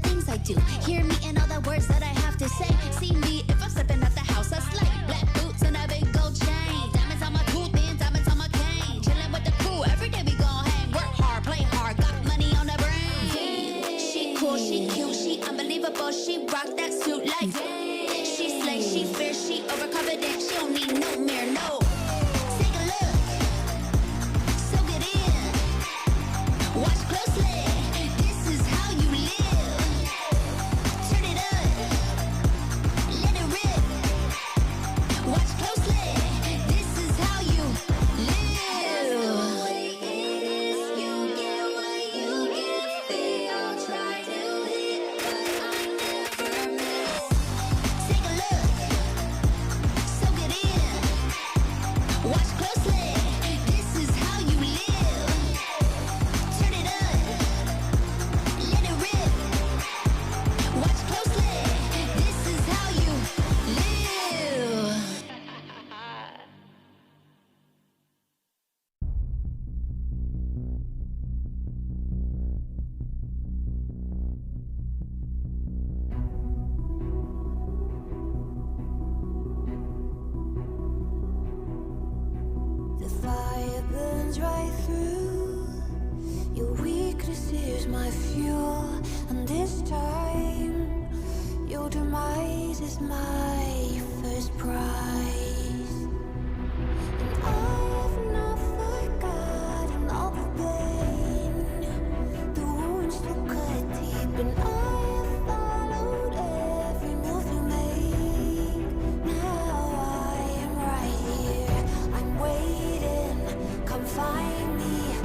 things I do. Hear me in all the words that I have to say. See me if I'm stepping out the house, I slay. Black boots and a big gold chain. Diamonds on my tooth and diamonds on my cane. Chilling with the crew, every day we gon' hang. Work hard, play hard, got money on the brain. She cool, she cute, she unbelievable. She rock that suit like she slay, she fierce, she overconfident. She don't need no mirror, no. Take a look, soak it in. Watch closely, this is how you live. Turn it up, let it rip. Watch closely, this is how you live. You get what you give me. I'll try to hit, but I never miss. Take a look, soak it in. Watch closely, this is how you live. Turn it up, let it rip. Watch closely, this is how you live. The fire burns right through. Your weakness is my fuel, and this time your demise is my first prize. And I've not forgotten all the pain. The wounds still cut deep, and I've followed every move you make. Now I am right here. I'm waiting. Come find me.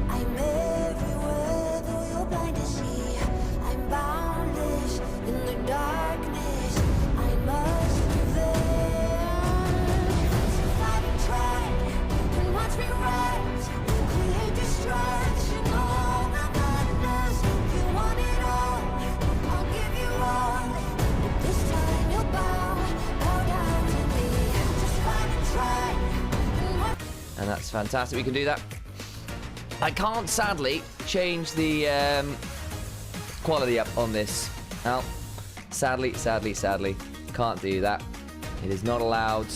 I'm everywhere, though you're blind to see. I'm boundless in the darkness. I must prevail. Survive and try, and watch me rise. Create destruction all the madness. You want it all, I'll give you all. But this time you'll bow down to me. Just fight and try, and watch. And that's fantastic. We can do that. I can't, sadly, change the quality up on this. Well, sadly, can't do that. It is not allowed.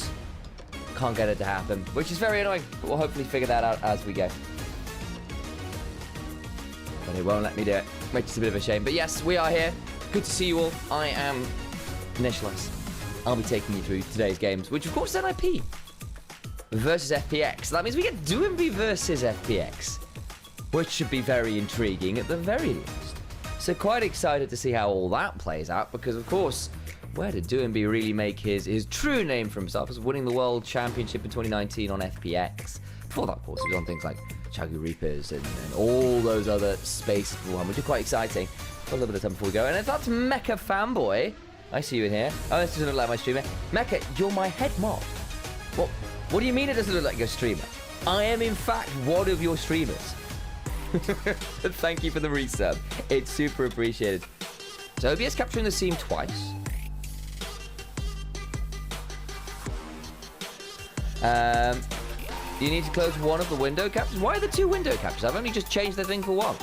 Can't get it to happen, which is very annoying. But we'll hopefully figure that out as we go. But it won't let me do it, which is a bit of a shame. But yes, we are here. Good to see you all. I am Initialise. I'll be taking you through today's games, which of course is NIP versus FPX. So that means we get Doomby versus FPX, which should be very intriguing at the very least. So quite excited to see how all that plays out, because of course, where did Doomby really make his true name for himself? Was winning the World Championship in 2019 on FPX. Before that, of course, he was on things like Chagu Reapers and all those other spaces beforehand, which are quite exciting. Got a little bit of time before we go. And if that's Mecha Fanboy, I see you in here. Oh, this doesn't look like my streamer. Mecha, you're my head mod. What do you mean it doesn't look like your streamer? I am, in fact, one of your streamers. Thank you for the resub. It's super appreciated. So OBS capturing the scene twice. You need to close one of the window captures. Why are there two window captures? I've only just changed the thing for one.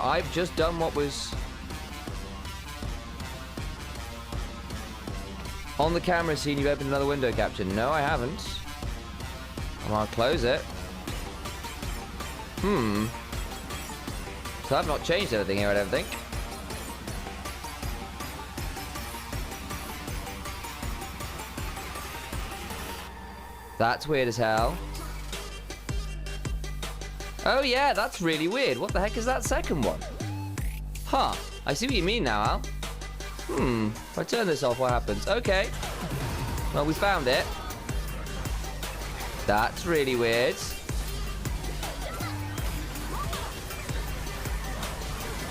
I've just done what was on the camera scene. You've opened another window capture. No, I haven't. I'll close it. So I've not changed anything here, I don't think. That's weird as hell. Oh yeah, that's really weird. What the heck is that second one? Huh. I see what you mean now, Al. If I turn this off, what happens? Okay. Well, we found it. That's really weird.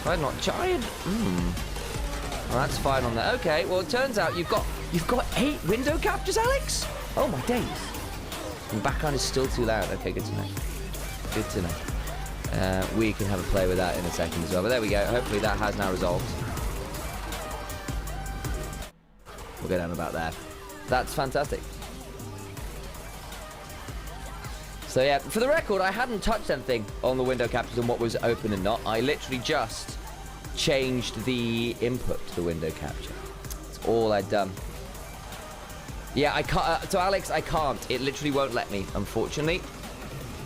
I'm not giant. Well, that's fine on there. Okay, well, it turns out you've got 8 window captures, Alex? Oh my days. The background is still too loud. Okay, good to know. Good to know. We can have a play with that in a second as well. But there we go. Hopefully that has now resolved. We'll go down about there. That's fantastic. So yeah, for the record, I hadn't touched anything on the window captures and what was open and not. I literally just changed the input to the window capture. That's all I'd done. Yeah, I can't. So Alex, I can't. It literally won't let me, unfortunately.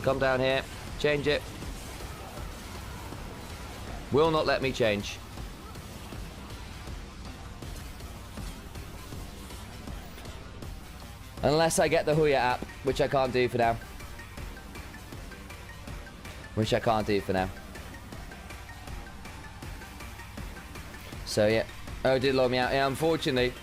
Come down here, change it. Will not let me change. Unless I get the Huya app, which I can't do for now. So yeah. Oh, it did log me out. Yeah, unfortunately.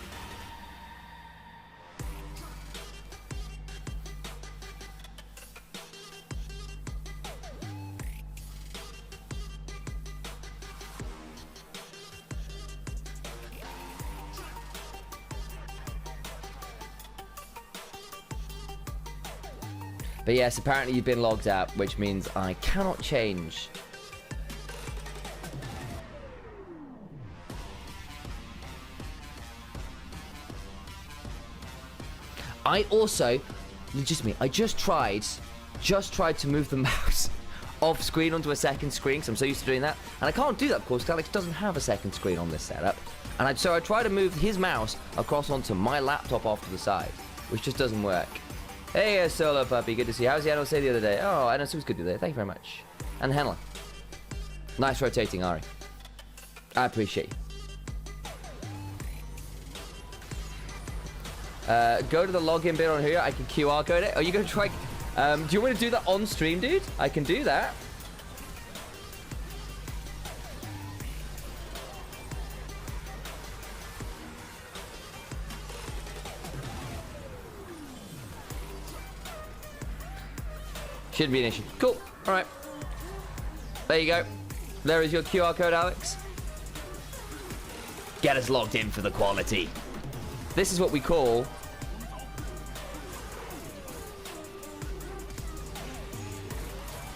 But yes, apparently you've been logged out, which means I cannot change. I also, legitimately, I just tried to move the mouse off screen onto a second screen, because I'm so used to doing that. And I can't do that, of course, because Alex doesn't have a second screen on this setup. And so I tried to move his mouse across onto my laptop off to the side, which just doesn't work. Hey, Solo Puppy, good to see you. How's the NLC the other day? Oh, NLC was good today. Thank you very much. And Henla. Nice rotating, Ari. I appreciate you. Go to the login bit on here. I can QR code it. Are you going to try... do you want to do that on stream, dude? I can do that. Shouldn't be an issue. Cool. All right. There you go. There is your QR code, Alex. Get us logged in for the quality. This is what we call...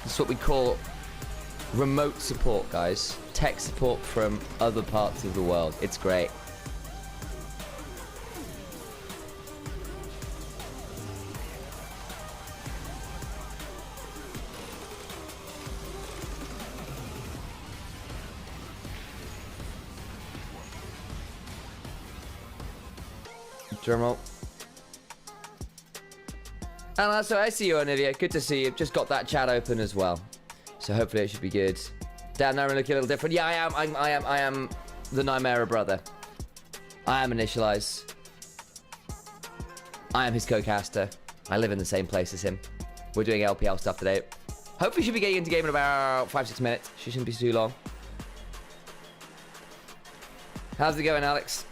This is what we call remote support, guys. Tech support from other parts of the world. It's great. Drumroll. And so I see you, Onivia. Good to see you. Just got that chat open as well. So hopefully it should be good. Damn, now we're looking a little different. Yeah, I am the Nymaera brother. I am Initialise. I am his co-caster. I live in the same place as him. We're doing LPL stuff today. Hopefully she'll be getting into game in about 5-6 minutes. She shouldn't be too long. How's it going, Alex?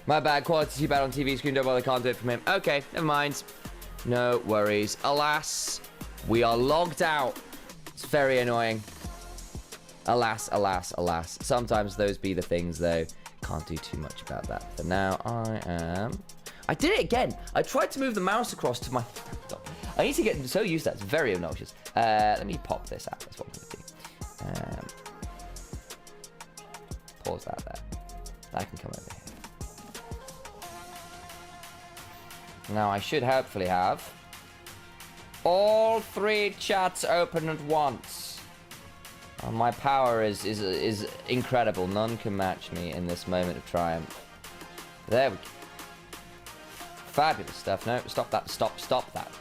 My bad, quality too bad on TV screen, don't bother, can't do it from him. Okay, never mind. No worries. Alas, we are logged out. It's very annoying. Alas, alas, alas. Sometimes those be the things, though. Can't do too much about that. For now, I did it again. I tried to move the mouse across to my... I need to get so used to that. It's very obnoxious. Let me pop this out. That's what I'm going to do. Pause that there. I can come over here. Now I should hopefully have all 3 chats open at once. My power is incredible. None can match me in this moment of triumph. There we go. Fabulous stuff. No, stop that. Stop that.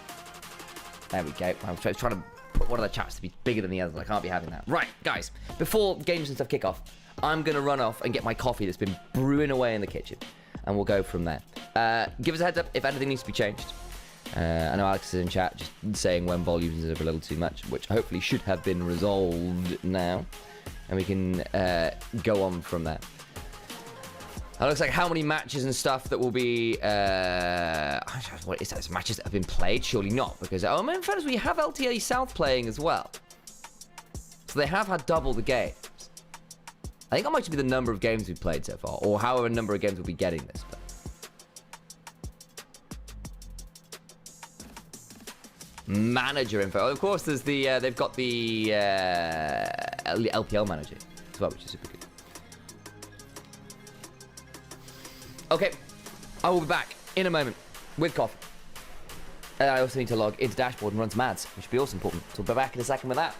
There we go. I'm trying to put one of the chats to be bigger than the others. I can't be having that. Right, guys. Before games and stuff kick off, I'm going to run off and get my coffee that's been brewing away in the kitchen. And we'll go from there. Give us a heads up if anything needs to be changed. I know Alex is in chat just saying when volumes are a little too much, which hopefully should have been resolved now. And we can go on from there. It looks like how many matches and stuff that will be... what is that? Matches that have been played? Surely not, because... Oh, in fairness, we have LTA South playing as well. So they have had double the games. I think that might be the number of games we've played so far, or however number of games we'll be getting this. But... Manager info. Oh, of course, there's the they've got the LPL manager as well, which is super good. Okay, I will be back in a moment with coffee. And I also need to log into dashboard and run some ads, which should be also important. So we'll be back in a second with that.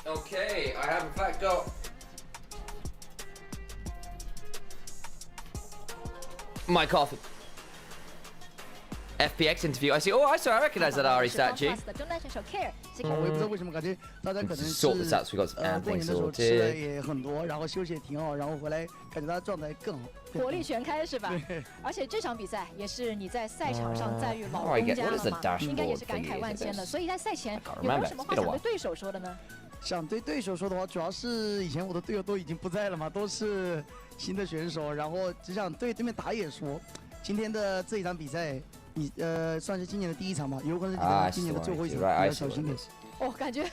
Okay, I have in fact got my coffee. FPX interview. I see. Oh, I recognize that Ari statue. Sort this out so we got some ad things sorted. 活力全开是吧？而且这场比赛也是你在赛场上赞誉老东家了嘛，应该也是感慨万千的。所以在赛前有没有什么话想对对手说的呢？想对对手说的话，主要是以前我的队友都已经不在了嘛，都是新的选手，然后只想对对面打野说，今天的这一场比赛，你算是今年的第一场吧，有可能是今年的最后一场，要小心点。哦，感觉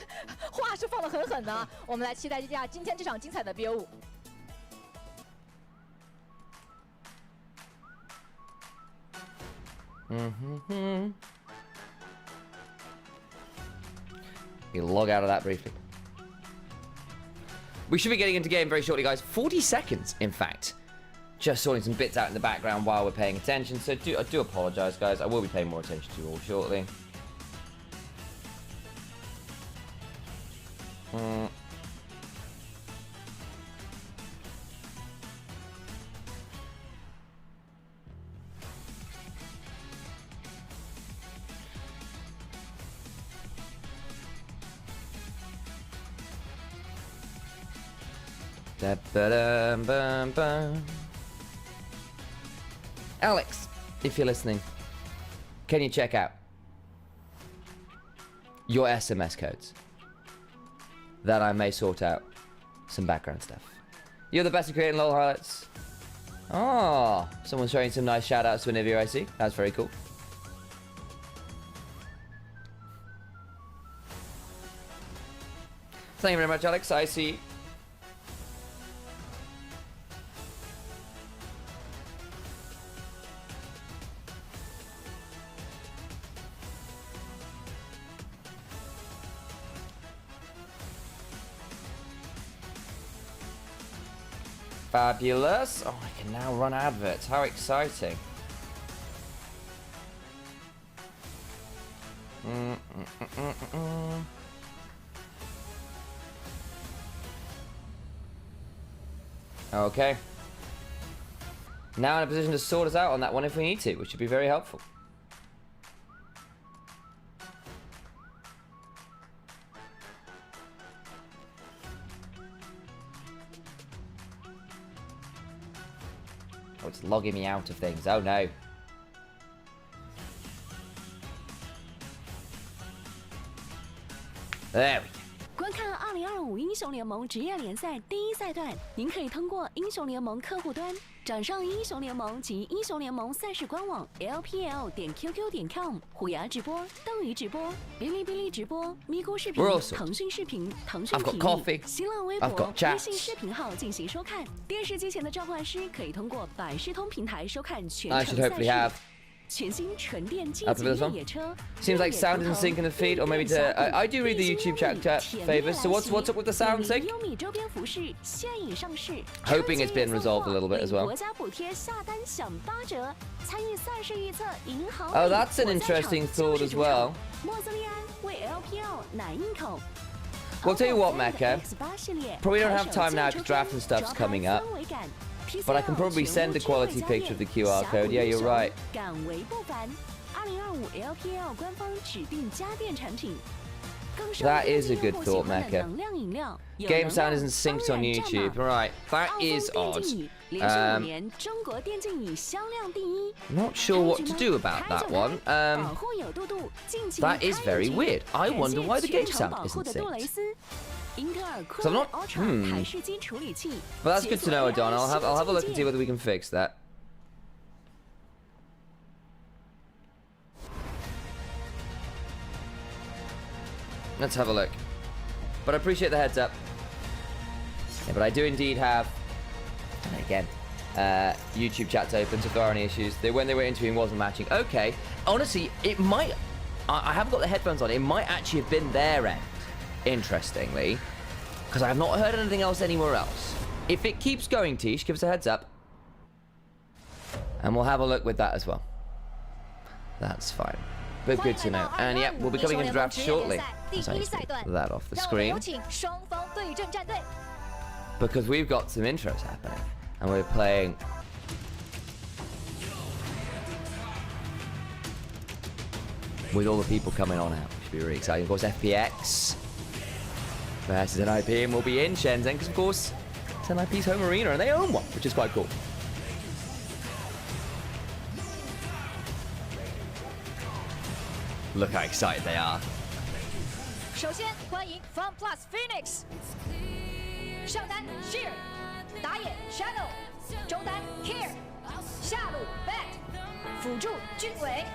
话是放得很狠的啊！我们来期待一下今天这场精彩的 BO5。 You log out of that briefly. We should be getting into game very shortly, guys. 40 seconds, in fact. Just sorting some bits out in the background while we're paying attention. So I do apologise, guys. I will be paying more attention to you all shortly. Alex, if you're listening, can you check out your SMS codes that I may sort out some background stuff? You're the best at creating LOL highlights. Oh, someone's showing some nice shout outs to Onivia, I see. That's very cool. Thank you very much, Alex. I see. Fabulous. Oh, I can now run adverts. How exciting. Okay. Now in a position to sort us out on that one if we need to, which would be very helpful. Oh, it's logging me out of things. Oh no. There we go. 观看2025英雄联盟职业联赛第一赛段，您可以通过英雄联盟客户端、掌上英雄联盟及英雄联盟赛事官网 LPL.QQ.com、虎牙直播、斗鱼直播、哔哩哔哩直播、咪咕视频、腾讯视频、腾讯体育、新浪微博、微信视频号进行收看。电视机前的召唤师可以通过百视通平台收看全程赛事。 Seems like sound isn't syncing the feed, or maybe I do read the YouTube chat favors. So what's up with the sound sync? Hoping it's been resolved a little bit as well. Oh, that's an interesting thought as well. Well, I'll tell you what, Mecca. Probably don't have time now because draft and stuff's coming up. But I can probably send a quality picture of the QR code. Yeah, you're right. That is a good thought, Mecha. Game sound isn't synced on YouTube. Right, that is odd. Not sure what to do about that one. That is very weird. I wonder why the game sound isn't synced. So I'm not. But that's good to know, Adon. I'll have a look and see whether we can fix that. Let's have a look. But I appreciate the heads up. Yeah, but I do indeed have, again, YouTube chats open, so if there are any issues. When they were interviewing wasn't matching. Okay. Honestly, it might... I haven't got the headphones on. It might actually have been their end, interestingly. Because I have not heard anything else anywhere else. If it keeps going, Tish, give us a heads up. And we'll have a look with that as well. That's fine. But good to know. And yeah, we'll be coming into draft shortly. So I need to take that off the screen. Because we've got some intros happening. And we're playing... with all the people coming on out. Should be really exciting. Of course, FPX versus NIP, and we'll be in Shenzhen because, of course, it's NIP's home arena and they own one, which is quite cool. Look how excited they are. 首先欢迎 Fun Plus Phoenix， 上单 Sheer， 打野 Shadow， 中单 Here， 下路 Bat， 辅助俊伟。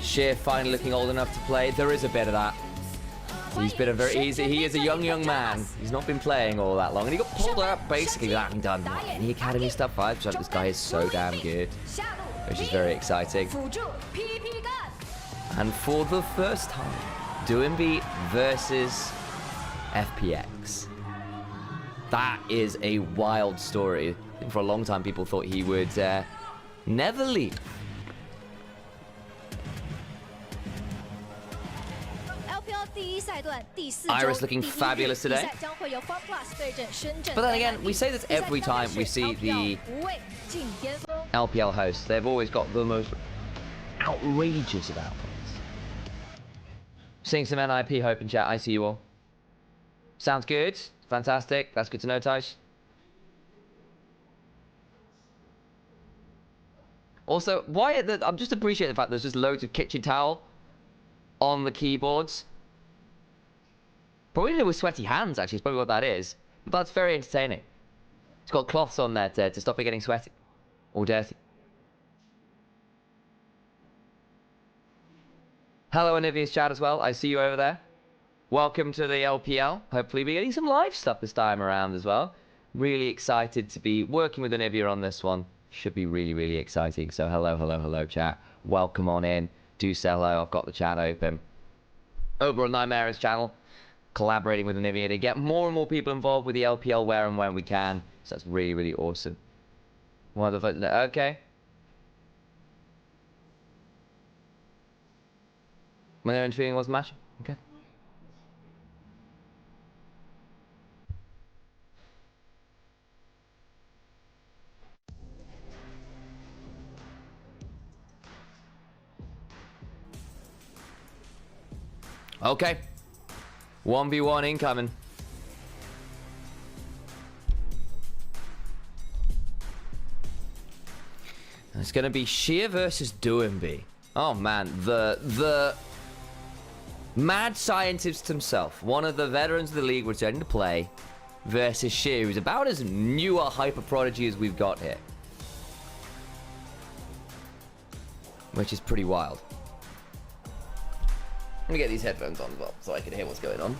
Sheer finally looking old enough to play. There is a bit of that. He is a young man. He's not been playing all that long, and he got pulled up basically without having done any academy stuff. 5%. This guy is so damn good, which is very exciting. And for the first time, Doinby versus FPX. That is a wild story. I think for a long time people thought he would never leave. Iris looking fabulous today. But then again, we say this every time we see the LPL hosts. They've always got the most outrageous of outputs. Seeing some NIP hope in chat. I see you all. Sounds good. Fantastic. That's good to know, Tish. Also, I'm just appreciating the fact there's just loads of kitchen towel on the keyboards. Probably with sweaty hands, actually, is probably what that is. But that's very entertaining. It's got cloths on there to stop it getting sweaty or dirty. Hello, Onivia's chat as well. I see you over there. Welcome to the LPL. Hopefully we're getting some live stuff this time around as well. Really excited to be working with Onivia on this one. Should be really, really exciting. So hello, chat. Welcome on in. Do say hello. I've got the chat open. Over on Nymaera's channel. Collaborating with Onivia to get more and more people involved with the LPL where and when we can. So that's really, really awesome. Okay. When they're interviewing was match? Okay. Okay. 1v1 incoming. It's going to be Sheer versus Doinby. Oh man, the mad scientist himself, one of the veterans of the league returning to play, versus Sheer, who's about as new a hyper prodigy as we've got here. Which is pretty wild. Let me get these headphones on as well, so I can hear what's going on.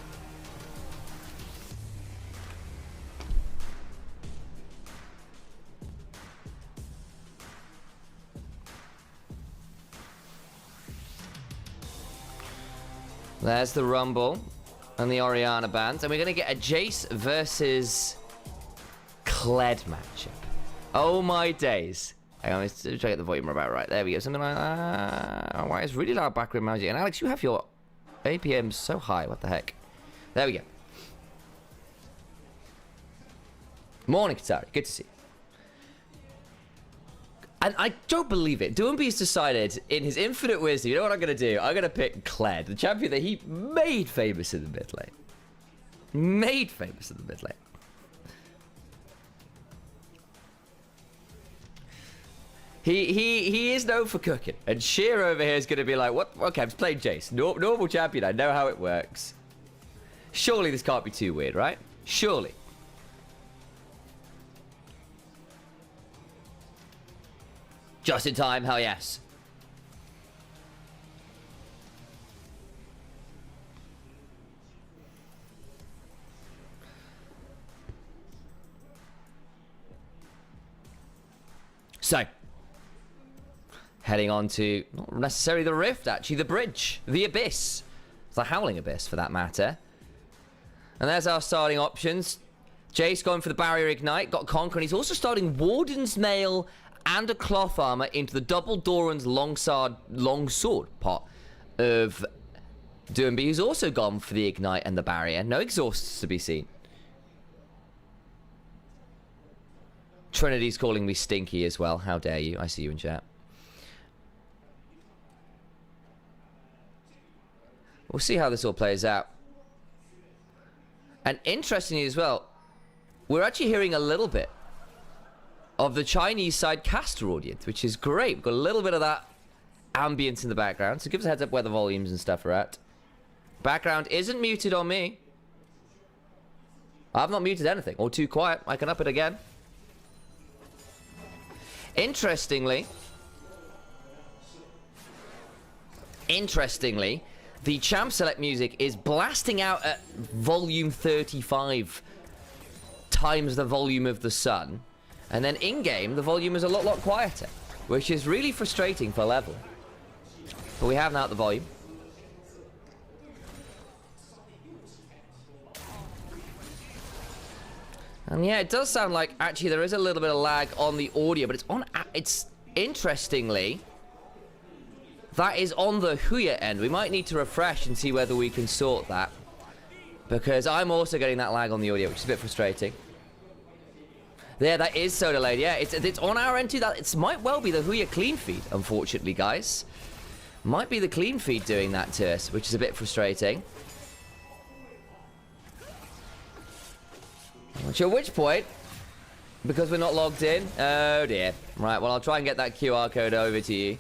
There's the Rumble and the Orianna bands, and we're going to get a Jace versus Kled matchup. Oh my days. Hang on, let's try to get the volume about right. There we go, something like that. Oh, wow, it's really loud background music. And Alex, you have your APM so high. What the heck? There we go. Morning, Katari. Good to see you. And I don't believe it. Doomby's decided, in his infinite wisdom, you know what I'm going to do? I'm going to pick Kled, the champion that he made famous in the mid lane. Made famous in the mid lane. He is known for cooking. And Sheer over here is going to be like, what? Okay, I'm just playing Jace. Normal champion, I know how it works. Surely this can't be too weird, right? Surely. Just in time, hell yes. So, heading on to, not necessarily the Rift, actually, the Bridge, the Abyss. The Howling Abyss, for that matter. And there's our starting options. Jace going for the Barrier Ignite, got Conquer, and he's also starting Warden's Mail and a Cloth Armor into the double Doran's longsword pot of Doomby, who's also gone for the Ignite and the Barrier. No exhausts to be seen. Trinity's calling me stinky as well. How dare you? I see you in chat. We'll see how this all plays out. And interestingly as well, we're actually hearing a little bit of the Chinese side caster audience, which is great. We've got a little bit of that ambience in the background, so it gives a heads up where the volumes and stuff are at. Background isn't muted on me. I've not muted anything, or too quiet. I can up it again. Interestingly, the Champ Select music is blasting out at volume 35 times the volume of the sun. And then in-game, the volume is a lot quieter, which is really frustrating for level. But we have now the volume. And yeah, it does sound like actually there is a little bit of lag on the audio, but it's interestingly, that is on the Huya end. We might need to refresh and see whether we can sort that, because I'm also getting that lag on the audio, which is a bit frustrating. Yeah, that is so delayed. Yeah, it's on our end too. That it might well be the Huya clean feed, unfortunately, guys. Might be the clean feed doing that to us, which is a bit frustrating. Not sure which point, because we're not logged in. Oh dear. Right, well, I'll try and get that QR code over to you,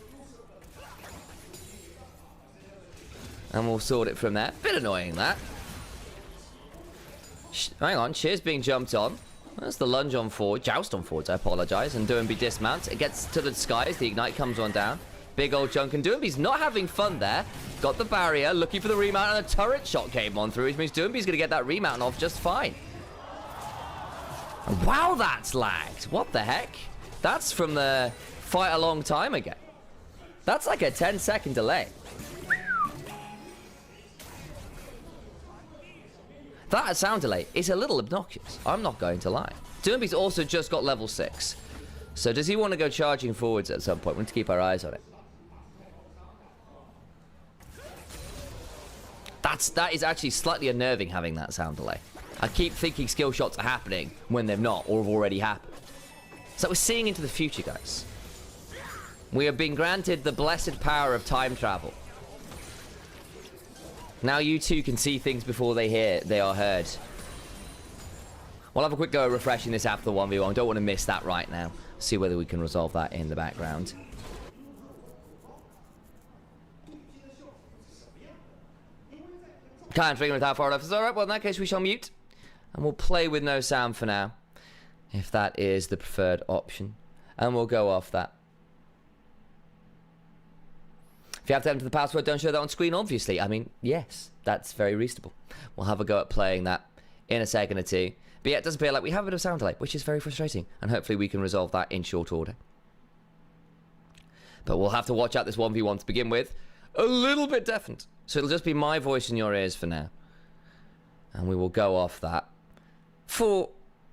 and we'll sort it from there. Bit annoying, that. Hang on, Sheer's being jumped on. That's the lunge on forward, joust on forwards, I apologise, and Doomby dismounts. It gets to the skies, the Ignite comes on down. Big old chunk, and Doomby's not having fun there. Got the barrier, looking for the remount, and a turret shot came on through, which means Doomby's going to get that remount off just fine. Wow, that's lagged. What the heck? That's from the fight a long time ago. That's like a 10-second delay. That sound delay is a little obnoxious. I'm not going to lie. Doomby's also just got level 6. So does he want to go charging forwards at some point? We need to keep our eyes on it. That is actually slightly unnerving, having that sound delay. I keep thinking skill shots are happening when they're not, or have already happened. So we're seeing into the future, guys. We have been granted the blessed power of time travel. Now you too can see things before they are heard. We'll have a quick go at refreshing this after the 1v1. Don't want to miss that right now. See whether we can resolve that in the background. Can't figure out how far left is. Alright, well in that case we shall mute. And we'll play with no sound for now, if that is the preferred option. And we'll go off that. If you have to enter the password, don't show that on screen, obviously. I mean, yes, that's very reasonable. We'll have a go at playing that in a second or two. But yeah, it does appear like we have a bit of sound delay, which is very frustrating. And hopefully we can resolve that in short order. But we'll have to watch out this 1v1 to begin with. A little bit deafened. So it'll just be my voice in your ears for now. And we will go off that for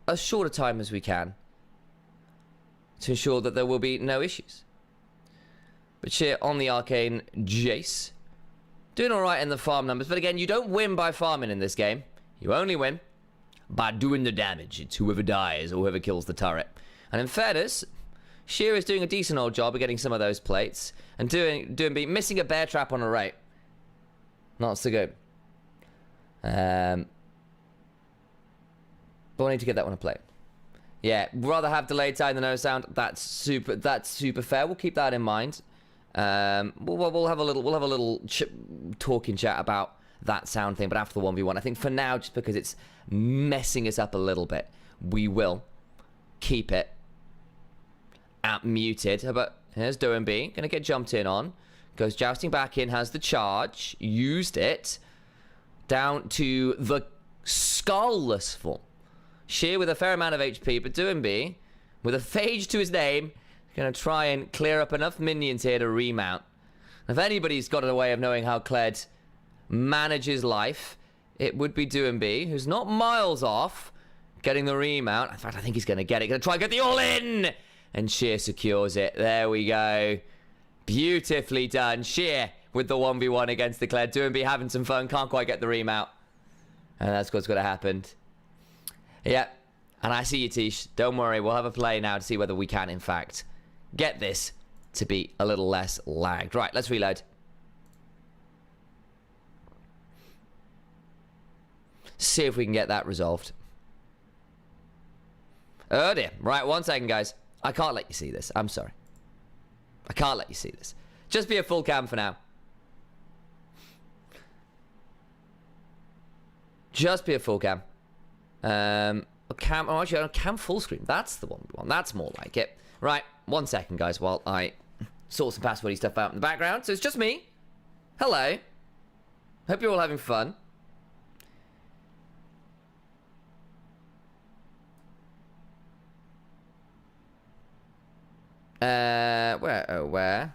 as short a time as we can, to ensure that there will be no issues. But Sheer on the Arcane Jace, doing alright in the farm numbers. But again, you don't win by farming in this game. You only win by doing the damage. It's whoever dies or whoever kills the turret. And in fairness, Sheer is doing a decent old job of getting some of those plates. And missing a bear trap on a rate. Not so good. But I need to get that one a plate. Yeah, rather have delayed time than no sound. That's super fair. We'll keep that in mind. We'll have a little talking chat about that sound thing, but after the 1v1. I think for now, just because it's messing us up a little bit, we will keep it out muted. But here's DoMB, gonna get jumped in on. Goes jousting back in, has the charge, used it. Down to the Skullless form. Sheer with a fair amount of HP, but DoMB, with a phage to his name, gonna try and clear up enough minions here to remount. If anybody's got a way of knowing how Kled manages life, it would be DoMB, who's not miles off getting the remount. In fact, I think he's gonna get it. Gonna try and get the all-in! And Sheer secures it. There we go. Beautifully done. Sheer with the 1v1 against the Kled. DoMB having some fun. Can't quite get the remount. And that's what's gonna happen. Yeah. And I see you, Tish. Don't worry. We'll have a play now to see whether we can, in fact, get this to be a little less lagged. Right, let's reload. See if we can get that resolved. Oh dear. Right, 1 second, guys. I can't let you see this. I'm sorry. I can't let you see this. Just be a full cam for now. Just be a full cam. Actually, on cam full screen. That's the one we want. That's more like it. Right, 1 second, guys, while I sort some passwordy stuff out in the background. So it's just me. Hello. Hope you're all having fun. Where?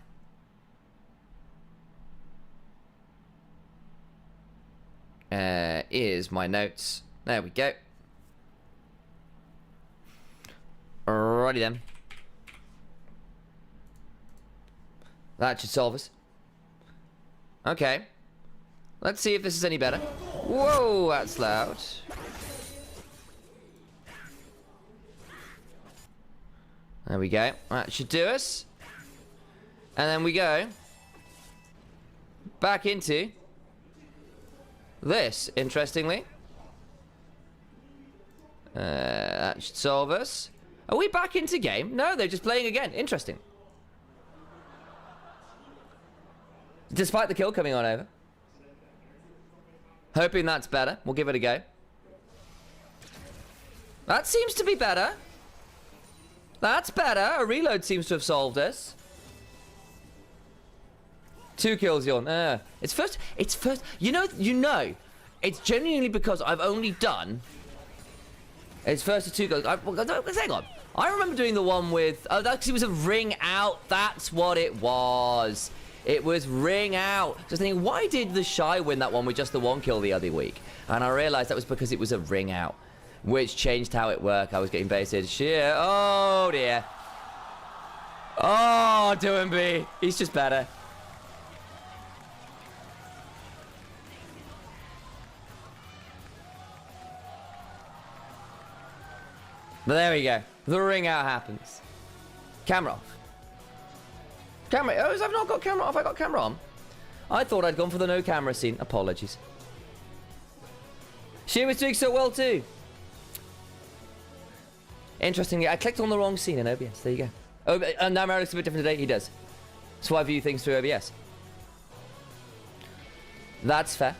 Is my notes. There we go. Alrighty then. That should solve us. Okay. Let's see if this is any better. Whoa, that's loud. There we go. That should do us. And then we go back into this, interestingly. That should solve us. Are we back into game? No, they're just playing again. Interesting. Despite the kill coming on over. Hoping that's better. We'll give it a go. That seems to be better. That's better. A reload seems to have solved us. 2 kills, Yawn. It's first. You know. It's genuinely because I've only done. It's first to 2 kills. Hang on. I remember doing the one with. Oh, that's because it was a ring out. That's what it was. It was ring out. Just thinking, why did the Shy win that one with just the 1 kill the other week? And I realized that was because it was a ring out, which changed how it worked. I was getting baited. Sheer. Oh dear. Oh, DoMB. He's just better. But there we go. The ring out happens. Camera off. Camera. Oh, I've not got camera off. I got camera on. I thought I'd gone for the no camera scene. Apologies. She was doing so well too. Interestingly, I clicked on the wrong scene in OBS. There you go. Oh, Nymaera looks a bit different today. He does. So I view things through OBS. That's fair.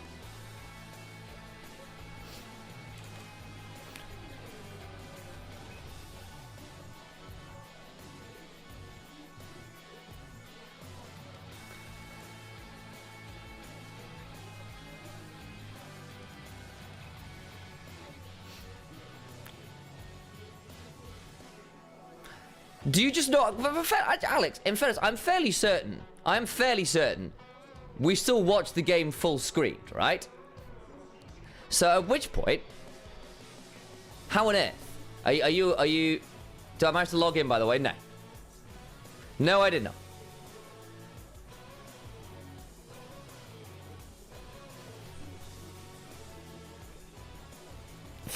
Do you just not... Alex, in fairness, I'm fairly certain we still watch the game full screen, right? So at which point... How on earth? Are you... Do I manage to log in, by the way? No. No, I did not.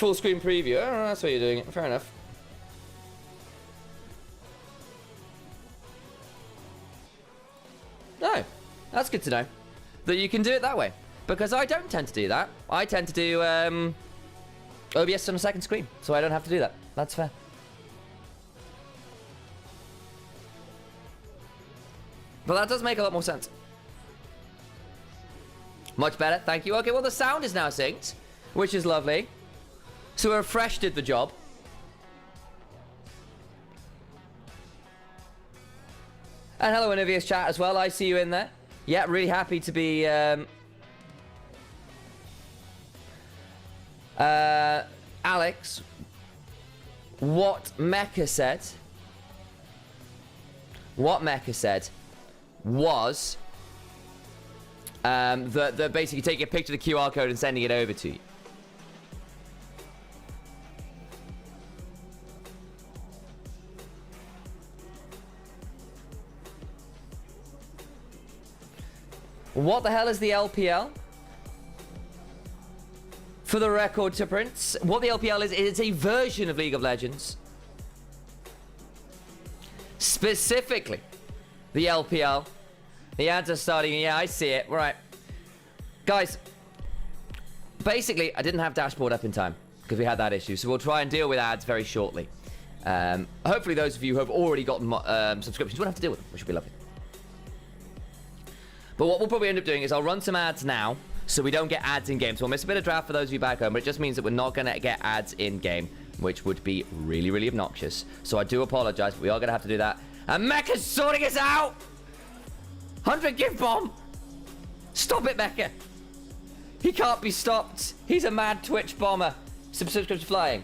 Full screen preview. Oh, that's why you're doing it. Fair enough. No, that's good to know that you can do it that way, because I don't tend to do that. I tend to do OBS on a second screen, so I don't have to do that. That's fair. But that does make a lot more sense. Much better, thank you. Okay, well the sound is now synced, which is lovely. So Refresh did the job. And hello Onivia's chat as well, I see you in there. Yeah, really happy to be... Alex, what Mecha said was that basically taking a picture of the QR code and sending it over to you. What the hell is the LPL? For the record to Prince, what the LPL is, it's a version of League of Legends. Specifically, the LPL. The ads are starting. Yeah, I see it. Right. Guys, basically, I didn't have dashboard up in time because we had that issue. So we'll try and deal with ads very shortly. Hopefully those of you who have already gotten subscriptions won't have to deal with them, which would be lovely. But what we'll probably end up doing is I'll run some ads now so we don't get ads in-game. So we'll miss a bit of draft for those of you back home, but it just means that we're not going to get ads in-game, which would be really, really obnoxious. So I do apologize, but we are going to have to do that. And Mecha's sorting us out! 100 gift bomb! Stop it, Mecha! He can't be stopped. He's a mad Twitch bomber. Subscription flying.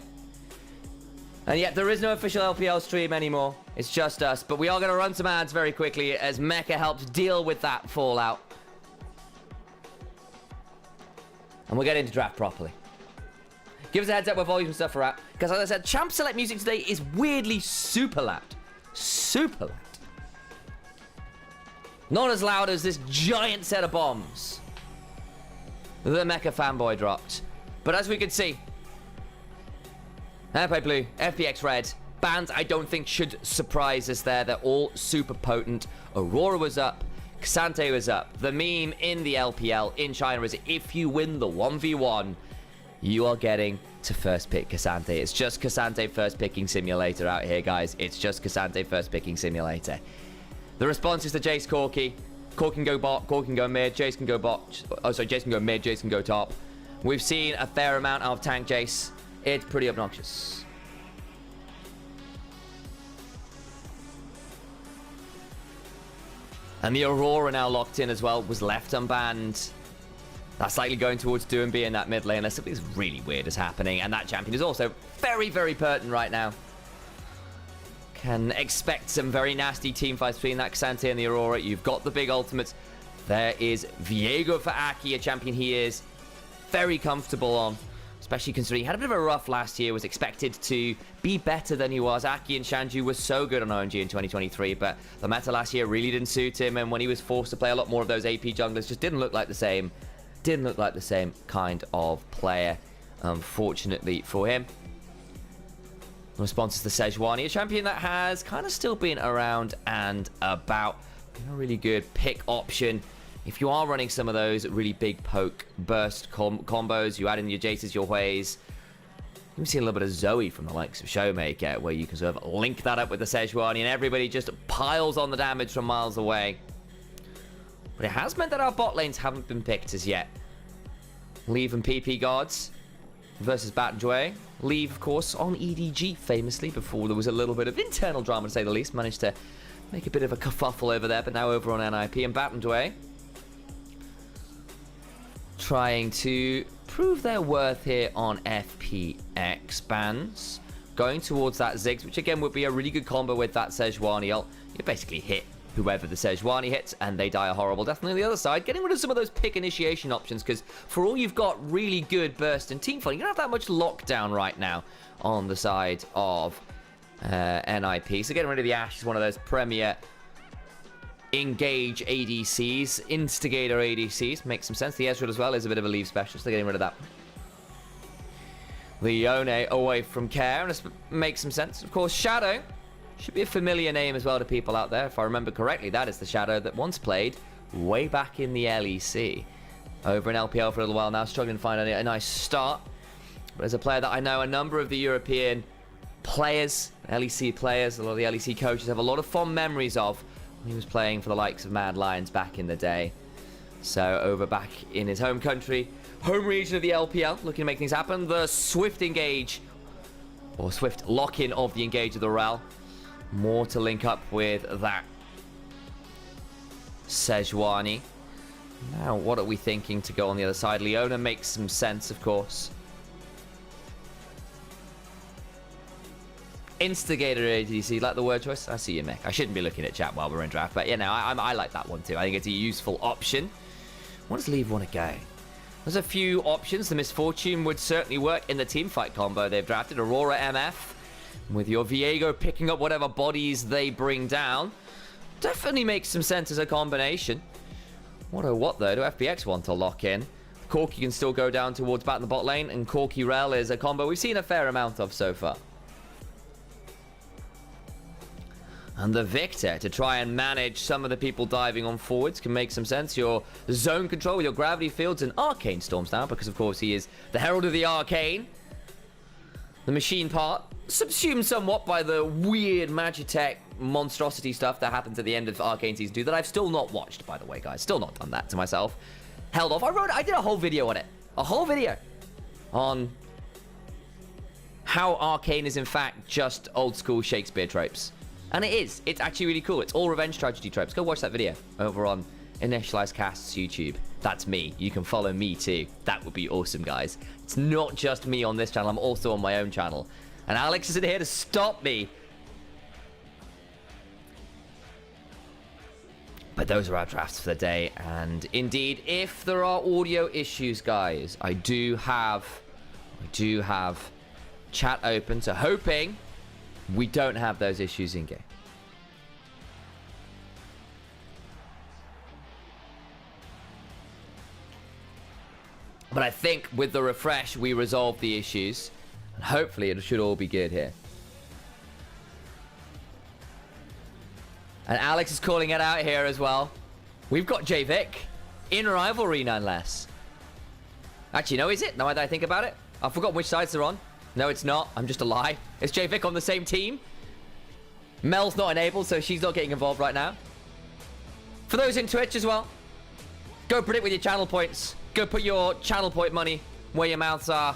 And yet there is no official LPL stream anymore. It's just us. But we are going to run some ads very quickly as Mecha helps deal with that fallout. And we'll get into draft properly. Give us a heads up where volume stuff are at. Because as I said, Champ Select music today is weirdly super loud. Super loud. Not as loud as this giant set of bombs the Mecha fanboy dropped. But as we can see, Airplay Blue, FPX Red, bands I don't think should surprise us there. They're all super potent. Aurora was up. Cassante was up. The meme in the LPL in China is if you win the 1v1, you are getting to first pick Cassante. It's just Cassante first picking simulator out here, guys. It's just Cassante first picking simulator. The response is to Jace Corki. Cork can go bot, Cork can go mid, Jace can go bot. Oh, sorry, Jace can go mid, Jace can go top. We've seen a fair amount of tank Jace. It's pretty obnoxious. And the Aurora now locked in as well, was left unbanned. That's likely going towards Do and B in that mid lane. There's something that's really weird is happening. And that champion is also very, very pertinent right now. Can expect some very nasty team fights between that Cassante and the Aurora. You've got the big ultimates. There is Viego for Aki, a champion he is very comfortable on. Especially considering he had a bit of a rough last year, was expected to be better than he was. Aki and Shanju were so good on OMG in 2023, but the meta last year really didn't suit him, and when he was forced to play a lot more of those AP junglers, just didn't look like the same. Didn't look like the same kind of player, unfortunately for him. In response to the Sejuani, a champion that has kind of still been around and about. A really good pick option. If you are running some of those really big poke burst combos, you add in your Jaces, your Hueys. You see a little bit of Zoe from the likes of Showmaker, where you can sort of link that up with the Sejuani, and everybody just piles on the damage from miles away. But it has meant that our bot lanes haven't been picked as yet. Leave and PP Gods versus Bat and Jue. Leave, of course, on EDG famously before there was a little bit of internal drama, to say the least. Managed to make a bit of a kerfuffle over there, but now over on NIP. And Bat and Jue trying to prove their worth here on FPX bans. Going towards that Ziggs, which again would be a really good combo with that Sejuani ult. You basically hit whoever the Sejuani hits and they die a horrible death. And on the other side, getting rid of some of those pick initiation options, because for all you've got really good burst and team fighting, you don't have that much lockdown right now on the side of NIP. So getting rid of the Ashe is one of those premier engage ADCs, instigator ADCs. Makes some sense. The Ezreal as well is a bit of a leave specialist. They're getting rid of that. Leone away from Care, and this makes some sense. Of course, Shadow should be a familiar name as well to people out there. If I remember correctly, that is the Shadow that once played way back in the LEC. Over in LPL for a little while now, struggling to find a nice start. But as a player that I know, a number of the European players, LEC players, a lot of the LEC coaches have a lot of fond memories of when he was playing for the likes of Mad Lions back in the day. So over back in his home country, home region of the LPL, looking to make things happen. The swift engage, or swift lock-in of the engage of the Rel. More to link up with that Sejuani. Now, what are we thinking to go on the other side? Leona makes some sense, of course. Instigator ADC, like the word choice? I see you, Mick. I shouldn't be looking at chat while we're in draft, but yeah, no, I like that one too. I think it's a useful option. What does Leave want to go? There's a few options. The Misfortune would certainly work in the teamfight combo they've drafted. Aurora MF, with your Viego picking up whatever bodies they bring down. Definitely makes some sense as a combination. What though? Do FPX want to lock in? Corki can still go down towards bat in the bot lane, and Corki Rel is a combo we've seen a fair amount of so far. And the Victor, to try and manage some of the people diving on forwards, can make some sense. Your zone control with your gravity fields and arcane storms now, because of course he is the herald of the arcane. The machine part, subsumed somewhat by the weird Magitech monstrosity stuff that happens at the end of Arcane Season 2 that I've still not watched, by the way, guys. Still not done that to myself. Held off. I did a whole video on it. A whole video on how Arcane is in fact just old school Shakespeare tropes. And it is. It's actually really cool. It's all revenge tragedy tropes. Go watch that video over on Initialise Cast's YouTube. That's me. You can follow me too. That would be awesome, guys. It's not just me on this channel. I'm also on my own channel. And Alex isn't here to stop me. But those are our drafts for the day. And indeed, if there are audio issues, guys, I do have chat open. So hoping we don't have those issues in game. But I think with the refresh, we resolve the issues. And hopefully it should all be good here. And Alex is calling it out here as well. We've got JVic in rivalry, none less. Actually, no, is it? Now that I think about it. I've forgotten which sides they're on. No, it's not. I'm just a lie. Is JVic on the same team? Mel's not enabled, so she's not getting involved right now. For those in Twitch as well, go predict with your channel points. Go put your channel point money where your mouths are.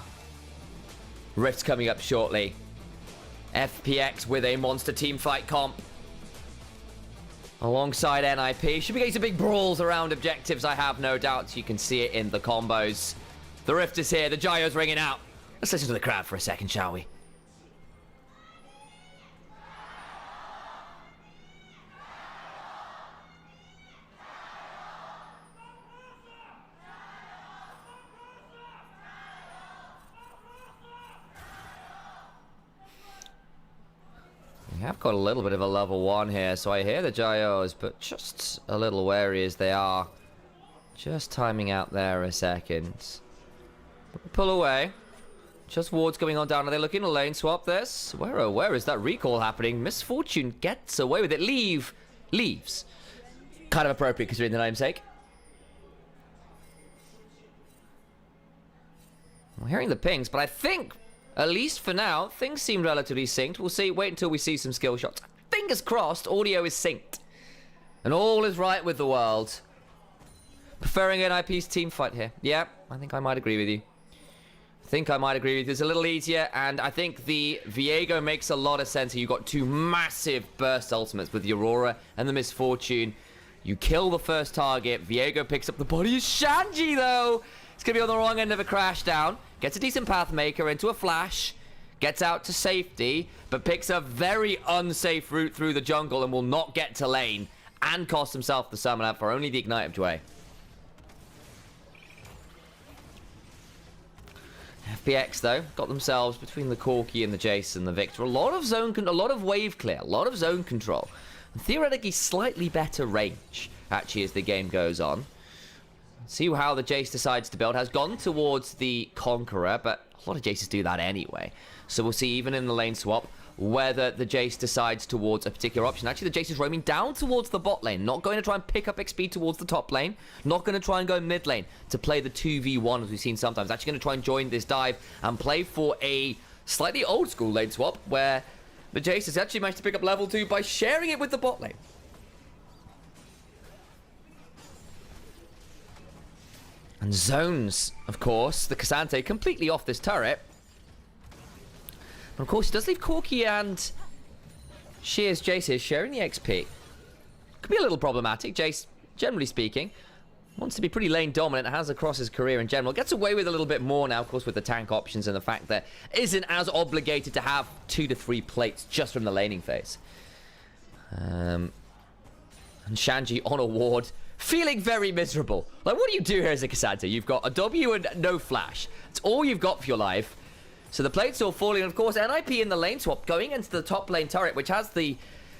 Rift's coming up shortly. FPX with a monster team fight comp. Alongside NIP. Should be getting some big brawls around objectives, I have no doubt. You can see it in the combos. The Rift is here. The Gyro's ringing out. Let's listen to the crowd for a second, shall we? We have got a little bit of a level 1 here, so I hear the Gyros, but just a little wary as they are. Just timing out there a second. Pull away. Just wards going on down. Are they looking to lane swap this? Where is that recall happening? Misfortune gets away with it. Leaves. Kind of appropriate considering the namesake. I'm hearing the pings, but I think, at least for now, things seem relatively synced. We'll see. Wait until we see some skill shots. Fingers crossed, audio is synced. And all is right with the world. Preferring NIP's team fight here. Yeah, I think I might agree with you. It's a little easier, and I think the Viego makes a lot of sense. You've got two massive burst ultimates with the Aurora and the Misfortune. You kill the first target. Viego picks up the body of Shanji, though. It's going to be on the wrong end of a crash down. Gets a decent pathmaker into a flash. Gets out to safety, but picks a very unsafe route through the jungle and will not get to lane. And cost himself the summon up for only the Ignite of Dway. FPX, though, got themselves between the Corki and the Jace and the Victor. A lot of wave clear, a lot of zone control. And theoretically, slightly better range, actually, as the game goes on. See how the Jace decides to build. Has gone towards the Conqueror, but A lot of Jaces do that anyway. So we'll see even in the lane swap whether the Jace decides towards a particular option. Actually, the Jace is roaming down towards the bot lane, not going to try and pick up XP towards the top lane, not going to try and go mid lane to play the 2v1 as we've seen sometimes. Actually going to try and join this dive and play for a slightly old school lane swap where the Jace has actually managed to pick up level 2 by sharing it with the bot lane. And zones, of course, the K'Sante completely off this turret. But of course, he does leave Corki and Shears Jace sharing the XP. Could be a little problematic. Jace, generally speaking, wants to be pretty lane dominant, has across his career in general. Gets away with a little bit more now, of course, with the tank options and the fact that isn't as obligated to have 2 to 3 plates just from the laning phase. And Shanji on a ward, feeling very miserable. Like, what do you do here as a K'Sante? You've got a W and no flash. It's all you've got for your life. So the plates are all falling. And of course, NIP in the lane swap going into the top lane turret, which has the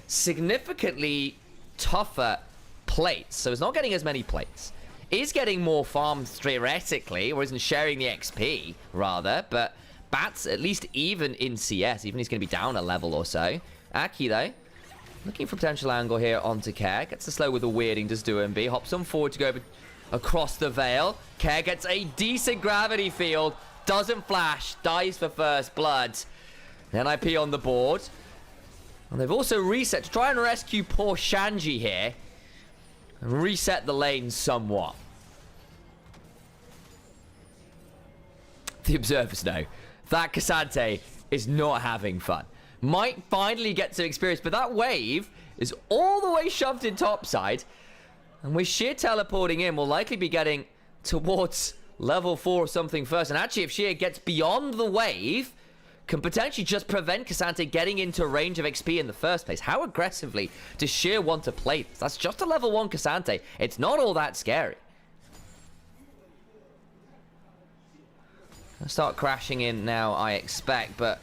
significantly tougher plates. So it's not getting as many plates. Is getting more farms theoretically, or isn't sharing the XP, rather. But Bat's at least even in CS, even he's going to be down a level or so. Aki, though, looking for potential angle here onto Care. Gets the slow with the weirding, does DoinB. Hops on forward to go across the Veil. Care gets a decent gravity field. Doesn't flash. Dies for first blood. NIP on the board. And they've also reset to try and rescue poor Shanji here. And reset the lane somewhat. The observers know that K'Sante is not having fun. Might finally get some experience, but that wave is all the way shoved in topside. And with Sheer teleporting in, we'll likely be getting towards level 4 or something first. And actually, if Sheer gets beyond the wave, can potentially just prevent K'Sante getting into range of XP in the first place. How aggressively does Sheer want to play this? That's just a level 1 K'Sante. It's not all that scary. Gonna start crashing in now, I expect, but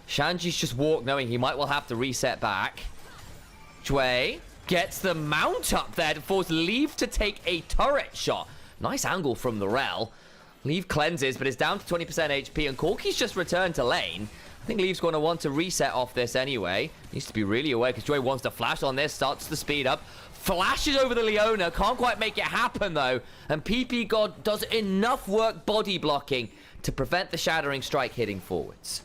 Shanji's just walked knowing he might well have to reset back. Jway gets the mount up there to force Leave to take a turret shot. Nice angle from the Rel. Leave cleanses, but is down to 20% HP, and Corki's just returned to lane. I think Leave's going to want to reset off this anyway. Needs to be really aware, because Jway wants to flash on this, starts to speed up. Flashes over the Leona, can't quite make it happen though. And PP God does enough work body blocking to prevent the Shattering Strike hitting forwards.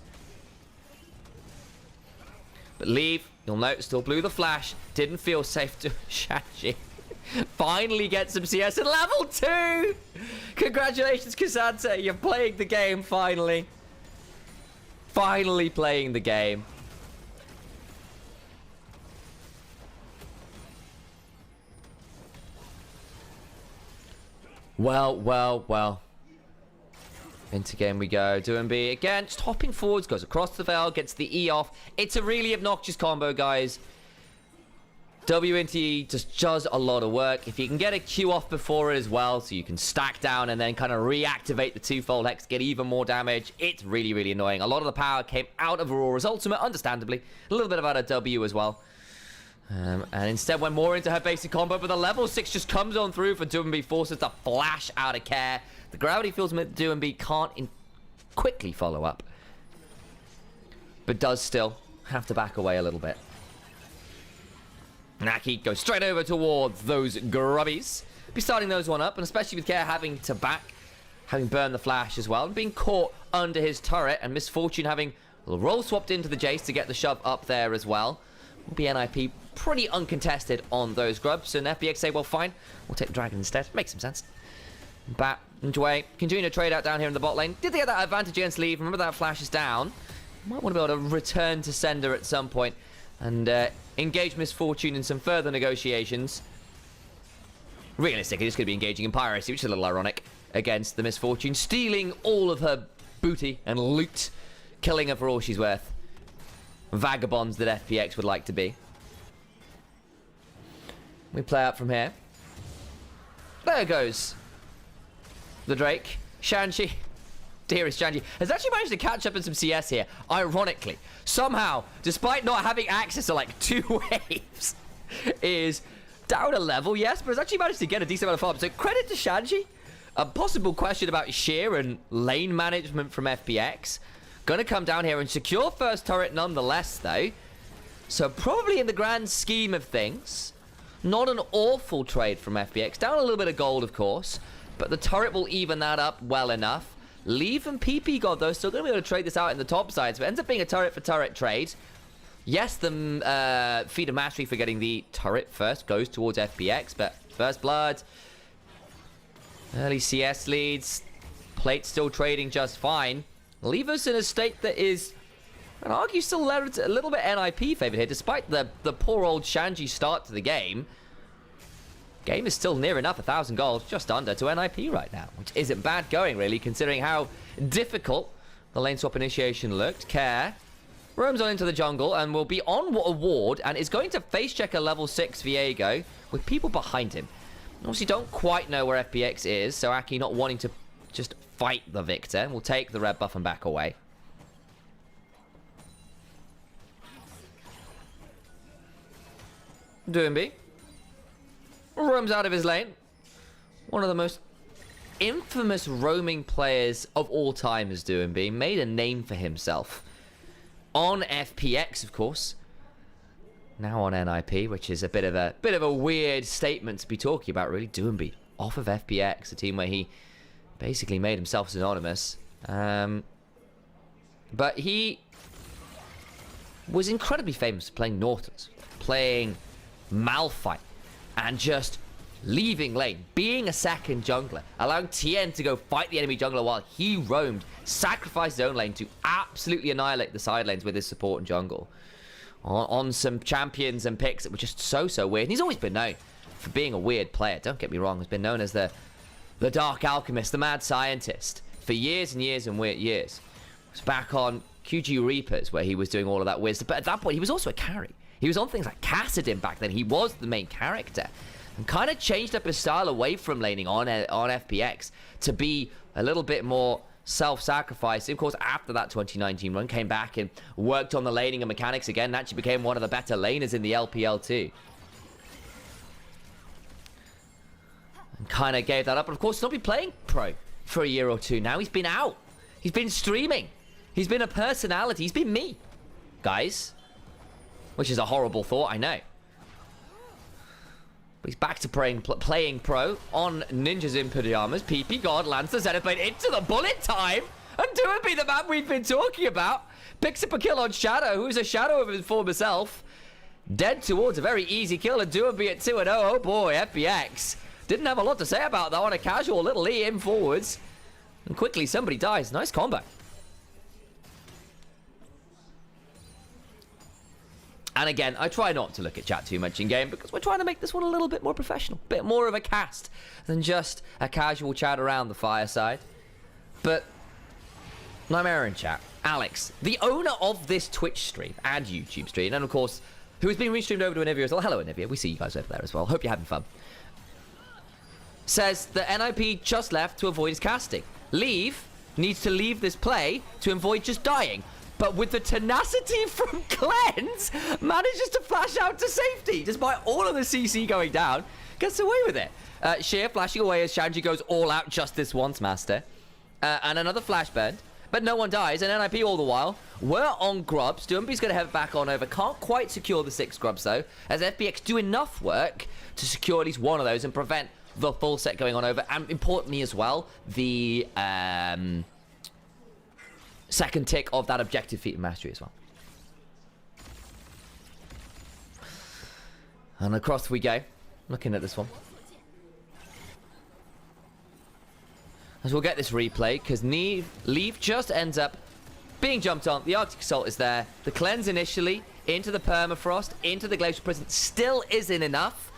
But Leave, you'll note, still blew the flash. Didn't feel safe to Shanji. Finally get some CS at level 2! Congratulations, K'Sante. You're playing the game, finally. Finally playing the game. Well, well, well. Into game we go. DoinB again, just hopping forwards, goes across the Veil, gets the E off. It's a really obnoxious combo, guys. W into E just does a lot of work. If you can get a Q off before it as well, so you can stack down and then kind of reactivate the twofold Hex, get even more damage, it's really, really annoying. A lot of the power came out of Aurora's ultimate, understandably. A little bit about a W as well. And instead went more into her basic combo, but the level 6 just comes on through for DoinB, forces to flash out of Care. The gravity fields DoinB can't quickly follow up, but does still have to back away a little bit. Naki goes straight over towards those grubbies. Be starting those one up, and especially with Care having to back, having burned the flash as well, and being caught under his turret, and Misfortune having roll swapped into the Jace to get the shove up there as well. Will be NIP pretty uncontested on those grubs, and FPX say, well, fine, we'll take the dragon instead. Makes some sense. Bat and Jway continue to trade out down here in the bot lane. Did they get that advantage against Leave? Remember that flash is down. Might want to be able to return to sender at some point and engage Misfortune in some further negotiations. Realistically, this could be engaging in piracy, which is a little ironic, against the Misfortune, stealing all of her booty and loot, killing her for all she's worth. Vagabonds that FPX would like to be. We play out from here. There goes the Drake. Shanji, dearest Shanji, has actually managed to catch up in some CS here, ironically. Somehow, despite not having access to like 2 waves, is down a level, yes, but has actually managed to get a decent amount of farm. So credit to Shanji. A possible question about sheer and lane management from FPX. Gonna come down here and secure first turret nonetheless, though. So probably in the grand scheme of things, not an awful trade from FPX. Down a little bit of gold, of course, but the turret will even that up well enough. Leave and PP God, though, still going to be able to trade this out in the top side. So it ends up being a turret-for-turret trade. Yes, the feat of mastery for getting the turret first goes towards FPX, but first blood, early CS leads, plate still trading just fine. Leave us in a state that is, I'd argue, still a little bit NIP favored here, despite the poor old Shanji start to the game. Game is still near enough 1,000 gold, just under, to NIP right now, which isn't bad going, really, considering how difficult the lane swap initiation looked. Care roams on into the jungle and will be on a ward and is going to face check a level 6 Viego with people behind him. Obviously, don't quite know where FPX is, so Aki not wanting to just fight the Victor will take the red buff and back away. Doomby roams out of his lane. One of the most infamous roaming players of all time is Doomby. Made a name for himself on FPX, of course. Now on NIP, which is a bit of a weird statement to be talking about, really. Doomby off of FPX, a team where he basically made himself synonymous. But he was incredibly famous playing Nautilus, playing Malphite, and just leaving lane, being a second jungler, allowing TN to go fight the enemy jungler while he roamed, sacrificed his own lane to absolutely annihilate the side lanes with his support and jungle. On some champions and picks that were just so weird. And he's always been known for being a weird player, don't get me wrong. He's been known as the Dark Alchemist, the Mad Scientist, for years and years and weird years. It was back on QG Reapers where he was doing all of that wisdom, but at that point he was also a carry. He was on things like Kassadin back then. He was the main character. And kind of changed up his style away from laning on FPX to be a little bit more self-sacrifice. Of course, after that 2019 run, came back and worked on the laning and mechanics again, and actually became one of the better laners in the LPL too. And kind of gave that up. But of course, he's not been playing pro for a year or two now. He's been out. He's been streaming. He's been a personality. He's been me, guys. Which is a horrible thought, I know. But he's back to playing pro on Ninjas in Pajamas. PP God lands the Zenith Blade into the bullet time. And Doomby, the man we've been talking about, picks up a kill on Shadow, who's a shadow of his former self. Dead towards a very easy kill, and Doomby at 2-0. Oh boy, FPX didn't have a lot to say about that on a casual little E in forwards. And quickly somebody dies. Nice combo. And again, I try not to look at chat too much in-game because we're trying to make this one a little bit more professional. A bit more of a cast than just a casual chat around the fireside. But Nymaera in chat, Alex, the owner of this Twitch stream and YouTube stream, and of course, who has been restreamed over to Onivia as well. Hello, Onivia. We see you guys over there as well. Hope you're having fun. Says that NIP just left to avoid his casting. Leave needs to leave this play to avoid just dying. But with the tenacity from Cleanse, manages to flash out to safety. Despite all of the CC going down, gets away with it. Sheer flashing away as Shanji goes all out just this once, Master. And another flash burn. But no one dies, and NIP all the while. We're on grubs. Doomby's going to head back on over. Can't quite secure the 6 grubs, though, as FPX do enough work to secure at least one of those and prevent the full set going on over. And importantly as well, the second tick of that objective feat of mastery as well. And across we go. Looking at this one. As we'll get this replay, because Leave just ends up being jumped on. The Arctic Assault is there. The cleanse initially into the permafrost, into the glacial prison still isn't enough.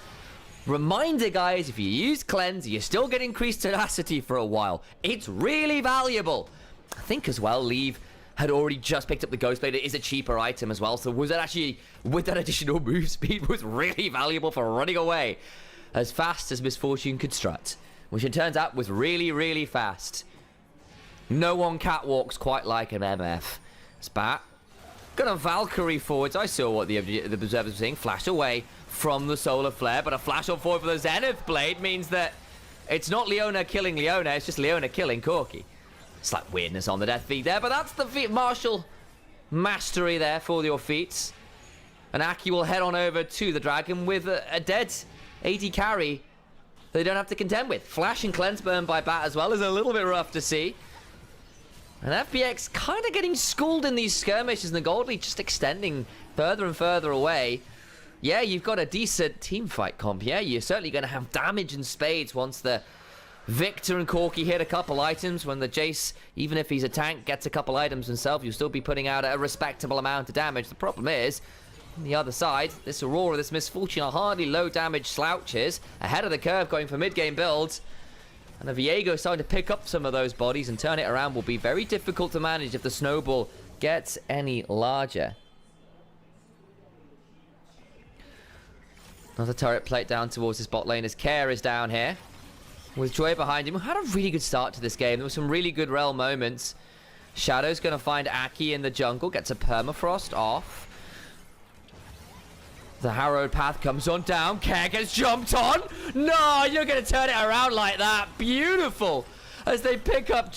Reminder, guys, if you use cleanse, you still get increased tenacity for a while. It's really valuable. I think as well, Leave had already just picked up the Ghost Blade. It is a cheaper item as well. So was that actually, with that additional move speed, was really valuable for running away as fast as Misfortune could strut. Which it turns out was really, really fast. No one catwalks quite like an MF. Spat. Got a Valkyrie forwards. I saw what the observers were saying. Flash away from the Solar Flare. But a flash on forward for the Zenith Blade means that It's not Leona killing Leona, it's just Leona killing Corki. Slight weirdness on the death feed there, but that's the feat martial mastery there for your feats. And Aki will head on over to the dragon with a dead AD carry they don't have to contend with. Flash and cleanse burn by Bat as well is a little bit rough to see. And FPX kind of getting schooled in these skirmishes, and the gold lead just extending further and further away. Yeah, you've got a decent team fight comp. Yeah, you're certainly going to have damage in spades once the Victor and Corki hit a couple items. When the Jace, even if he's a tank, gets a couple items himself, you'll still be putting out a respectable amount of damage. The problem is, on the other side, this Aurora, this Misfortune are hardly low damage slouches, ahead of the curve going for mid-game builds. And the Viego starting to pick up some of those bodies and turn it around will be very difficult to manage if the snowball gets any larger. Another turret plate down towards his bot lane as Care is down here. With Joy behind him, who had a really good start to this game. There were some really good realm moments. Shadow's going to find Aki in the jungle, gets a permafrost off. The harrowed path comes on down. Care gets jumped on. No, you're going to turn it around like that. Beautiful. As they pick up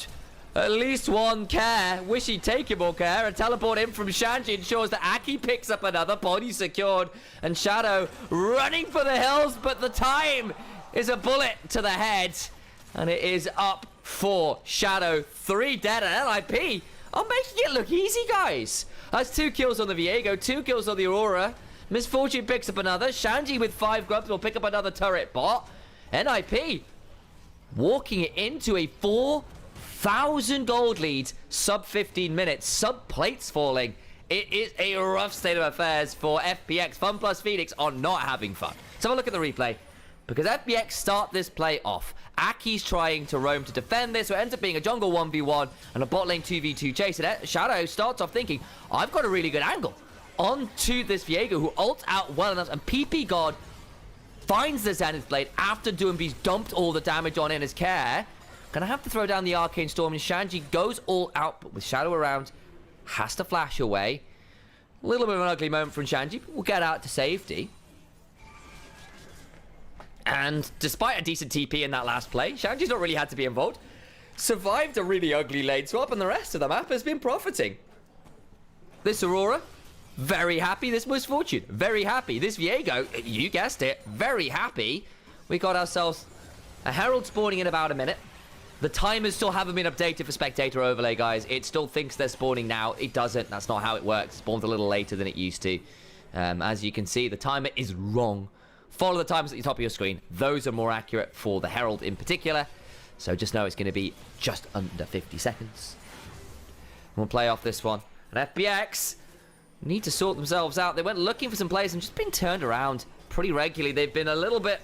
at least one Care. Wish he'd taken more Care. And teleport in from Shanji ensures that Aki picks up another body secured. And Shadow running for the hills. But the time is a bullet to the head. And it is up for Shadow. 3 dead and LIP are making it look easy, guys. That's 2 kills on the Viego. 2 kills on the Aurora. Misfortune picks up another. Shanji with 5 grubs will pick up another turret bot. NIP walking it into a 4,000 gold lead. Sub 15 minutes. Sub plates falling. It is a rough state of affairs for FPX. Fun plus Phoenix are not having fun. Let's have a look at the replay. Because FPX start this play off. Aki's trying to roam to defend this, so it ends up being a jungle 1v1 and a bot lane 2v2 chase. And Shadow starts off thinking, I've got a really good angle onto this Viego, who ults out well enough, and PP God finds the Zenith Blade after Doombee's dumped all the damage on in his Care. Gonna have to throw down the Arcane Storm, and Shanji goes all out, but with Shadow around, has to flash away. A little bit of an ugly moment from Shanji, but we'll get out to safety. And despite a decent TP in that last play, Shanji's not really had to be involved. Survived a really ugly lane swap, and the rest of the map has been profiting. This Aurora, very happy. This Misfortune, very happy. This Viego, you guessed it, very happy. We got ourselves a Herald spawning in about a minute. The timers still haven't been updated for spectator overlay, guys. It still thinks they're spawning now. It doesn't. That's not how it works. It spawns a little later than it used to. As you can see, the timer is wrong. Follow the timers at the top of your screen. Those are more accurate for the Herald in particular. So just know it's going to be just under 50 seconds. We'll play off this one. And FPX need to sort themselves out. They went looking for some players and just been turned around pretty regularly. They've been a little bit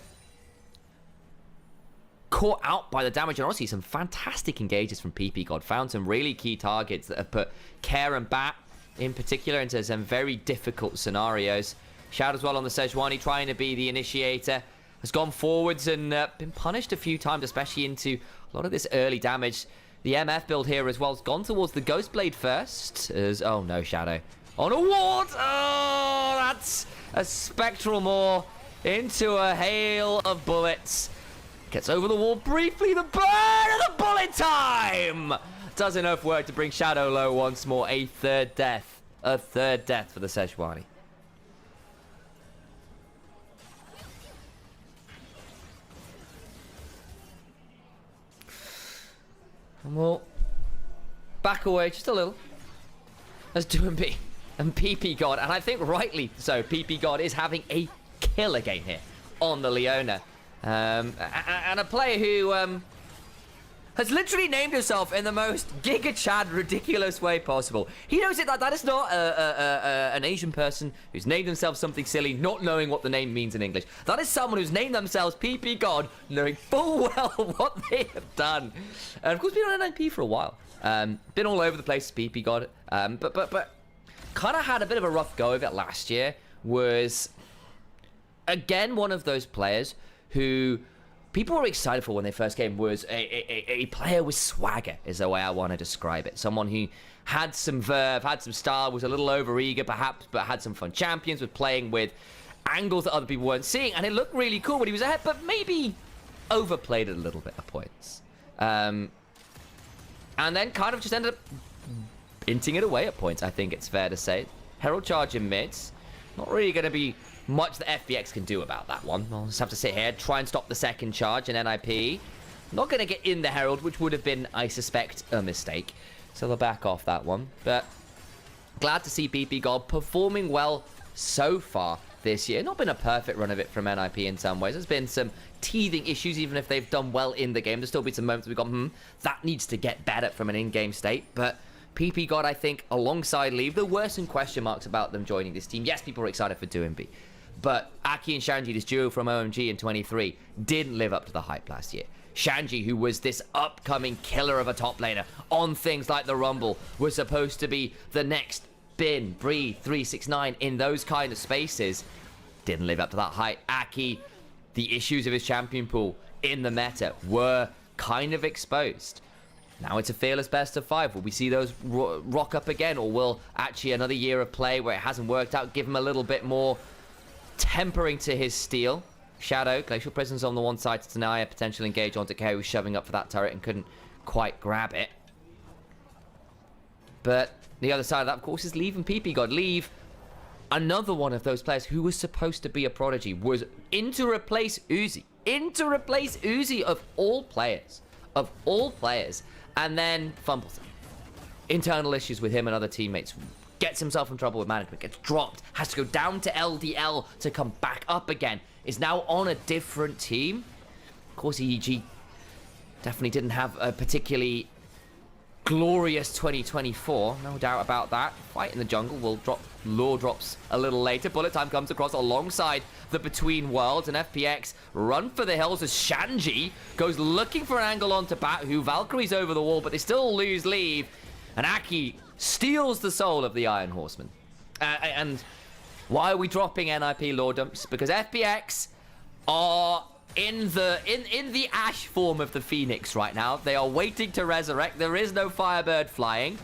caught out by the damage, and honestly some fantastic engages from PP God. Found some really key targets that have put Care and Bat in particular into some very difficult scenarios. Shadow as well on the Sejuani, trying to be the initiator. Has gone forwards and been punished a few times, especially into a lot of this early damage. The MF build here as well has gone towards the Ghost Blade first. Oh no, Shadow on a ward! Oh, that's a Spectral Maw into a hail of bullets. Gets over the wall briefly, the burn and the bullet time! Does enough work to bring Shadow low once more. A third death. A third death for the Sejuani. And we'll back away just a little as Doombee and PP God, and I think rightly so, PP God is having a killer game here on the Leona. And a player who has literally named himself in the most Giga Chad ridiculous way possible. He knows it that is not an Asian person who's named themselves something silly, not knowing what the name means in English. That is someone who's named themselves PP God, knowing full well what they have done. And of course, been on NIP for a while. Been all over the place, PP God. But kind of had a bit of a rough go of it last year. Was again one of those players who people were excited for when they first came. Was a player with swagger, is the way I want to describe it. Someone who had some verve, had some style, was a little over-eager perhaps, but had some fun champions, was playing with angles that other people weren't seeing, and it looked really cool when he was ahead, but maybe overplayed it a little bit at points. And then kind of just ended up inting it away at points, I think it's fair to say. Herald charge in mids. Not really going to be much that FPX can do about that one. I'll just have to sit here, try and stop the second charge in NIP. Not going to get in the Herald, which would have been, I suspect, a mistake. So they'll back off that one. But glad to see PP God performing well so far this year. Not been a perfect run of it from NIP in some ways. There's been some teething issues, even if they've done well in the game. There's still been some moments we've gone, that needs to get better from an in-game state. But PP God, I think, alongside Leave, there were some question marks about them joining this team. Yes, people were excited for Doinby. But Aki and Shanji, this duo from OMG in 23, didn't live up to the hype last year. Shanji, who was this upcoming killer of a top laner on things like the Rumble, was supposed to be the next Bin, Breathe, 369 in those kind of spaces. Didn't live up to that hype. Aki, the issues of his champion pool in the meta were kind of exposed. Now it's a fearless best of 5. Will we see those rock up again? Or will actually another year of play where it hasn't worked out give him a little bit more tempering to his steel? Shadow, Glacial Prison's on the one side to deny a potential engage onto K, who's shoving up for that turret and couldn't quite grab it. But the other side of that, of course, is Leave and PP God. Leave, another one of those players who was supposed to be a prodigy, was in to replace Uzi. In to replace Uzi of all players. Of all players. And then fumbles it. Internal issues with him and other teammates. Gets himself in trouble with management. Gets dropped. Has to go down to LDL to come back up again. Is now on a different team. Of course, EEG definitely didn't have a particularly glorious 2024. No doubt about that. Fight in the jungle will drop. Lure drops a little later. Bullet time comes across alongside the Between Worlds. And FPX run for the hills as Shanji goes looking for an angle onto Bat, who Valkyrie's over the wall, but they still lose Leave. And Aki steals the soul of the Iron Horseman. And why are we dropping NIP lore dumps? Because FPX are in the ash form of the Phoenix right now. They are waiting to resurrect. There is no Firebird flying.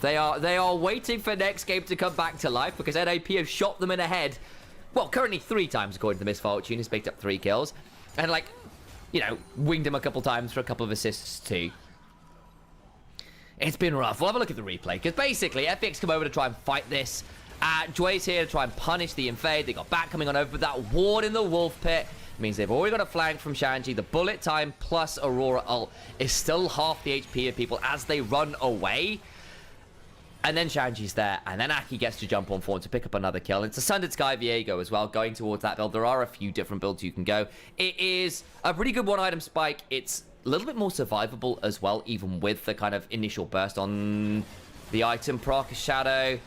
They are waiting for next game to come back to life because NIP have shot them in the head. Well, currently 3 times according to Miss Fortune. He's picked up 3 kills. And like, you know, winged him a couple times for a couple of assists too. It's been rough. We'll have a look at the replay because basically FPX come over to try and fight this. Jue's here to try and punish the invade. They got back coming on over, but that ward in the wolf pit means they've already got a flank from Shanji. The bullet time plus Aurora ult is still half the HP of people as they run away. And then Shanji's there, and then Aki gets to jump on forward to pick up another kill. It's a Sundered Sky Viego as well, going towards that build. There are a few different builds you can go. It is a pretty good one-item spike. It's a little bit more survivable as well, even with the kind of initial burst on the item proc. Shadow,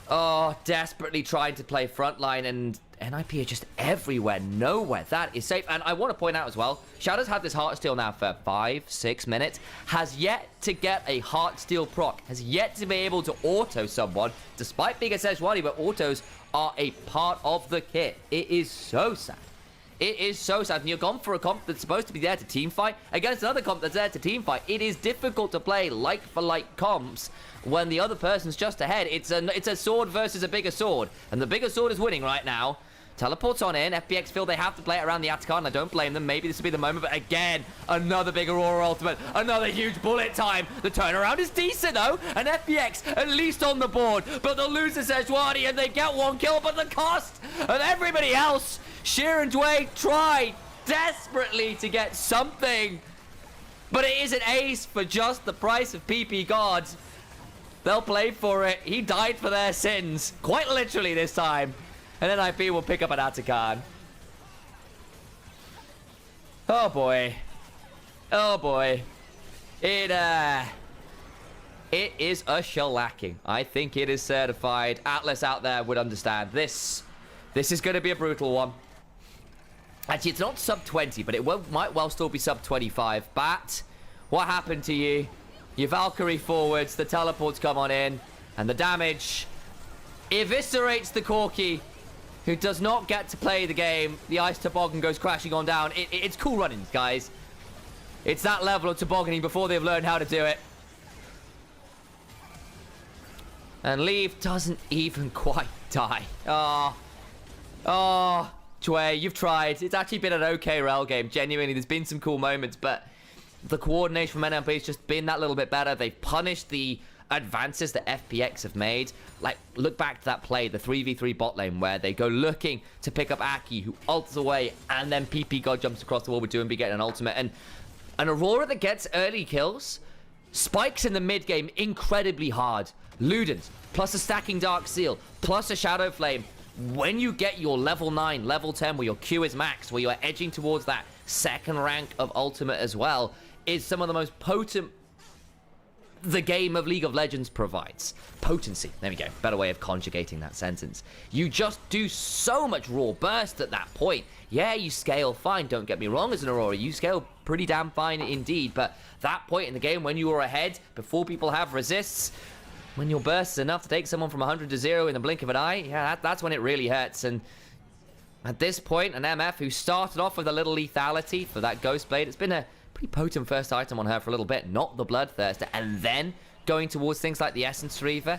oh, desperately trying to play frontline, and NIP are just everywhere, nowhere. That is safe. And I want to point out as well, Shadow's had this Heartsteel now for 5-6 minutes, has yet to get a Heartsteel proc, has yet to be able to auto someone, despite being a Sejuani, but autos are a part of the kit. It is so sad. It is so sad. And you're gone for a comp that's supposed to be there to teamfight against another comp that's there to teamfight. It is difficult to play like for like comps when the other person's just ahead. It's a sword versus a bigger sword, and the bigger sword is winning right now. Teleports on in. FPX feel they have to play it around the Atacant, and I don't blame them. Maybe this will be the moment, but again, another big Aurora ultimate, another huge bullet time. The turnaround is decent, though, and FPX at least on the board, but they'll lose to Sejuani, and they get 1 kill, but the cost of everybody else. Sheer and Dwayne try desperately to get something, but it is an ace for just the price of PP Gods. They'll play for it. He died for their sins, quite literally this time. And then NIP will pick up an Atacant. Oh boy. Oh boy. It is a shellacking. I think it is certified. Atlas out there would understand. This is going to be a brutal one. Actually, it's not sub 20, but it might well still be sub 25. Bat, what happened to you? Your Valkyrie forwards, the teleports come on in, and the damage eviscerates the Corki, who does not get to play the game. The ice toboggan goes crashing on down. It's cool runnings, guys. It's that level of tobogganing before they've learned how to do it. And Leave doesn't even quite die. Oh, Jue, you've tried. It's actually been an okay rel game. Genuinely, there's been some cool moments, but the coordination from NMP has just been that little bit better. They've punished the advances that FPX have made. Like, look back to that play, the 3v3 bot lane, where they go looking to pick up Aki, who ults away, and then PP God jumps across the wall with Doomby getting an ultimate. And an Aurora that gets early kills spikes in the mid game incredibly hard. Ludens, plus a stacking Dark Seal, plus a Shadow Flame. When you get your level 9, level 10, where your Q is max, where you are edging towards that second rank of ultimate as well, is some of the most potent the game of League of Legends provides. Potency. There we go. Better way of conjugating that sentence. You just do so much raw burst at that point. Yeah, you scale fine, don't get me wrong, as an Aurora. You scale pretty damn fine indeed, but that point in the game when you are ahead, before people have resists, when your burst is enough to take someone from 100 to 0 in the blink of an eye, yeah, that's when it really hurts. And at this point, an MF who started off with a little lethality for that Ghost Blade, it's been a pretty potent first item on her for a little bit, not the Bloodthirster, and then going towards things like the Essence Reaver,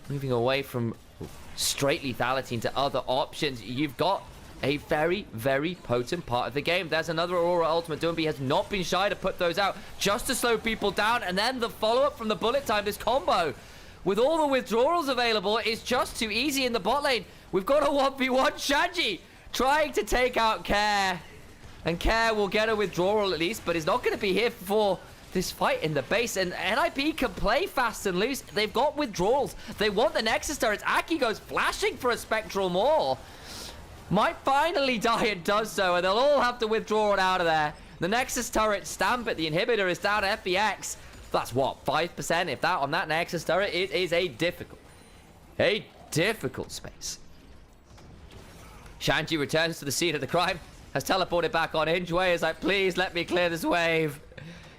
moving away from straight lethality into other options. You've got a very, very potent part of the game. There's another Aurora ultimate. Doomby has not been shy to put those out just to slow people down, and then the follow-up from the bullet time, this combo. With all the withdrawals available, it's just too easy in the bot lane. We've got a 1v1 Shanji trying to take out Care. And Care will get a withdrawal at least, but is not going to be here for this fight in the base. And NIP can play fast and loose. They've got withdrawals. They want the Nexus turrets. Aki goes flashing for a Spectral Maw. Might finally die and does so, and they'll all have to withdraw it out of there. The Nexus turret stamp it. The inhibitor is down to FPX. That's what, 5%? If that on that Nexus turret, it is a difficult space. Shanji returns to the scene of the crime. Has teleported back on in. Jue is like, please let me clear this wave.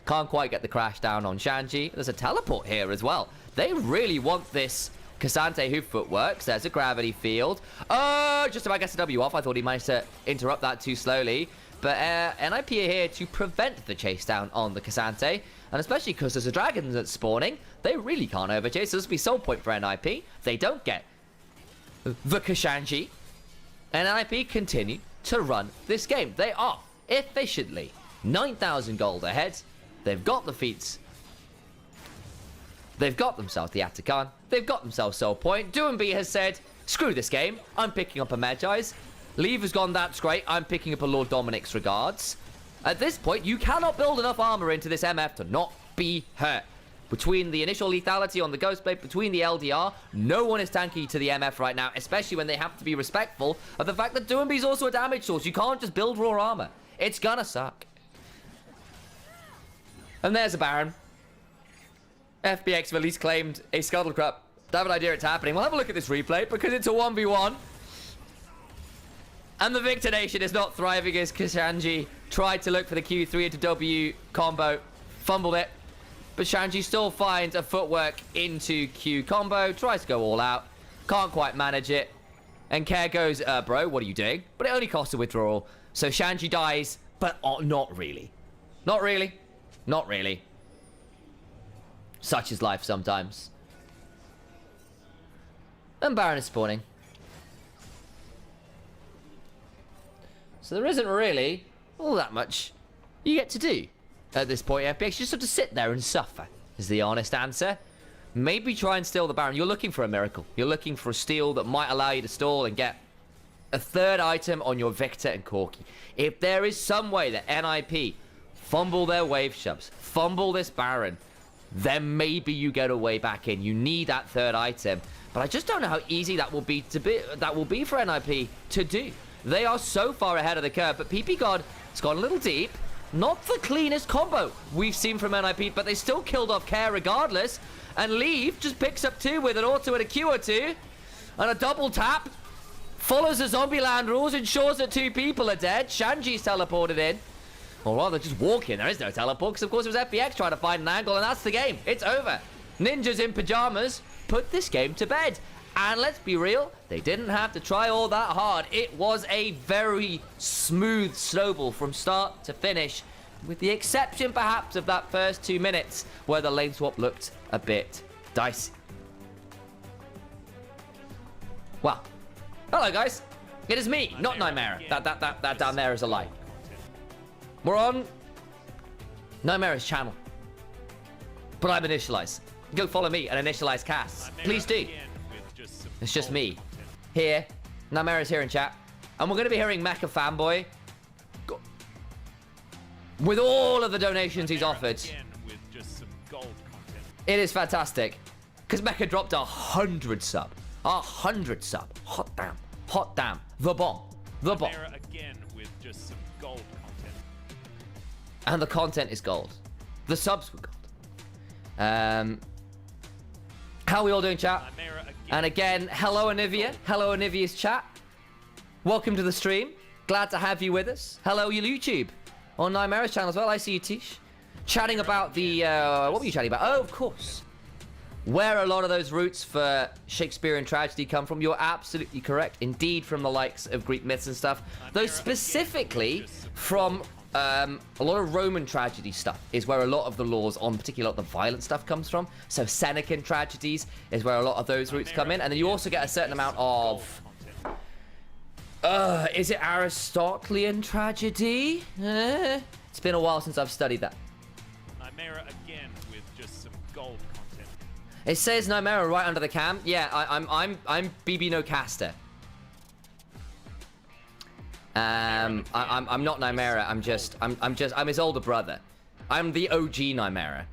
Can't quite get the crash down on Shanji. There's a teleport here as well. They really want this Cassante who footworks. There's a gravity field. Oh, just about gets the W off. I thought he managed to interrupt that too slowly. But NIP are here to prevent the chase down on the Cassante. And especially because there's a dragon that's spawning, they really can't overchase. This will be soul point for NIP. They don't get the Kashanji. And NIP continue to run this game. They are efficiently 9,000 gold ahead. They've got the feats. They've got themselves the Atakan. They've got themselves soul point. Doomby has said, screw this game. I'm picking up a Magi's. Leave has gone, that's great. I'm picking up a Lord Dominic's regards. At this point, you cannot build enough armor into this MF to not be hurt. Between the initial lethality on the Ghost Blade, between the LDR, no one is tanky to the MF right now, especially when they have to be respectful of the fact that Doomby's also a damage source. You can't just build raw armor. It's gonna suck. And there's a Baron. FPX have at least claimed a Scuttlecrap. I have an idea it's happening. We'll have a look at this replay because it's a 1v1. And the Victor Nation is not thriving as Kashanji tried to look for the Q3 into W combo. Fumbled it. But Shanji still finds a footwork into Q combo. Tries to go all out. Can't quite manage it. And Care goes, bro, what are you doing? But it only costs a withdrawal. So Shanji dies, but not really. Not really. Not really. Such is life sometimes. And Baron is spawning. So there isn't really all that much you get to do at this point. FPX, you just have to sit there and suffer, is the honest answer. Maybe try and steal the Baron. You're looking for a miracle. You're looking for a steal that might allow you to stall and get a third item on your Victor and Corki. If there is some way that NIP fumble their wave shoves, fumble this Baron, then maybe you get a way back in. You need that third item. But I just don't know how easy that will be for NIP to do. They are so far ahead of the curve, but PP God has gone a little deep. Not the cleanest combo we've seen from NIP, but they still killed off Care regardless. And Leave just picks up 2 with an auto and a Q or 2. And a double tap. Follows the Zombieland rules, ensures that 2 people are dead. Shanji's teleported in. Or rather, just walk in. There is no teleport, because of course it was FPX trying to find an angle, and that's the game. It's over. Ninjas in pajamas put this game to bed. And let's be real, they didn't have to try all that hard. It was a very smooth snowball from start to finish, with the exception perhaps of that first 2 minutes where the lane swap looked a bit dicey. Well, hello guys. It is me, not Nymaera. That down there is a lie. We're on Nymaera's channel. But I'm Initialise. Go follow me at Initialise Casts. Please do. It's just me. Here. Nymaera's here in chat. And we're going to be hearing Mecha Fanboy. With all of the donations he's offered. It is fantastic. Because Mecha dropped 100 sub. 100 sub. Hot damn. Hot damn. The bomb. The bomb. Again with just some gold content. And the content is gold. The subs were gold. How are we all doing, chat? And again, hello Onivia. Hello Onivia's chat. Welcome to the stream. Glad to have you with us. Hello YouTube. On Nymaera's channel as well. I see you, Tish. Chatting about the... what were you chatting about? Oh, of course. Where a lot of those roots for Shakespearean tragedy come from. You're absolutely correct. Indeed, from the likes of Greek myths and stuff. Though specifically from a lot of Roman tragedy stuff is where a lot of the laws on particularly a lot of the violent stuff comes from. So Senecan tragedies is where a lot of those roots come in. And then you also get a certain amount of... is it Aristotelian tragedy? It's been a while since I've studied that. Nymaera again with just some gold content. It says Nymaera right under the cam. Yeah, I'm BB No Caster. I'm not Nymaera. I'm his older brother. I'm the OG Nymaera.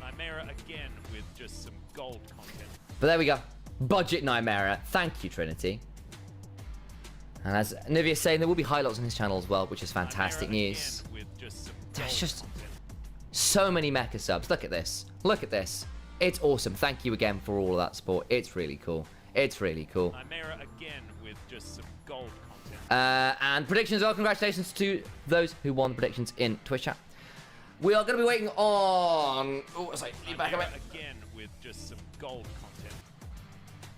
Nymaera again with just some gold content. But there we go. Budget Nymaera. Thank you, Trinity. And as Onivia is saying, there will be highlights on his channel as well, which is fantastic news. There's just so many mecha subs. Look at this. Look at this. It's awesome. Thank you again for all of that support. It's really cool. It's really cool. Nymaera again with just some gold content. And predictions as well. Congratulations to those who won predictions in Twitch chat. We are going to be waiting on... Oh, sorry. Back a bit. Again with just some gold content.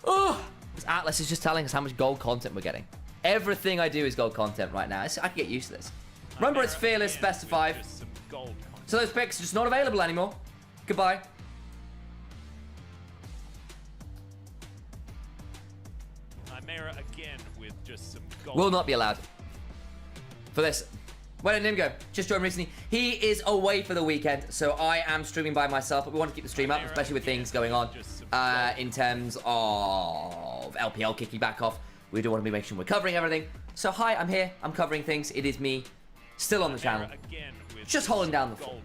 Oh! This Atlas is just telling us how much gold content we're getting. Everything I do is gold content right now. I can get used to this. Remember, it's Fearless, best of 5. So those picks are just not available anymore. Goodbye. Nymaera again with just some gold. Will not be allowed. For this. Where did Nim go? Just joined recently. He is away for the weekend, so I am streaming by myself, but we want to keep the stream up, especially with things going on in terms of LPL kicking back off. We do want to be making sure we're covering everything. So hi, I'm here. I'm covering things. It is me, still on the channel, just holding down the fort.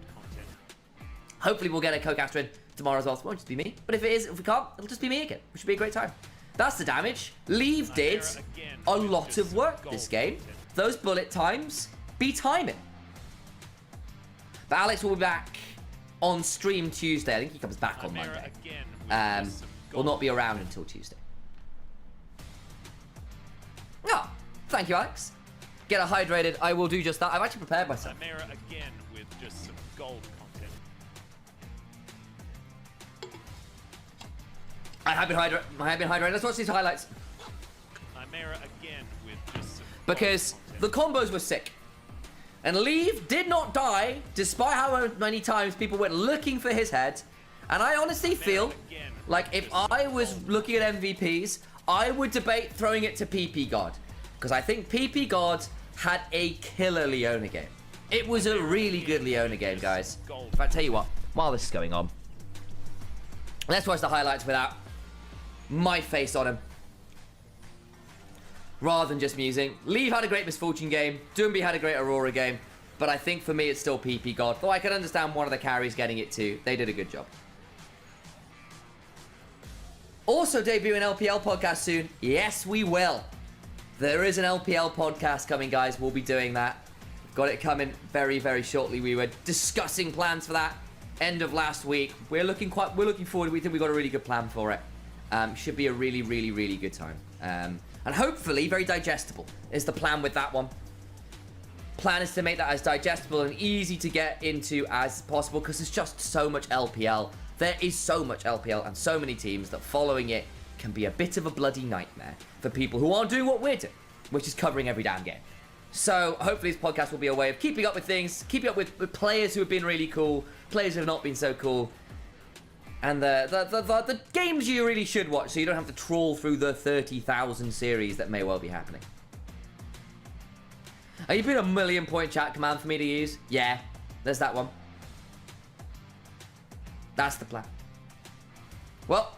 Hopefully we'll get a co-caster in tomorrow as well. So it won't just be me. But if we can't, it'll just be me again, which should be a great time. That's the damage. Leave did a lot of work this game. Those bullet times be timing. But Alex will be back on stream Tuesday. I think he comes back on Monday. Will not be around until Tuesday. Oh, thank you, Alex. Get it hydrated. I will do just that. I've actually prepared myself. Nymaera again with just some gold content. I have been hydrated. Let's watch these highlights. Nymaera again with just some because the combos were sick. And Leave did not die, despite how many times people went looking for his head. And I honestly feel like if I was looking at MVPs, I would debate throwing it to PP God. Because I think PP God had a killer Leona game. It was a really good Leona game, guys. In fact, tell you what, while this is going on, let's watch the highlights without my face on him. Rather than just musing. Leave had a great Misfortune game. Doomby had a great Aurora game. But I think for me, it's still PP God. Though I can understand one of the carries getting it too. They did a good job. Also debuting an LPL podcast soon. Yes, we will. There is an LPL podcast coming, guys. We'll be doing that. Got it coming very, very shortly. We were discussing plans for that end of last week. We're looking forward. We think we got a really good plan for it. Should be a really, really, really good time. And hopefully very digestible is the plan with that one. Plan is to make that as digestible and easy to get into as possible because there's just so much LPL. There is so much LPL and so many teams that following it can be a bit of a bloody nightmare for people who aren't doing what we're doing, which is covering every damn game. So hopefully this podcast will be a way of keeping up with things, keeping up with players who have been really cool, players who have not been so cool, And the games you really should watch, so you don't have to trawl through the 30,000 series that may well be happening. Are you putting a 1,000,000 chat command for me to use? Yeah, there's that one. That's the plan. Well,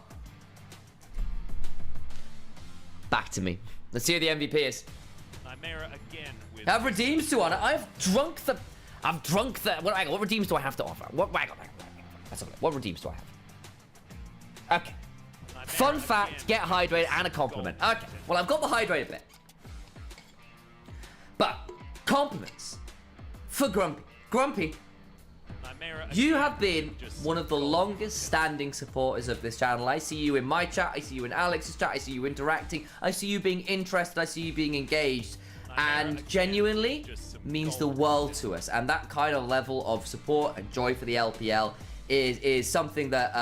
back to me. Let's see who the MVP is. Nymaera again with Have redeems to honor. I've drunk the. What redeems do I have to offer? What redeems do I have? Okay. Nymaera Fun fact, again get with hydrated, just and a some compliment. gold Okay, well, I've got the hydrated bit. But, compliments for Grumpy. Grumpy, Nymaera you again have been with just one some of the gold longest standing supporters of this channel. I see you in my chat, I see you in Alex's chat, I see you interacting, I see you being interested, I see you being engaged. And genuinely means the world to us. And that kind of level of support and joy for the LPL is something that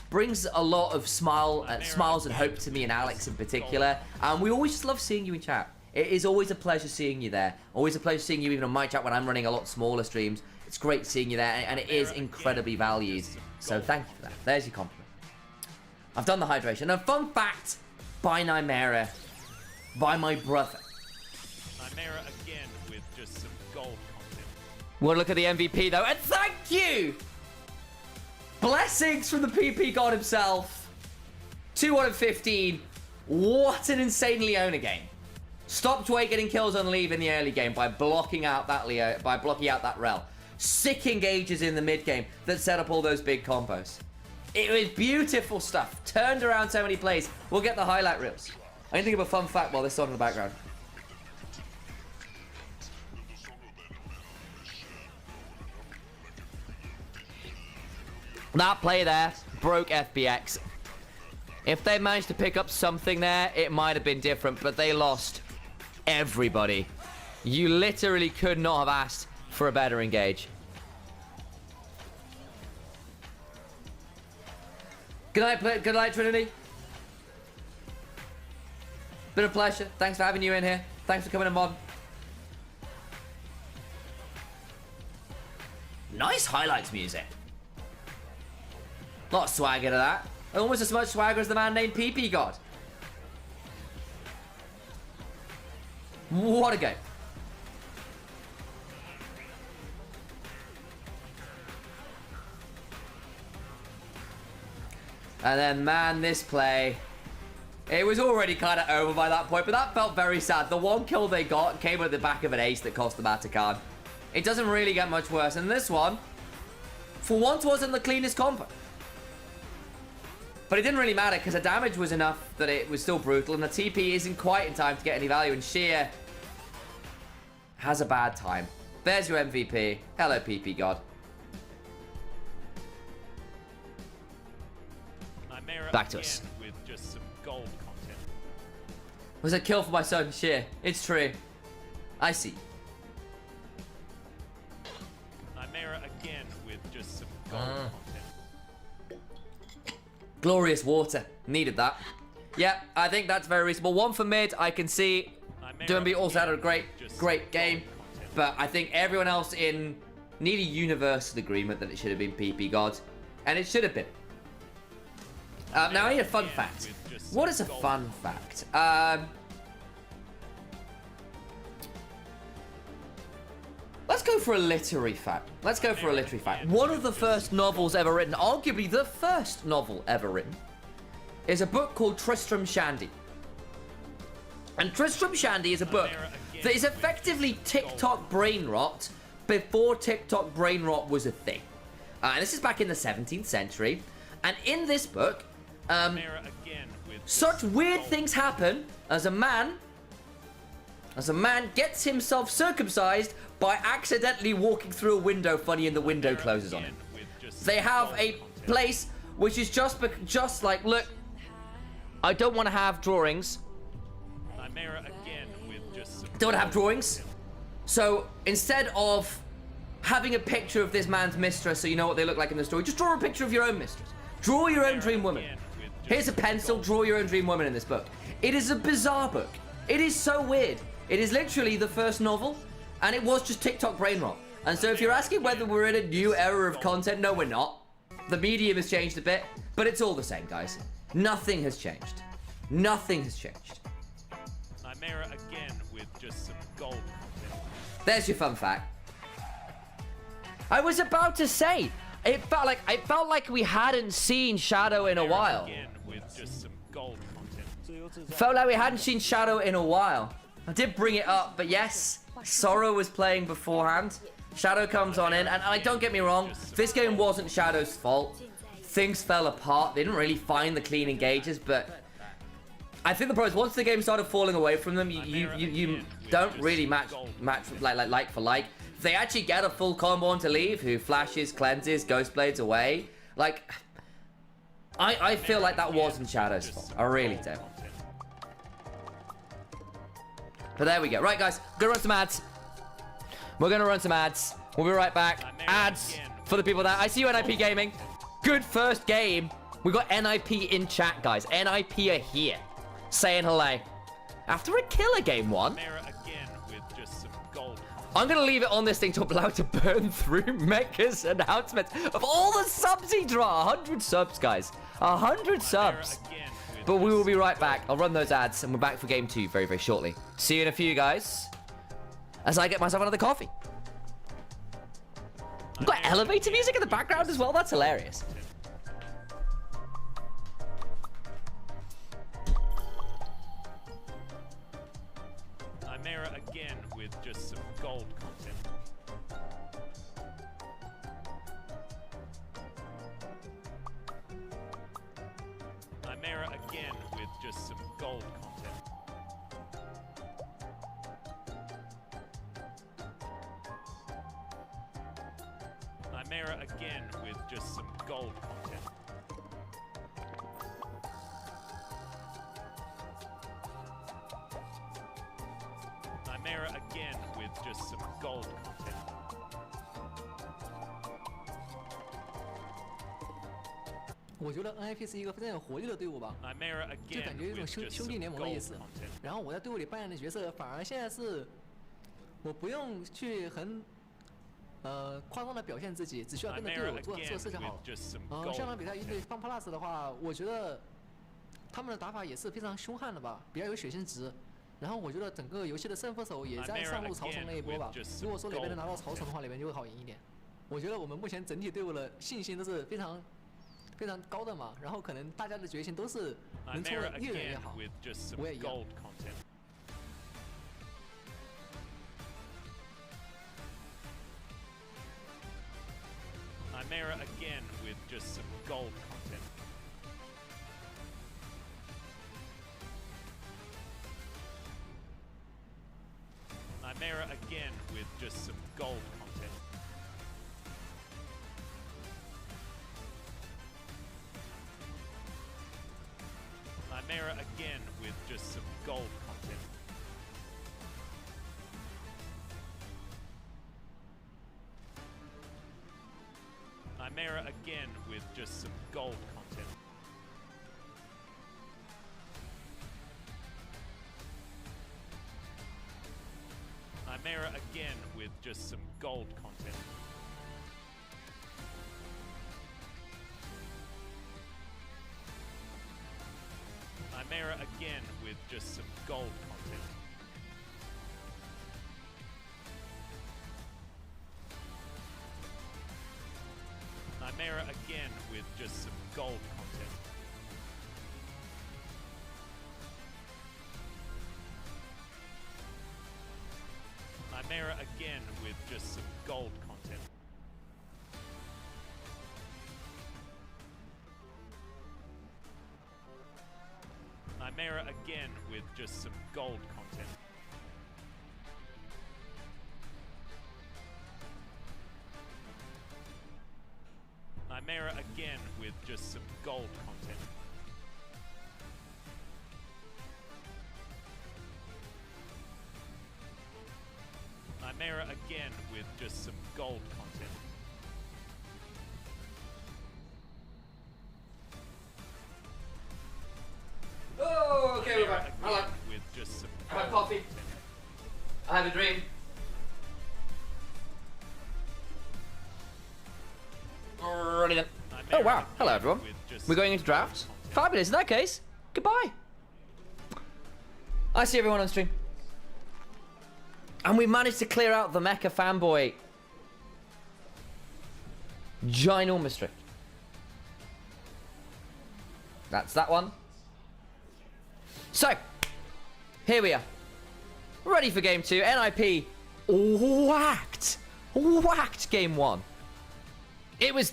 brings a lot of smiles and hope to me and Alex in particular. And we always just love seeing you in chat. It is always a pleasure seeing you there. Always a pleasure seeing you even on my chat when I'm running a lot smaller streams. It's great seeing you there, and it is incredibly valued. So thank you for that. There's your compliment. I've done the hydration. A fun fact by Nymaera, by my brother. Nymaera again with just some gold content. We'll look at the MVP though, and thank you! Blessings from the PP god himself. 2 out of 15. What an insane Leona game. Stopped Wade getting kills on Leave in the early game by blocking out that Rel. Sick engages in the mid game that set up all those big combos. It was beautiful stuff. Turned around so many plays. We'll get the highlight reels. I can think of a fun fact while this on in the background. That play there broke FPX. If they managed to pick up something there, it might have been different, but they lost everybody. You literally could not have asked for a better engage. Good night, Trinity. Been a pleasure. Thanks for having you in here. Thanks for coming in, Mod. Nice highlights music. Lot of swagger to that. Almost as much swagger as the man named PP God. What a game. And then, man, this play. It was already kind of over by that point, but that felt very sad. The one kill they got came at the back of an ace that cost them Atakan. It doesn't really get much worse. And this one, for once, wasn't the cleanest combo. But it didn't really matter because the damage was enough that it was still brutal, and the TP isn't quite in time to get any value, and Sheer has a bad time. There's your MVP. Hello, PP God. Nymaera Back to us. again with just some gold content. It was a kill for my son, Sheer. It's true. I see. Nymaera again with just some gold content. Glorious water. Needed that. Yeah, I think that's very reasonable. One for mid, I can see. Doomby also had a great game. But I think everyone else in nearly universal agreement that it should have been PP God. And it should have been. Now I need a fun fact. What is a fun fact? Let's go for a literary fact. Let's go for a literary fact. One of the first novels ever written, arguably the first novel ever written, is a book called Tristram Shandy. And Tristram Shandy is a book that is effectively TikTok brain rot before TikTok brain rot was a thing. And this is back in the 17th century. And in this book, such weird things happen as a man gets himself circumcised by accidentally walking through a window funny and the window closes on him. They have a place which is just like, look, I don't want to have drawings. Don't want to have drawings. So instead of having a picture of this man's mistress so you know what they look like in the story, just draw a picture of your own mistress. Draw your own dream woman. Here's a pencil, draw your own dream woman in this book. It is a bizarre book. It is so weird. It is literally the first novel, and it was just TikTok brain rot. And so if you're asking whether we're in a new era of content, no, we're not. The medium has changed a bit, but it's all the same, guys. Nothing has changed. Nothing has changed. Nymaera again with just some gold content. There's your fun fact. I was about to say, it felt like we hadn't seen Shadow in a while. Again with just some gold content. Felt like we hadn't seen Shadow in a while. I did bring it up, but yes, Sorrow was playing beforehand. Shadow comes on in, and don't get me wrong, this game wasn't Shadow's fault. Things fell apart. They didn't really find the clean engages, but I think the pros, once the game started falling away from them, you don't really match like for like. They actually get a full combo on to leave, who flashes, cleanses, ghost blades away. Like, I feel like that wasn't Shadow's fault. I really do. But there we go. Right, guys, gonna run some ads. We're gonna run some ads. We'll be right back. Ads for the people that I see you, NIP Gaming. Good first game. We got NIP in chat, guys. NIP are here, saying hello. After a killer game one. Again with just some gold. I'm gonna leave it on this thing to allow it to burn through Mecha's announcements of all the subs he draw. 100 subs, guys. 100 subs. But we will be right back. I'll run those ads, and we're back for game 2 very, very shortly. See you in a few, guys, as I get myself another coffee. We've got elevator music in the background as well. That's hilarious. Nymaera again with just some gold content. Nymaera again with just some gold content. Nymaera again with just some gold content. Nymaera again with just some gold content. NIP 是一个非常有活力的队伍吧， Nymaera 就 again 感觉有种 with 兄 just 兄弟 some 联盟的 gold 意思。 content. 然后我在队伍里扮演的角色，反而现在是我不用去很夸张的表现自己，只需要跟着队友做事情好。上场比赛一对方 plus 的话，我觉得他们的打法也是非常凶悍的吧，比较有血性值。然后我觉得整个游戏的胜负手也在上路曹城那一波吧。如果说哪边能拿到曹城的话，哪边就会好赢一点。我觉得我们目前整体队伍的信心都是非常高的嘛，然后可能大家的决心都是能冲得越远越好。我也一样。Nymaera again with just some gold content. Nymaera again with just some gold content. Nymaera again with just some gold content. Nymaera again with just some gold content. Nymaera again with just some gold content. Nymaera again with just some gold content. Nymaera again with just some gold content. Nymaera again with just some gold content. Nymaera again with just some gold content. Nymaera again with just some gold content. Nymaera again with just some gold content. Oh, okay, we're back. Hello. With just some I have coffee. I have a dream. Alrighty then. Oh, Hello, everyone. We're going into draft. Fabulous. In that case, goodbye. I see everyone on stream. And we managed to clear out the Mecha Fanboy ginormous streak. That's that one. So, here we are. Ready for game 2. NIP whacked game 1. There was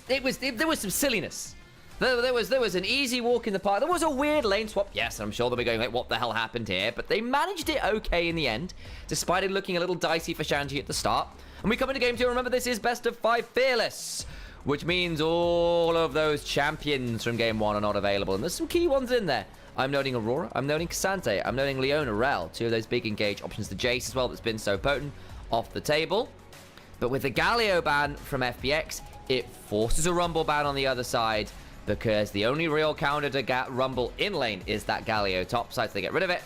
some silliness. There was an easy walk in the park. There was a weird lane swap. Yes, I'm sure they'll be going like, what the hell happened here? But they managed it okay in the end, despite it looking a little dicey for Shanji at the start. And we come into game 2. Remember, this is best of 5 fearless, which means all of those champions from game 1 are not available. And there's some key ones in there. I'm noting Aurora, I'm noting Cassante, I'm noting Leona, Rel, 2 of those big engage options. The Jace as well, that's been so potent, off the table. But with the Galio ban from FPX, it forces a Rumble ban on the other side, because the only real counter to Rumble in lane is that Galio top side, so they get rid of it.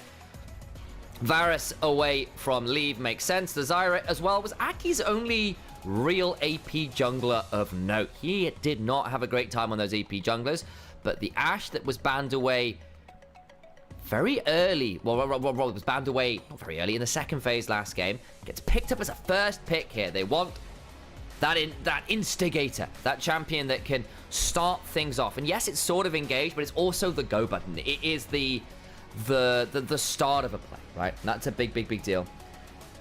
Varus away from Leave makes sense. The Zyra as well was Aki's only real AP jungler of note. He did not have a great time on those AP junglers, but the Ashe that was banned away very early, well, it was banned away not very early in the second phase last game, gets picked up as a first pick here. They want that instigator, that champion that can start things off. And yes, it's sort of engaged, but it's also the go button. It is the start of a play, right? And that's a big deal.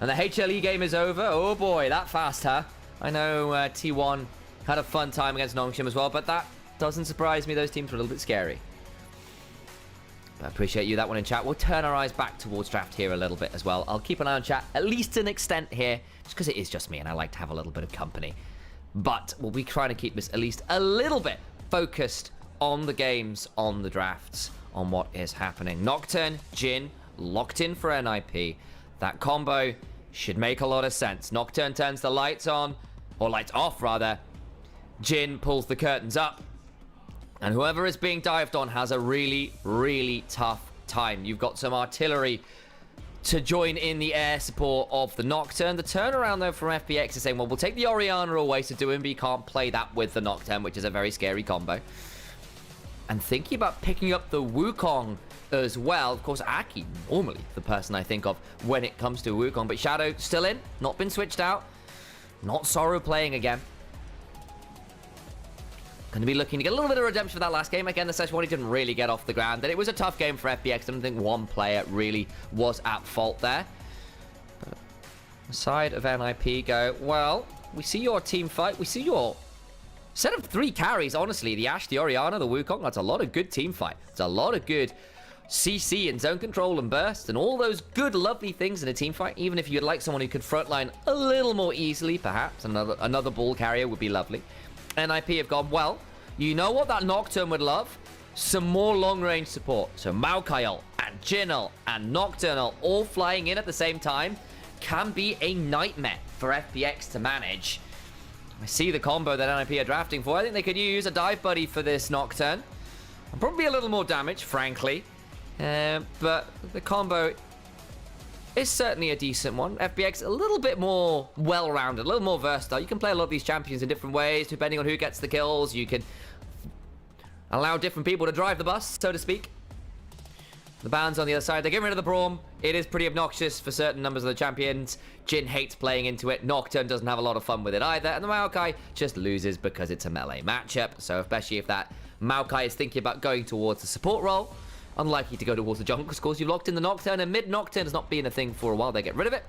And the HLE game is over. Oh boy, that fast, huh? I know T1 had a fun time against Nongshim as well, but that doesn't surprise me. Those teams were a little bit scary. I appreciate you, that one in chat. We'll turn our eyes back towards draft here a little bit as well. I'll keep an eye on chat, at least to an extent here, just because it is just me and I like to have a little bit of company. But we'll be trying to keep this at least a little bit focused on the games, on the drafts, on what is happening. Nocturne, Jhin, locked in for NIP. That combo should make a lot of sense. Nocturne turns the lights on, or lights off rather. Jhin pulls the curtains up. And whoever is being dived on has a really tough time. You've got some artillery to join in the air support of the Nocturne. The turnaround, though, from FPX is saying, well, we'll take the Orianna away, so Doinby can't play that with the Nocturne, which is a very scary combo. And thinking about picking up the Wukong as well. Of course, Aki, normally the person I think of when it comes to Wukong. But Shadow still in, not been switched out. Not Sorrow playing again. Going to be looking to get a little bit of redemption for that last game. Again, the Szechuani didn't really get off the ground. And it was a tough game for FPX. I don't think one player really was at fault there. But the side of NIP go, well, we see your team fight. We see your set of 3 carries, honestly. The Ashe, the Orianna, the Wukong. That's a lot of good team fight. It's a lot of good CC and zone control and burst and all those good, lovely things in a team fight. Even if you'd like someone who could frontline a little more easily, perhaps. Another ball carrier would be lovely. NIP have gone, well, you know what that Nocturne would love? Some more long-range support. So Maokai ult and Jhin ult and Nocturne ult all flying in at the same time can be a nightmare for FPX to manage. I see the combo that NIP are drafting for. I think they could use a dive buddy for this Nocturne. And probably a little more damage, frankly. But the combo is certainly a decent one. FPX a little bit more well-rounded, a little more versatile. You can play a lot of these champions in different ways, depending on who gets the kills. You can allow different people to drive the bus, so to speak. The bans on the other side. They get rid of the Braum. It is pretty obnoxious for certain numbers of the champions. Jhin hates playing into it. Nocturne doesn't have a lot of fun with it either. And the Maokai just loses because it's a melee matchup. So especially if that Maokai is thinking about going towards the support role, unlikely to go towards the jungle, because of course you've locked in the Nocturne, and mid-Nocturne has not been a thing for a while. They get rid of it.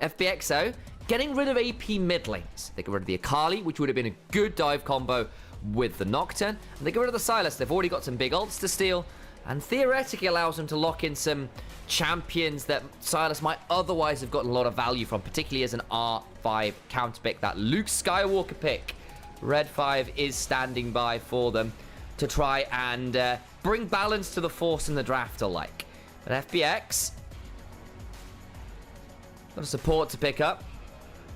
FPX, though, getting rid of AP mid lanes. They get rid of the Akali, which would have been a good dive combo with the Nocturne. And they get rid of the Sylas. They've already got some big ults to steal, and theoretically allows them to lock in some champions that Sylas might otherwise have gotten a lot of value from, particularly as an R5 counter pick. That Luke Skywalker pick. Red 5 is standing by for them to try and bring balance to the Force in the draft alike. But FPX, got a support to pick up.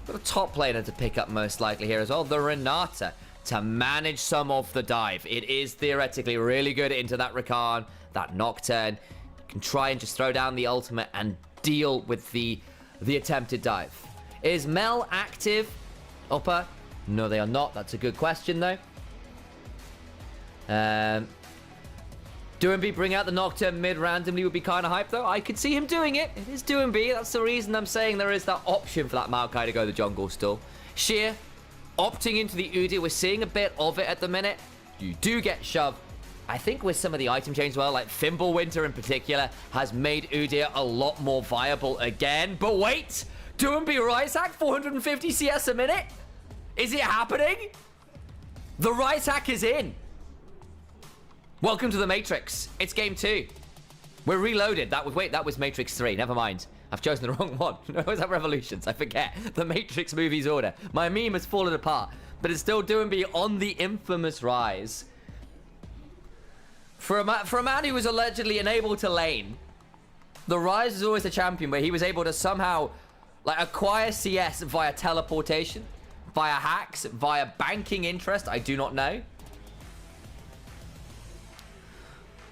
Got a top laner to pick up most likely here as well. The Renata to manage some of the dive. It is theoretically really good into that Rakan, that Nocturne. You can try and just throw down the ultimate and deal with the attempted dive. Is Mel active? Upper? No, they are not. That's a good question though. Doomby bring out the Nocturne mid randomly would be kind of hype, though. I could see him doing it. It is Doomby. That's the reason I'm saying there is that option for that Maokai to go the jungle still. Sheer opting into the Udyr. We're seeing a bit of it at the minute. You do get shoved. I think with some of the item changes, well, like Thimblewinter in particular, has made Udyr a lot more viable again. But wait! Doomby Rise Hack, 450 CS a minute? Is it happening? The Rise Hack is in. Welcome to the Matrix. It's game 2. We're reloaded. That was Matrix 3. Never mind. I've chosen the wrong one. No, was that Revolutions? I forget. The Matrix movie's order. My meme has fallen apart. But it's still Doomby on the infamous rise. For a man who was allegedly unable to lane, the Rise is always a champion where he was able to somehow like acquire CS via teleportation, via hacks, via banking interest. I do not know.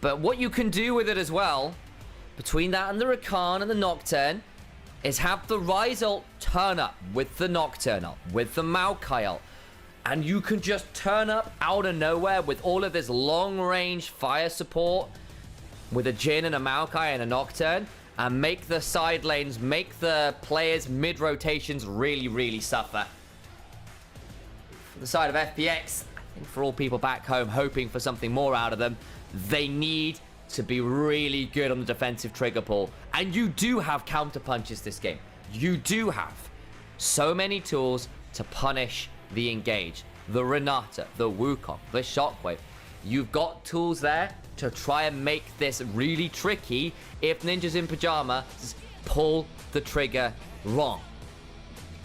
But what you can do with it as well, between that and the Rakan and the Nocturne, is have the Rise ult turn up with the Nocturne ult, with the Maokai ult. And you can just turn up out of nowhere with all of this long-range fire support with a Jhin and a Maokai and a Nocturne and make the side lanes, make the players mid-rotations really, really suffer. For the side of FPX, I think for all people back home hoping for something more out of them, they need to be really good on the defensive trigger pull. And you do have counter punches this game. You do have so many tools to punish the engage, the Renata, the Wukong, the Shockwave. You've got tools there to try and make this really tricky if Ninjas in Pajamas pull the trigger wrong.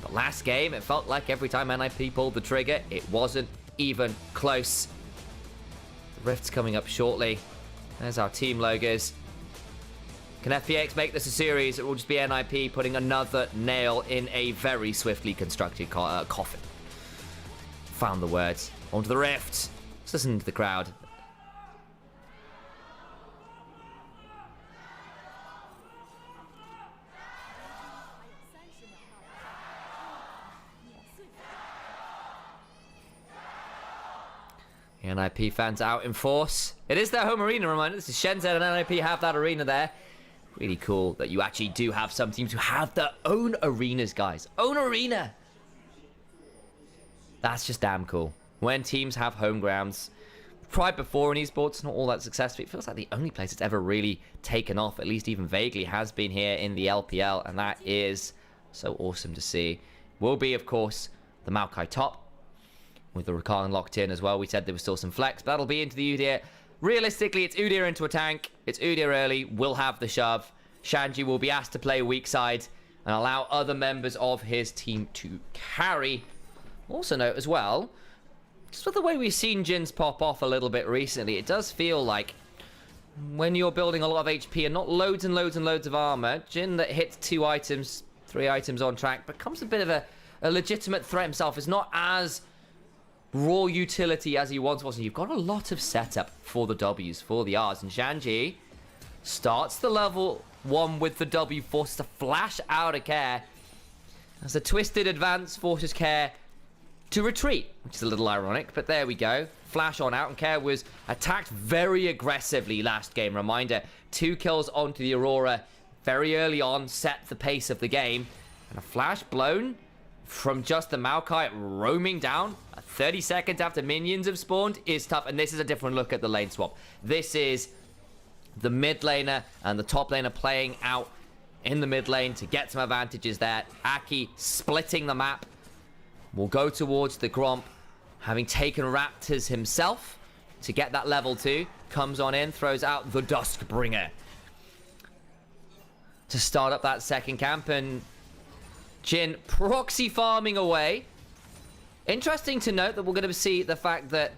But last game, it felt like every time NIP pulled the trigger, it wasn't even close. The Rift's coming up shortly. There's our team logos. Can FPX make this a series? It will just be NIP putting another nail in a very swiftly constructed coffin. Found the words. Onto the Rift. Let's listen to the crowd. NIP fans out in force. It is their home arena, reminder. This is Shenzhen and NIP have that arena there. Really cool that you actually do have some teams who have their own arenas, guys. Own arena. That's just damn cool. When teams have home grounds. Tried before in esports, not all that successful. It feels like the only place it's ever really taken off, at least even vaguely, has been here in the LPL. And that is so awesome to see. Will be, of course, the Maokai top. With the Rakan locked in as well. We said there was still some flex, but that'll be into the Udyr. Realistically, it's Udyr into a tank. It's Udyr early. Will have the shove. Shanji will be asked to play weak side and allow other members of his team to carry. Also note as well, just with the way we've seen Jins pop off a little bit recently, it does feel like when you're building a lot of HP and not loads and loads and loads of armor, Jin that hits 2 items, 3 items on track becomes a bit of a legitimate threat himself. It's not as raw utility as he once was, and you've got a lot of setup for the W's, for the R's, and Shanji starts the level 1 with the W, forces a flash out of Care as a twisted advance forces Care to retreat, which is a little ironic, but there we go. Flash on out, and Care was attacked very aggressively last game. Reminder, 2 kills onto the Aurora very early on, set the pace of the game, and a flash blown from just the Maokai roaming down 30 seconds after minions have spawned is tough. And this is a different look at the lane swap. This is the mid laner and the top laner playing out in the mid lane to get some advantages there. Aki splitting the map. Will go towards the Gromp, having taken Raptors himself to get that level 2. Comes on in, throws out the Duskbringer to start up that second camp, and Jhin proxy farming away. Interesting to note that we're going to see the fact that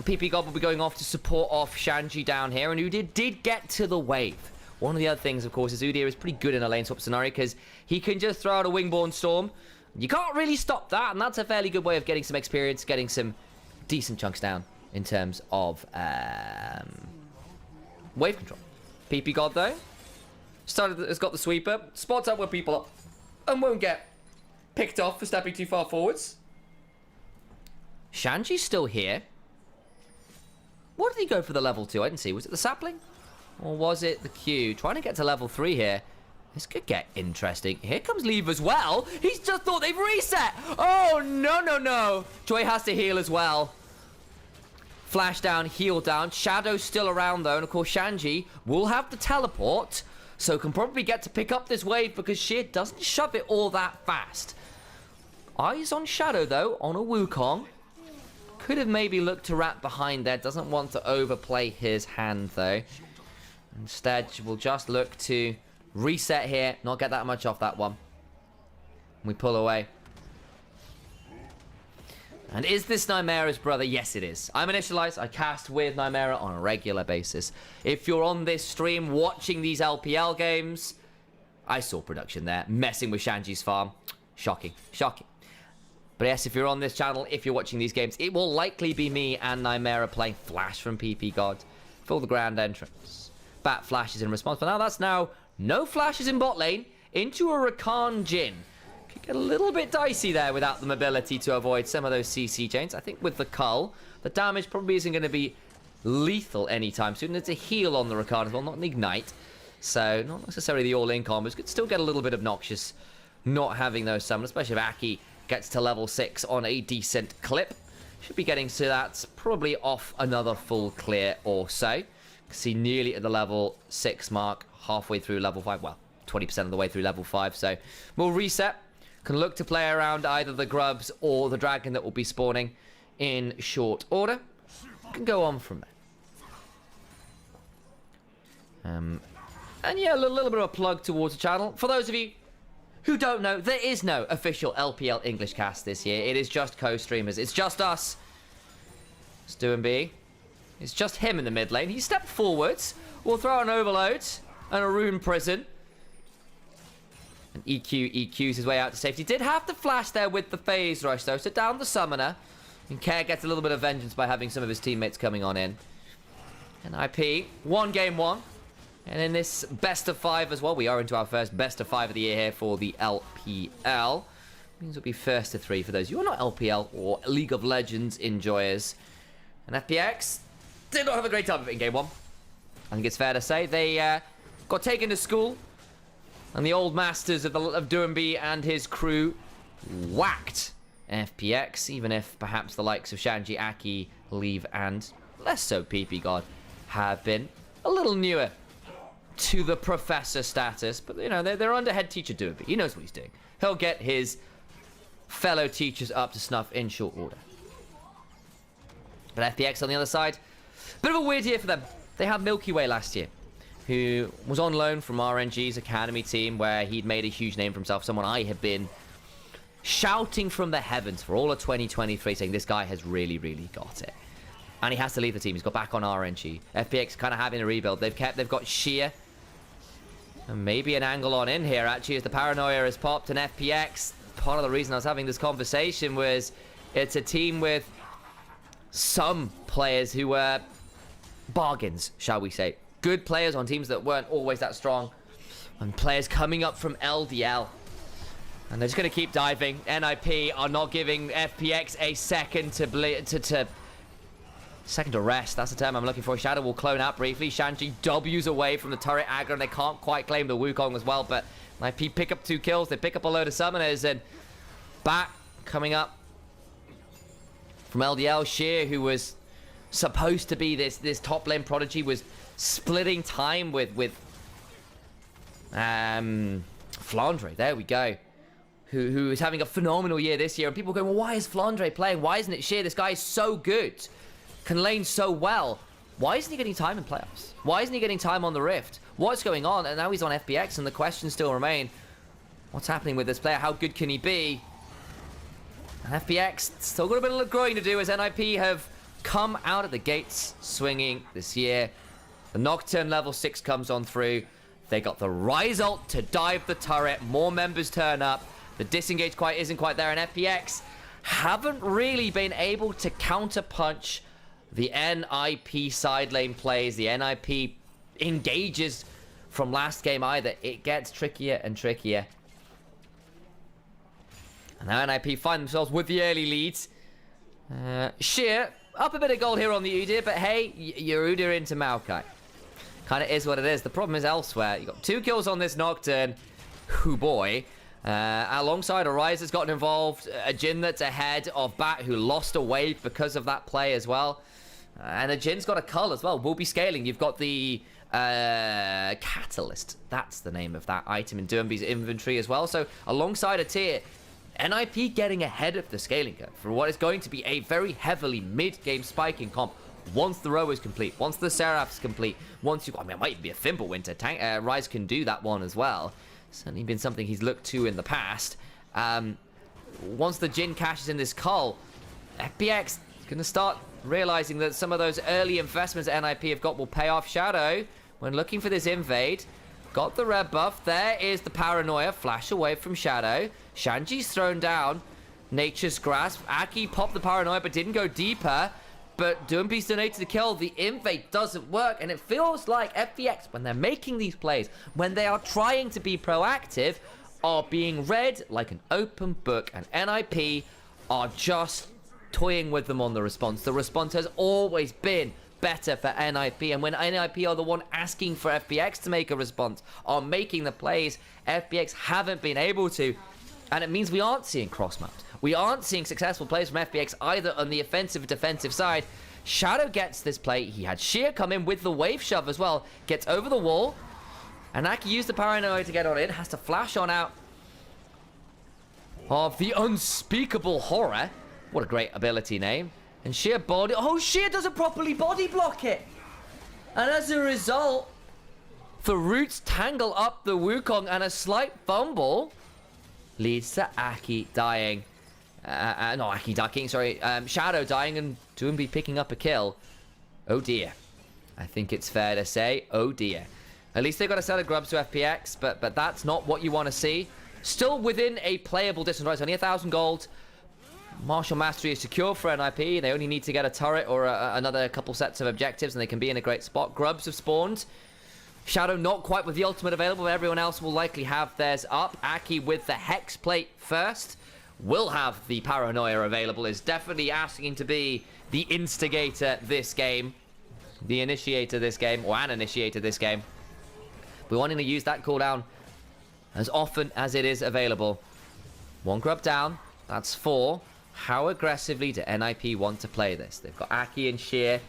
PP God will be going off to support off Shanji down here, and Udyr did get to the wave. One of the other things, of course, is Udyr is pretty good in a lane swap scenario because he can just throw out a Wingborne Storm. You can't really stop that, and that's a fairly good way of getting some experience, getting some decent chunks down in terms of wave control. PP God, though, has got the sweeper, spots out where people are, and won't get picked off for stepping too far forwards. Shanji's still here. What did he go for the level 2? I didn't see. Was it the sapling? Or was it the Q? Trying to get to level 3 here. This could get interesting. Here comes Leave as well. He's just thought they've reset. Oh, no, no, no. Joy has to heal as well. Flash down, heal down. Shadow's still around, though. And, of course, Shanji will have the teleport. So can probably get to pick up this wave because Sheer doesn't shove it all that fast. Eyes on Shadow, though, on a Wukong. Could have maybe looked to wrap behind there. Doesn't want to overplay his hand, though. Instead, we'll just look to reset here. Not get that much off that one. We pull away. And is this Nymaera's brother? Yes, it is. I'm Initialise. I cast with Nymaera on a regular basis. If you're on this stream watching these LPL games, I saw production there. Messing with Shanji's farm. Shocking. Shocking. But yes, if you're on this channel, if you're watching these games, it will likely be me and Nymaera playing Flash from PP God for the grand entrance. Bat flashes in response, but now that's no flashes in bot lane into a Rakan Jhin. Could get a little bit dicey there without the mobility to avoid some of those CC chains. I think with the Cull, the damage probably isn't going to be lethal anytime soon. There's a heal on the Rakan as well, not an ignite. So not necessarily the all-in combos. Could still get a little bit obnoxious not having those summons, especially if Aki gets to level 6 on a decent clip. Should be getting to that probably off another full clear or so. See, nearly at the level 6 mark, halfway through level 5. Well, 20% of the way through level 5. So we'll reset. Can look to play around either the grubs or the dragon that will be spawning in short order. Can go on from there. And yeah, a little bit of a plug towards the channel. For those of you who don't know, there is no official LPL English cast this year. It is just co-streamers. It's just us. Stu and B. It's just him in the mid lane. He stepped forwards. We'll throw an overload and a rune prison. And EQs his way out to safety. Did have to flash there with the phase rush, though. So down the summoner. And Care gets a little bit of vengeance by having some of his teammates coming on in. And IP, game one. And in this best of 5 as well, we are into our first best of 5 of the year here for the LPL. Means we'll be first to 3 for those who are not LPL or League of Legends enjoyers. And FPX did not have a great time of it in game 1. I think it's fair to say they got taken to school. And the old masters of Duembi and his crew whacked FPX. Even if perhaps the likes of Shanji, Aki, Leave, and less so PP God have been a little newer to the professor status, but you know, they're under head teacher Duembi. He knows what he's doing. He'll get his fellow teachers up to snuff in short order. But FPX on the other side, bit of a weird year for them. They had Milky Way last year, who was on loan from RNG's academy team, where he'd made a huge name for himself. Someone I have been shouting from the heavens for all of 2023, saying this guy has really, really got it. And he has to leave the team. He's got back on RNG. FPX kind of having a rebuild. They've got Sheer. And maybe an angle on in here, actually, as the paranoia has popped. And FPX, part of the reason I was having this conversation was it's a team with some players who were bargains, shall we say. Good players on teams that weren't always that strong. And players coming up from LDL. And they're just going to keep diving. NIP are not giving FPX a second second to rest. That's the term I'm looking for. Shadow will clone out briefly. Shanji W's away from the turret aggro, and they can't quite claim the Wukong as well. But NIP pick up 2 kills. They pick up a load of summoners, and back coming up from LDL. Sheer, who was supposed to be this top lane prodigy, was splitting time with Flandre. There we go. Who is having a phenomenal year this year. And people are going, well, why is Flandre playing? Why isn't it Sheer? This guy is so good. Can lane so well. Why isn't he getting time in playoffs? Why isn't he getting time on the Rift? What's going on? And now he's on FPX, and the questions still remain. What's happening with this player? How good can he be? And FPX still got a bit of growing to do, as NIP have come out of the gates swinging this year. The Nocturne level 6 comes on through. They got the Rise ult to dive the turret. More members turn up. The disengage isn't quite there, and FPX haven't really been able to counterpunch the NIP side lane plays. The NIP engages from last game either. It gets trickier and trickier. And now NIP find themselves with the early leads. Sheer, Up a bit of gold here on the Udyr, but hey, you're Udyr into Maokai. Kind of is what it is. The problem is elsewhere. You got 2 kills on this Nocturne. Hoo boy. Alongside a Ryze that's gotten involved. A Jhin that's ahead of Bat, who lost a wave because of that play as well. And a Jin's got a cull as well. We'll be scaling. You've got the Catalyst. That's the name of that item in Doomby's inventory as well. So alongside a tier, NIP getting ahead of the scaling curve for what is going to be a very heavily mid-game spiking comp. Once the row is complete, once the Seraph's complete, once you got, I mean, it might even be a Fimbulwinter tank. Ryze can do that one as well. Certainly been something he's looked to in the past. Once the Jhin cashes in this cull, FPX is going to start realizing that some of those early investments that NIP have got will pay off. Shadow, when looking for this invade, got the red buff. There is the paranoia. Flash away from Shadow. Shanji's thrown down. Nature's Grasp. Aki popped the paranoia but didn't go deeper. But Doomby's donated the kill. The invade doesn't work. And it feels like FPX, when they're making these plays, when they are trying to be proactive, are being read like an open book. And NIP are just toying with them on the response. The response has always been better for NIP, and when NIP are the one asking for FPX to make a response, are making the plays, FPX haven't been able to, and it means we aren't seeing cross-maps. We aren't seeing successful plays from FPX either on the offensive or defensive side. Shadow gets this play. He had Sheer come in with the wave shove as well, gets over the wall, and Aki used the paranoia to get on in, has to flash on out of the unspeakable horror. What a great ability name. And Sheer body... Oh, Sheer doesn't properly body block it. And as a result, the roots tangle up the Wukong, and a slight fumble leads to Aki dying. No, Aki ducking, sorry. Shadow dying and Doomby picking up a kill. Oh dear. I think it's fair to say, oh dear. At least they got a set of grubs to FPX, but that's not what you want to see. Still within a playable distance, right? Only 1,000 gold. Martial Mastery is secure for NIP. They only need to get a turret or another couple sets of objectives, and they can be in a great spot. Grubs have spawned. Shadow not quite with the ultimate available, but everyone else will likely have theirs up. Aki with the Hex Plate first. Will have the Paranoia available. Is definitely asking to be the instigator this game. The initiator this game, or an initiator this game. We're wanting to use that cooldown as often as it is available. 1 grub down. That's 4. How aggressively do NIP want to play this? They've got Aki and Sheer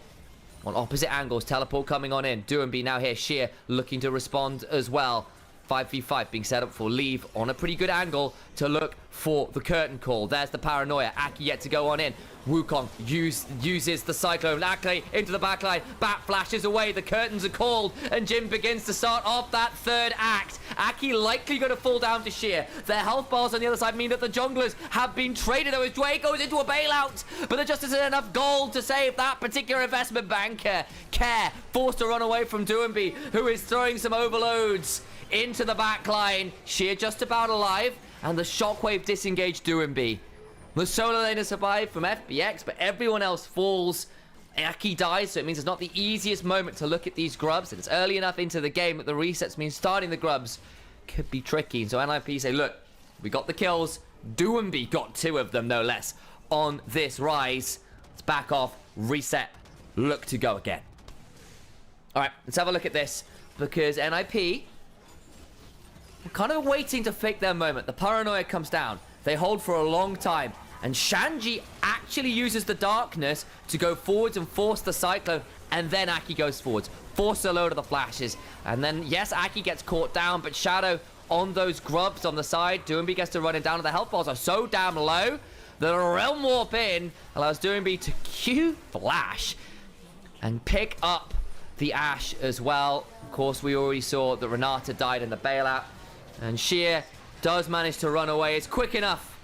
on opposite angles. Teleport coming on in. Doomby now here. Sheer looking to respond as well. 5v5 being set up for Leave on a pretty good angle to look for the curtain call. There's the paranoia. Aki yet to go on in. Wukong uses the Cyclone. Aki into the backline. Bat flashes away. The curtains are called. And Jhin begins to start off that third act. Aki likely going to fall down to Sheer. Their health bars on the other side mean that the junglers have been traded. Though his Dwayne goes into a bailout. But there just isn't enough gold to save that particular investment banker. Care forced to run away from Doomby, who is throwing some overloads into the backline. Sheer just about alive. And the shockwave disengaged Doomby. The solo laner survived from FPX, but everyone else falls. Aki dies, so it means it's not the easiest moment to look at these grubs. And it's early enough into the game that the resets mean starting the grubs could be tricky. So NIP say, look, we got the kills. Doomby got 2 of them, no less, on this Ryze. Let's back off, reset, look to go again. All right, let's have a look at this, because NIP are kind of waiting to fake their moment. The paranoia comes down. They hold for a long time. And Shanji actually uses the darkness to go forwards and force the Cyclone. And then Aki goes forwards. Force a load of the flashes. And then, yes, Aki gets caught down. But Shadow on those grubs on the side. Doomby gets to run him down. And the health bars are so damn low. The Realm Warp in allows Doomby to Q Flash. And pick up the Ashe as well. Of course, we already saw that Renata died in the bailout. And Sheer does manage to run away. It's quick enough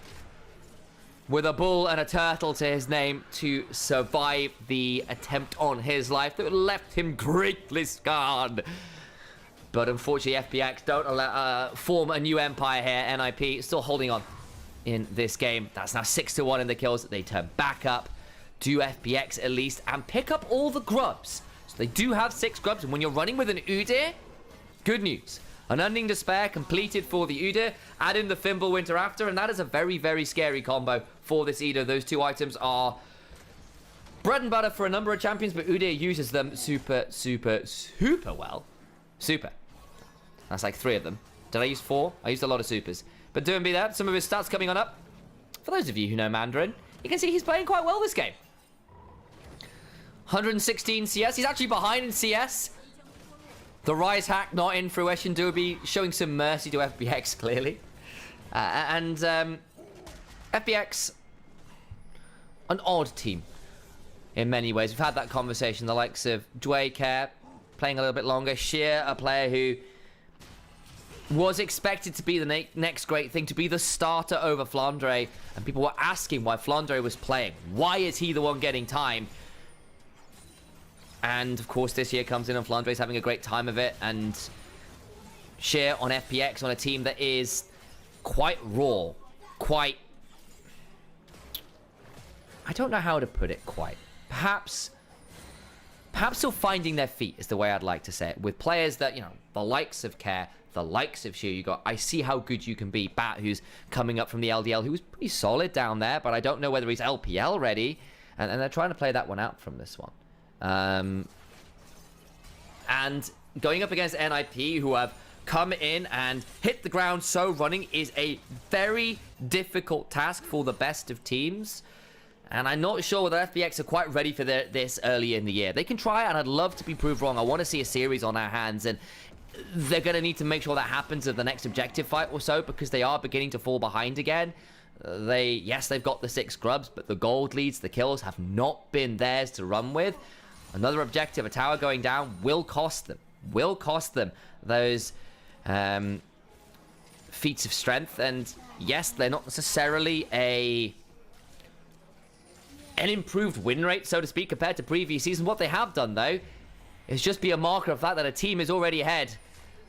with a bull and a turtle to his name to survive the attempt on his life that left him greatly scarred. But unfortunately, FPX don't form a new empire here. NIP still holding on in this game. That's now 6-1 in the kills. They turn back up to FPX at least and pick up all the grubs. So they do have 6 grubs. And when you're running with an Udyr, good news. An Unending Despair completed for the Udyr. Add in the Fimbulwinter after, and that is a very, very scary combo for this Udyr. Those 2 items are bread and butter for a number of champions, but Udyr uses them super well. Super. That's like 3 of them. Did I use 4? I used a lot of supers. But doing be that, some of his stats coming on up. For those of you who know Mandarin, you can see he's playing quite well this game. 116 CS. He's actually behind in CS. The Rise hack not in fruition. Doobie showing some mercy to FPX, clearly. FPX, an odd team in many ways. We've had that conversation. The likes of Dway Care playing a little bit longer. Sheer, a player who was expected to be the next great thing, to be the starter over Flandre. And people were asking why Flandre was playing. Why is he the one getting time? And, of course, this year comes in and Flandre's having a great time of it. And Sheer on FPX on a team that is quite raw. Quite... I don't know how to put it quite. Perhaps still finding their feet is the way I'd like to say it. With players that, you know, the likes of Care, the likes of Sheer, you got, I see how good you can be. Bat, who's coming up from the LDL, who was pretty solid down there, but I don't know whether he's LPL ready. And they're trying to play that one out from this one. And going up against NIP, who have come in and hit the ground so running, is a very difficult task for the best of teams. And I'm not sure whether FPX are quite ready for this early in the year. They can try, and I'd love to be proved wrong. I want to see a series on our hands, and they're going to need to make sure that happens at the next objective fight or so, because they are beginning to fall behind again. Yes, they've got the 6 scrubs, but the gold leads, the kills have not been theirs to run with. Another objective, a tower going down, will cost them. Will cost them those feats of strength. And yes, they're not necessarily an improved win rate, so to speak, compared to previous season. What they have done, though, is just be a marker of that a team is already ahead.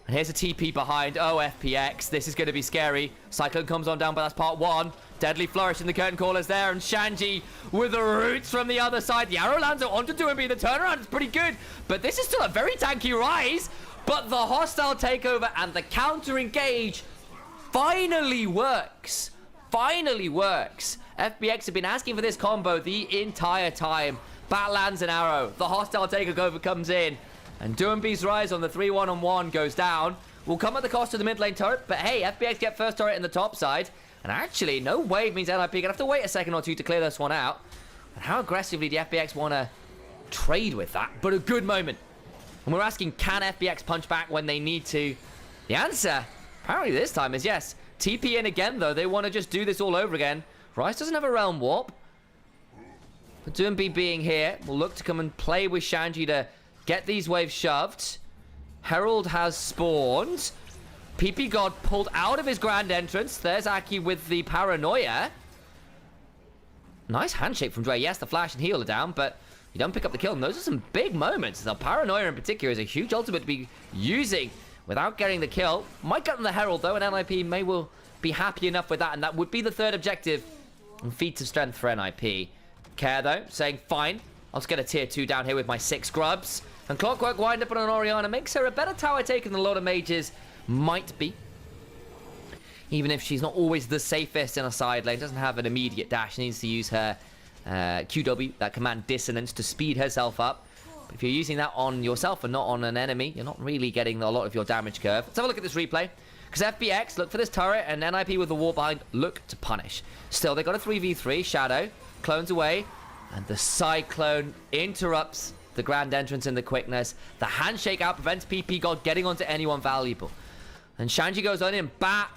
And here's a TP behind. Oh, FPX. This is going to be scary. Cyclone comes on down, but that's part 1. Deadly flourish in the curtain callers there. And Shanji with the roots from the other side. The arrow lands onto 2MB. The turnaround is pretty good. But this is still a very tanky Rise. But the hostile takeover and the counter engage finally works. Finally works. FPX have been asking for this combo the entire time. Bat lands an arrow. The hostile takeover comes in. And Doombee's Rise on the 3-1-on-1 goes down. Will come at the cost of the mid lane turret. But hey, FPX get first turret in the top side. And actually, no wave means NIP gonna have to wait a second or two to clear this one out. And how aggressively do FPX want to trade with that? But a good moment. And we're asking, can FPX punch back when they need to? The answer, apparently this time, is yes. TP in again, though. They want to just do this all over again. Rise doesn't have a realm warp. But Doombee being here will look to come and play with Shanji to get these waves shoved. Herald has spawned. PP God pulled out of his grand entrance. There's Aki with the paranoia. Nice handshake from Dre. Yes, the flash and heal are down, but you don't pick up the kill. And those are some big moments. The paranoia in particular is a huge ultimate to be using without getting the kill. Might get them the Herald, though, and NIP may well be happy enough with that. And that would be the 3rd objective and feats of strength for NIP. Care, though, saying, fine, I'll just get a tier 2 down here with my 6 grubs. And Clockwork wind up on an Orianna makes her a better tower taker than a lot of mages might be. Even if she's not always the safest in a side lane, doesn't have an immediate dash, needs to use her QW, that command dissonance, to speed herself up. But if you're using that on yourself and not on an enemy, you're not really getting a lot of your damage curve. Let's have a look at this replay. Because FPX look for this turret, and NIP with the wall behind look to punish. Still, they got a 3v3. Shadow clones away, and the Cyclone interrupts the grand entrance and the quickness. The handshake out prevents PP God getting onto anyone valuable. And Shanji goes on in. Bat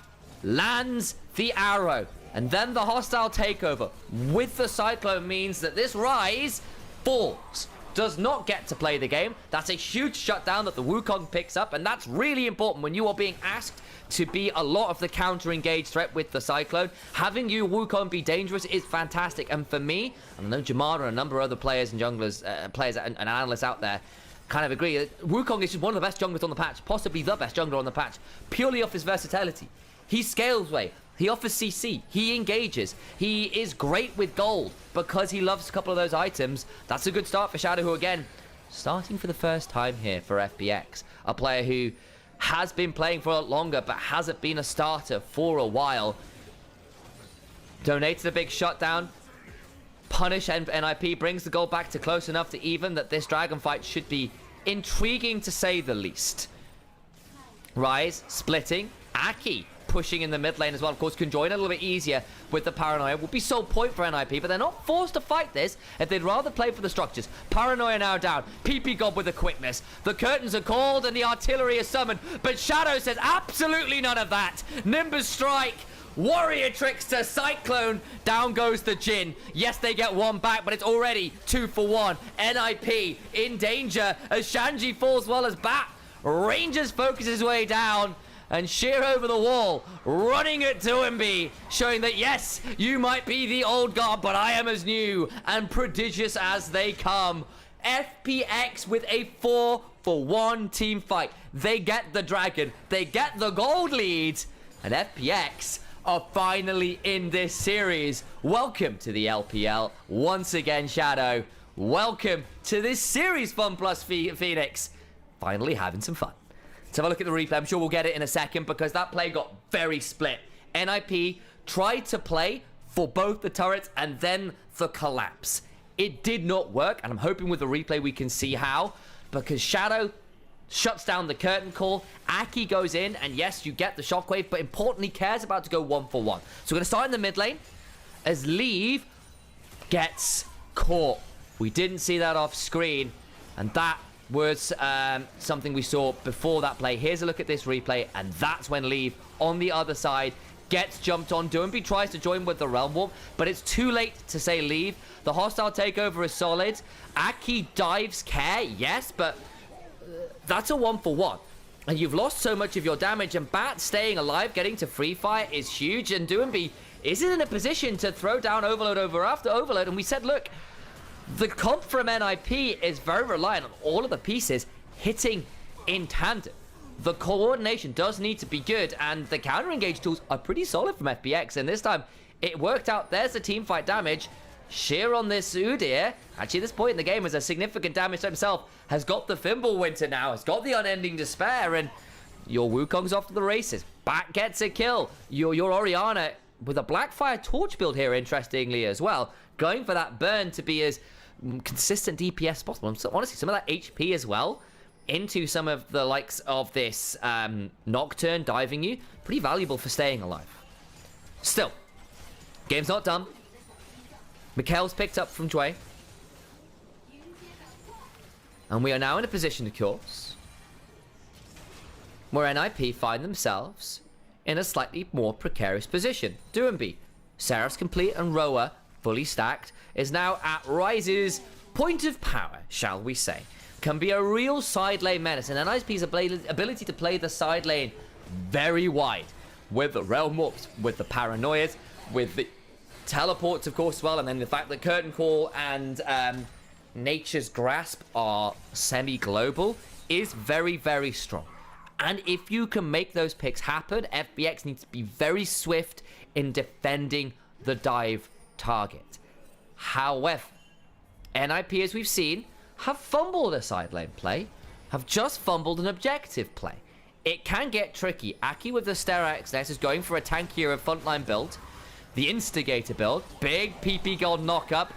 lands the arrow. And then the hostile takeover with the Cyclone means that this Rise falls. Does not get to play the game. That's a huge shutdown that the Wukong picks up. And that's really important when you are being asked to be a lot of the counter-engaged threat with the Cyclone. Having you Wukong be dangerous is fantastic. And for me, and I know Jamada and a number of other players and junglers, players and analysts out there kind of agree that Wukong is just one of the best junglers on the patch, possibly the best jungler on the patch, purely off his versatility. He scales way. He offers CC. He engages. He is great with gold because he loves a couple of those items. That's a good start for Shadow, who, again, starting for the first time here for FPX. A player who has been playing for a lot longer but hasn't been a starter for a while. Donated a big shutdown. punish NIP, brings the goal back to close enough to even that this dragon fight should be intriguing to say the least. Rise, splitting, Aki pushing in the mid lane as well. Of course, can join a little bit easier with the Paranoia. Would be sole point for NIP, but they're not forced to fight this if they'd rather play for the structures. Paranoia now down. PP God with the quickness. The curtains are called and the artillery is summoned, but Shadow says absolutely none of that. Nimbus strike. Warrior Trickster, Cyclone, down goes the Jhin. Yes, they get one back, but it's already 2 for 1. NIP in danger as Shanji falls well as Bat. Rangers focuses his way down. And Sheer over the wall, running at Doinby, showing that yes, you might be the old god, but I am as new and prodigious as they come. FPX with a 4-for-1 team fight. They get the dragon, they get the gold lead, and FPX are finally in this series. Welcome to the LPL. Once again, Shadow, welcome to this series, Fun Plus Phoenix. Finally having some fun. Let's have a look at the replay. I'm sure we'll get it in a second because that play got very split. NIP tried to play for both the turrets and then the collapse. It did not work, and I'm hoping with the replay we can see how, because Shadow shuts down the curtain call. Aki goes in, and yes, you get the shockwave, but importantly, Care's about to go 1 for 1. So we're going to start in the mid lane as Leave gets caught. We didn't see that off screen, and that was something we saw before that play. Here's a look at this replay, and that's when Leave on the other side gets jumped on. Doinby tries to join with the Realm Warp, but it's too late to say Leave. The hostile takeover is solid. Aki dives Care, yes, but that's a 1 for 1. And you've lost so much of your damage, and Bat staying alive, getting to free fire is huge, and Doinby isn't in a position to throw down Overload over after Overload, and we said, look, the comp from NIP is very reliant on all of the pieces hitting in tandem. The coordination does need to be good, and the counter-engage tools are pretty solid from FPX, and this time it worked out. There's the team fight damage. Sheer on this Udyr, actually at this point in the game has a significant damage to himself, has got the Fimbulwinter now, has got the Unending Despair, and your Wukong's off to the races. Bat gets a kill. Your Orianna with a Blackfire Torch build here, interestingly as well, going for that burn to be as consistent DPS as possible. And so, honestly, some of that HP as well into some of the likes of this Nocturne diving you, pretty valuable for staying alive. Still, game's not done. Mikhail's picked up from Dway. And we are now in a position, of course, where NIP find themselves in a slightly more precarious position. Doinby, Seraph's complete, and Roa fully stacked, is now at Rise's point of power, shall we say. Can be a real side lane menace, and NIP's ability to play the side lane very wide with the Realm Warps, with the Paranoias, with the teleports, of course, as well, and then the fact that Curtain Call and Nature's Grasp are semi-global is very, very strong. And if you can make those picks happen, FPX needs to be very swift in defending the dive target. However, NIP, as we've seen, have fumbled a side lane play, have just fumbled an objective play. It can get tricky. Aki with the Sterak's Nest is going for a tankier of frontline build. The Instigator build, big PP Gold knock-up,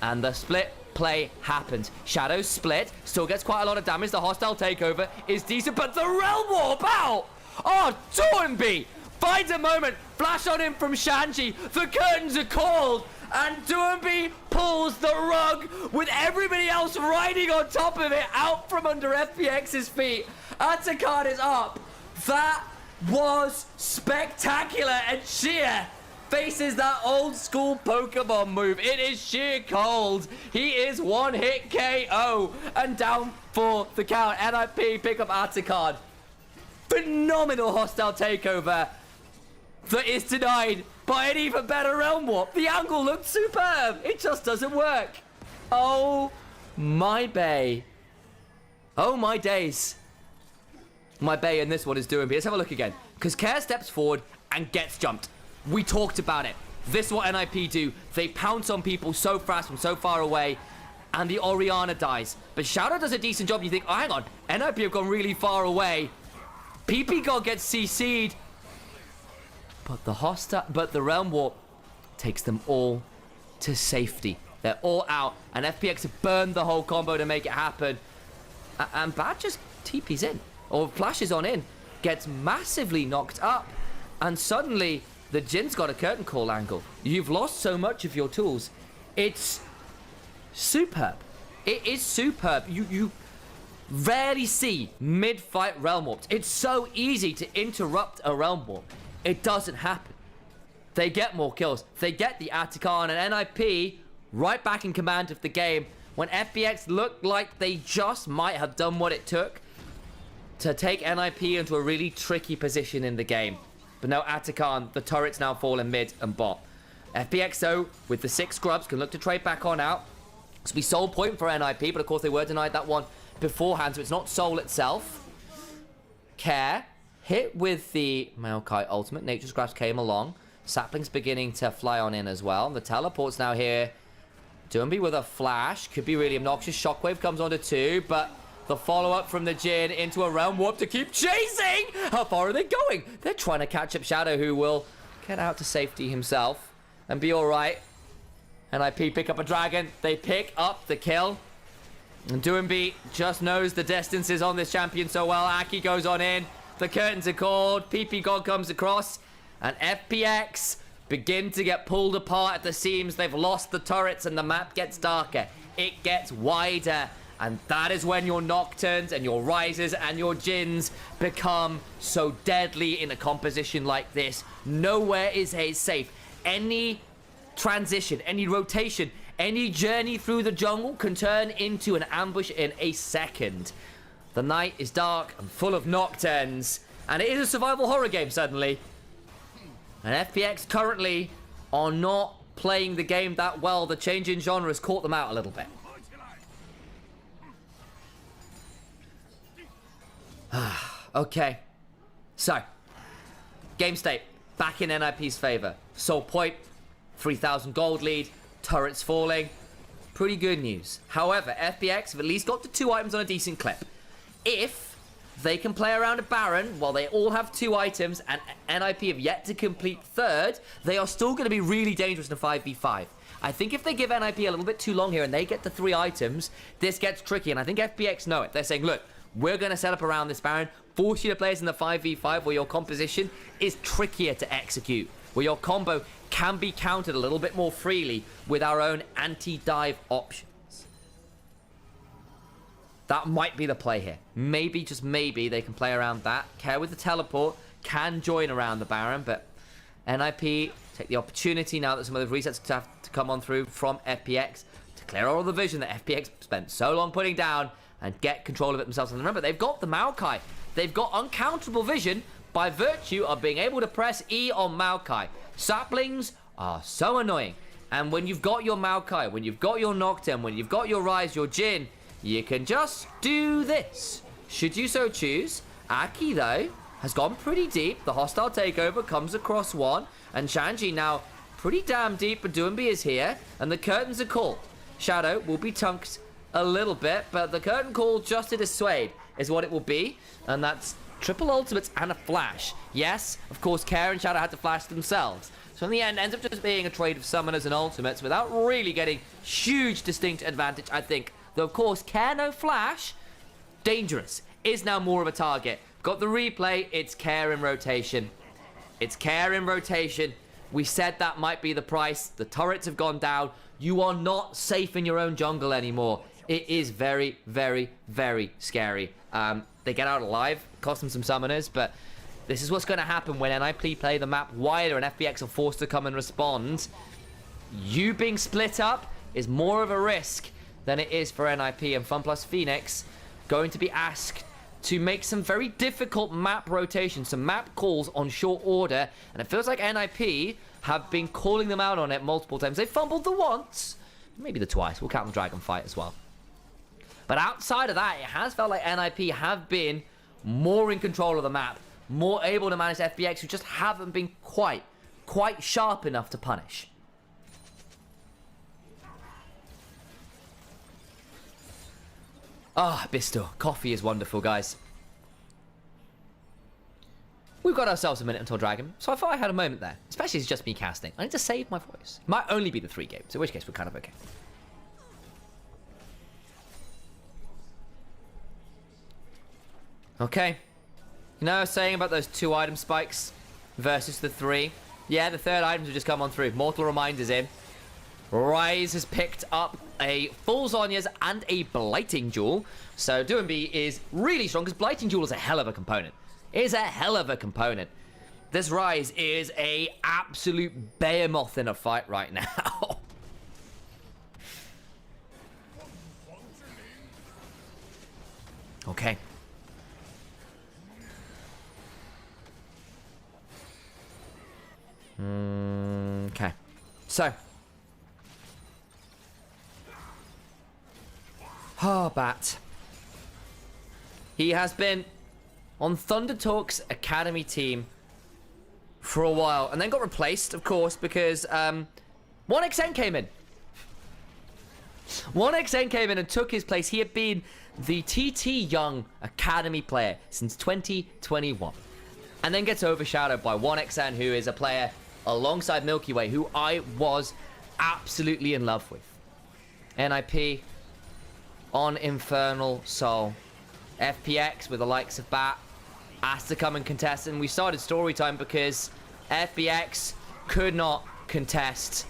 and the split play happens. Shadow split, still gets quite a lot of damage. The hostile takeover is decent, but the Realm Warp out! Oh, Doinby finds a moment, flash on him from Shanji, the curtains are called, and Doinby pulls the rug with everybody else riding on top of it out from under FPX's feet. Atakard is up. That was spectacular, and Sheer faces that old school Pokemon move. It is sheer cold. He is one hit KO and down for the count. NIP pick up Atakard. Phenomenal hostile takeover that is denied by an even better Realm Warp. The angle looked superb. It just doesn't work. Oh my bay. Oh my days. My bay in this one is Doinby. Let's have a look again. Because Care steps forward and gets jumped. We talked about it. This is what NIP do. They pounce on people so fast from so far away, and the Orianna dies. But Shadow does a decent job. You think, oh, hang on, NIP have gone really far away. PP God gets CC'd, but the Realm Warp takes them all to safety. They're all out, and FPX have burned the whole combo to make it happen. And Bad just TP's in, or flashes on in, gets massively knocked up, and suddenly the Jin's got a curtain call angle. You've lost so much of your tools. It's superb. It is superb. You rarely see mid-fight Realm Warps. It's so easy to interrupt a Realm Warp. It doesn't happen. They get more kills. They get the Atacon, and NIP right back in command of the game when FPX looked like they just might have done what it took to take NIP into a really tricky position in the game. But no Atacon, the turret's now falling mid and bot. FPX, though, with the 6 scrubs, can look to trade back on out. So we soul point for NIP, but of course they were denied that one beforehand, so it's not soul itself. Care, hit with the Maokai ultimate. Nature's Grasp came along. Sapling's beginning to fly on in as well. The teleport's now here. Doomby with a flash. Could be really obnoxious. Shockwave comes onto 2, but the follow-up from the Jin into a Realm Warp to keep chasing! How far are they going? They're trying to catch up Shadow, who will get out to safety himself and be alright. NIP pick up a dragon. They pick up the kill. And Doomby just knows the distances on this champion so well. Aki goes on in. The curtains are called. PP God comes across. And FPX begin to get pulled apart at the seams. They've lost the turrets and the map gets darker. It gets wider. And that is when your Nocturnes and your Rises and your Jins become so deadly in a composition like this. Nowhere is safe. Any transition, any rotation, any journey through the jungle can turn into an ambush in a second. The night is dark and full of Nocturnes. And it is a survival horror game suddenly. And FPX currently are not playing the game that well. The change in genre has caught them out a little bit. Okay. So, game state. Back in NIP's favor. Soul point. 3,000 gold lead. Turrets falling. Pretty good news. However, FPX have at least got to 2 items on a decent clip. If they can play around a Baron while they all have 2 items and NIP have yet to complete 3rd, they are still going to be really dangerous in a 5v5. I think if they give NIP a little bit too long here and they get to 3 items, this gets tricky. And I think FPX know it. They're saying, look, we're going to set up around this Baron, force you to play us in the 5v5 where your composition is trickier to execute, where your combo can be countered a little bit more freely with our own anti-dive options. That might be the play here. Maybe, just maybe, they can play around that. Care with the teleport, can join around the Baron, but NIP take the opportunity now that some of the resets have to come on through from FPX to clear all the vision that FPX spent so long putting down and get control of it themselves. And remember, they've got the Maokai. They've got uncounterable vision by virtue of being able to press E on Maokai. Saplings are so annoying. And when you've got your Maokai, when you've got your Nocturne, when you've got your Rise, your Jin, you can just do this. Should you so choose. Aki, though, has gone pretty deep. The hostile takeover comes across 1. And Shanji now pretty damn deep, but Doomby is here. And the curtains are called. Shadow will be tunked a little bit, but the curtain call just to dissuade is what it will be. And that's triple ultimates and a flash. Yes, of course, Care and Shadow had to flash themselves. So in the end, ends up just being a trade of summoners and ultimates without really getting huge distinct advantage, I think. Though, of course, Care no flash, dangerous, is now more of a target. Got the replay, it's Care in rotation. It's Care in rotation. We said that might be the price. The turrets have gone down. You are not safe in your own jungle anymore. It is very, very, very scary. They get out alive, cost them some summoners, but this is what's going to happen when NIP play the map wider and FPX are forced to come and respond. You being split up is more of a risk than it is for NIP, and FunPlus Phoenix going to be asked to make some very difficult map rotations, some map calls on short order, and it feels like NIP have been calling them out on it multiple times. They fumbled the once, maybe the twice. We'll count the dragon fight as well. But outside of that, it has felt like NIP have been more in control of the map, more able to manage FPX, who just haven't been quite sharp enough to punish. Ah, Bisto. Coffee is wonderful, guys. We've got ourselves a minute until Dragon, so I thought I had a moment there. Especially as it's just me casting. I need to save my voice. It might only be the 3 games, in which case we're kind of okay. Okay. You know, saying about those 2 item spikes versus the 3. Yeah, the 3rd items have just come on through. Mortal Reminders in. Rise has picked up a full Zhonya's and a Blighting Jewel. So Doomby is really strong because Blighting Jewel is a hell of a component. It is a hell of a component. This Rise is a absolute behemoth in a fight right now. Okay. Okay. So. Bat. He has been on Thunder Talk's Academy team for a while, and then got replaced, of course, because 1xN came in. 1xN came in and took his place. He had been the TT Young Academy player since 2021. And then gets overshadowed by 1xN, who is a player alongside Milky Way, who I was absolutely in love with. NIP on Infernal Soul. FPX with the likes of Bat asked to come and contest, and we started story time because FPX could not contest.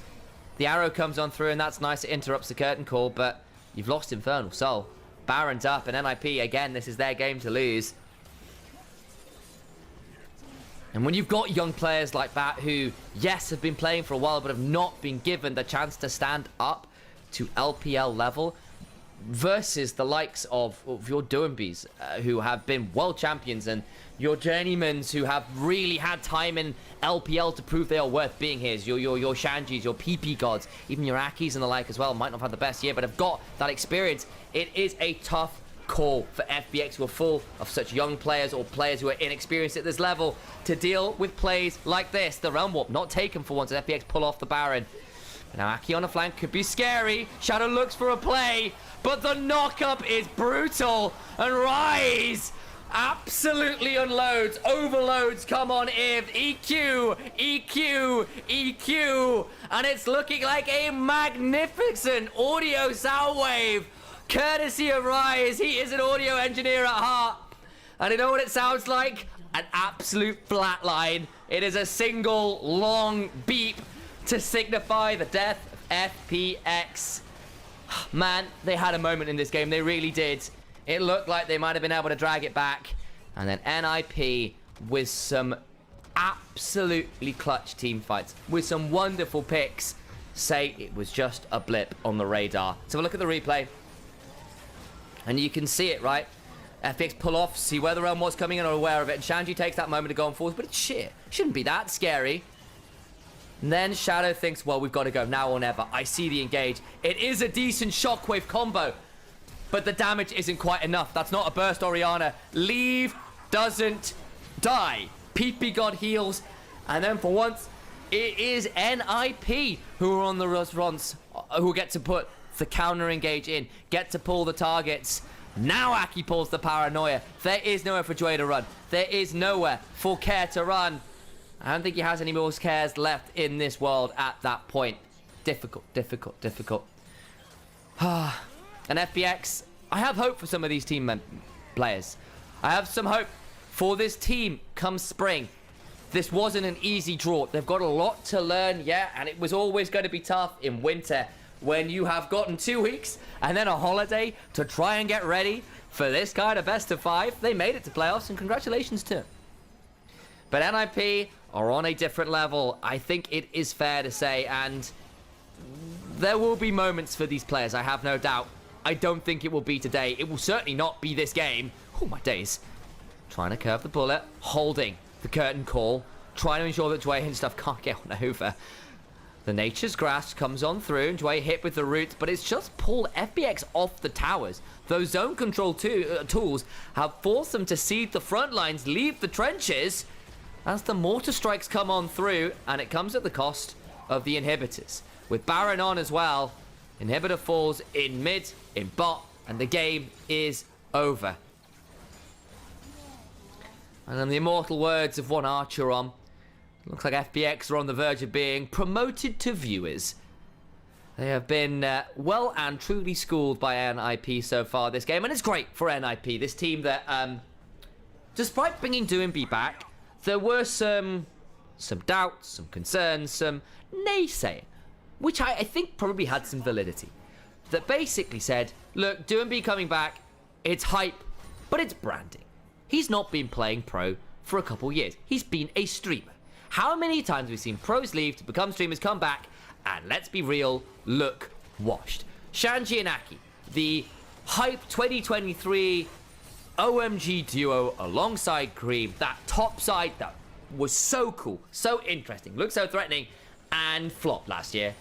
The arrow comes on through, and that's nice. It interrupts the curtain call, but you've lost Infernal Soul. Baron's up, and NIP, again, this is their game to lose. And when you've got young players like that who, yes, have been playing for a while, but have not been given the chance to stand up to LPL level, versus the likes of your Doombies, who have been world champions, and your journeymans who have really had time in LPL to prove they are worth being here. Your Shanjis, your PP gods, even your Akis and the like as well, might not have had the best year, but have got that experience. It is a tough call for FPX, who are full of such young players or players who are inexperienced at this level, to deal with plays like this. The Realm Warp not taken for once as FPX pull off the Baron. Now Aki on the flank could be scary. Shadow looks for a play, but the knock-up is brutal, and Rise absolutely unloads, overloads, come on Iv, EQ, EQ, EQ, and it's looking like a magnificent audio soundwave, courtesy of Rise. He is an audio engineer at heart, and you know what it sounds like? An absolute flatline. It is a single long beep to signify the death of FPX. Man, they had a moment in this game. They really did. It looked like they might have been able to drag it back. And then NIP with some absolutely clutch team fights, with some wonderful picks, say it was just a blip on the radar. So look at the replay. And you can see it, right? FPX pull off, see where the realm was coming in, or aware of it. And Shanji takes that moment to go on forward, but it's shit. Shouldn't be that scary. And then Shadow thinks, well, we've got to go now or never. I see the engage. It is a decent shockwave combo, but the damage isn't quite enough. That's not a burst Orianna. Leave doesn't die. PP God heals. And then for once, it is NIP who are on the response, who get to put the counter engage in, get to pull the targets. Now Aki pulls the paranoia. There is nowhere for Joy to run. There is nowhere for Care to run. I don't think he has any more cares left in this world at that point. Difficult, difficult, difficult. And FPX, I have hope for some of these team players. I have some hope for this team come spring. This wasn't an easy draw. They've got a lot to learn, yeah, and it was always going to be tough in winter when you have gotten 2 weeks and then a holiday to try and get ready for this kind of best of 5. They made it to playoffs, and congratulations to them. But NIP are on a different level, I think it is fair to say, and there will be moments for these players, I have no doubt. I don't think it will be today. It will certainly not be this game. Oh, my days. Trying to curve the bullet, holding the curtain call, trying to ensure that Dwayne and stuff can't get on over. The Nature's Grasp comes on through, and Dwayne hit with the root, but it's just pulled FPX off the towers. Those zone control tools have forced them to cede the front lines, leave the trenches, as the mortar strikes come on through, and it comes at the cost of the inhibitors. With Baron on as well, inhibitor falls in mid, in bot, and the game is over. And in the immortal words of one Archer on, looks like FPX are on the verge of being promoted to viewers. They have been well and truly schooled by NIP so far this game, and it's great for NIP, this team that despite bringing Doomby back, there were some doubts, some concerns, some naysaying, which I think probably had some validity. That basically said, look, Doomby coming back, it's hype, but it's branding. He's not been playing pro for a couple years. He's been a streamer. How many times have we seen pros leave to become streamers, come back, and let's be real, look washed. Shanji and Aki, the hype 2023 OMG duo alongside Cream, that top side that was so cool, so interesting, looked so threatening, and flopped last year.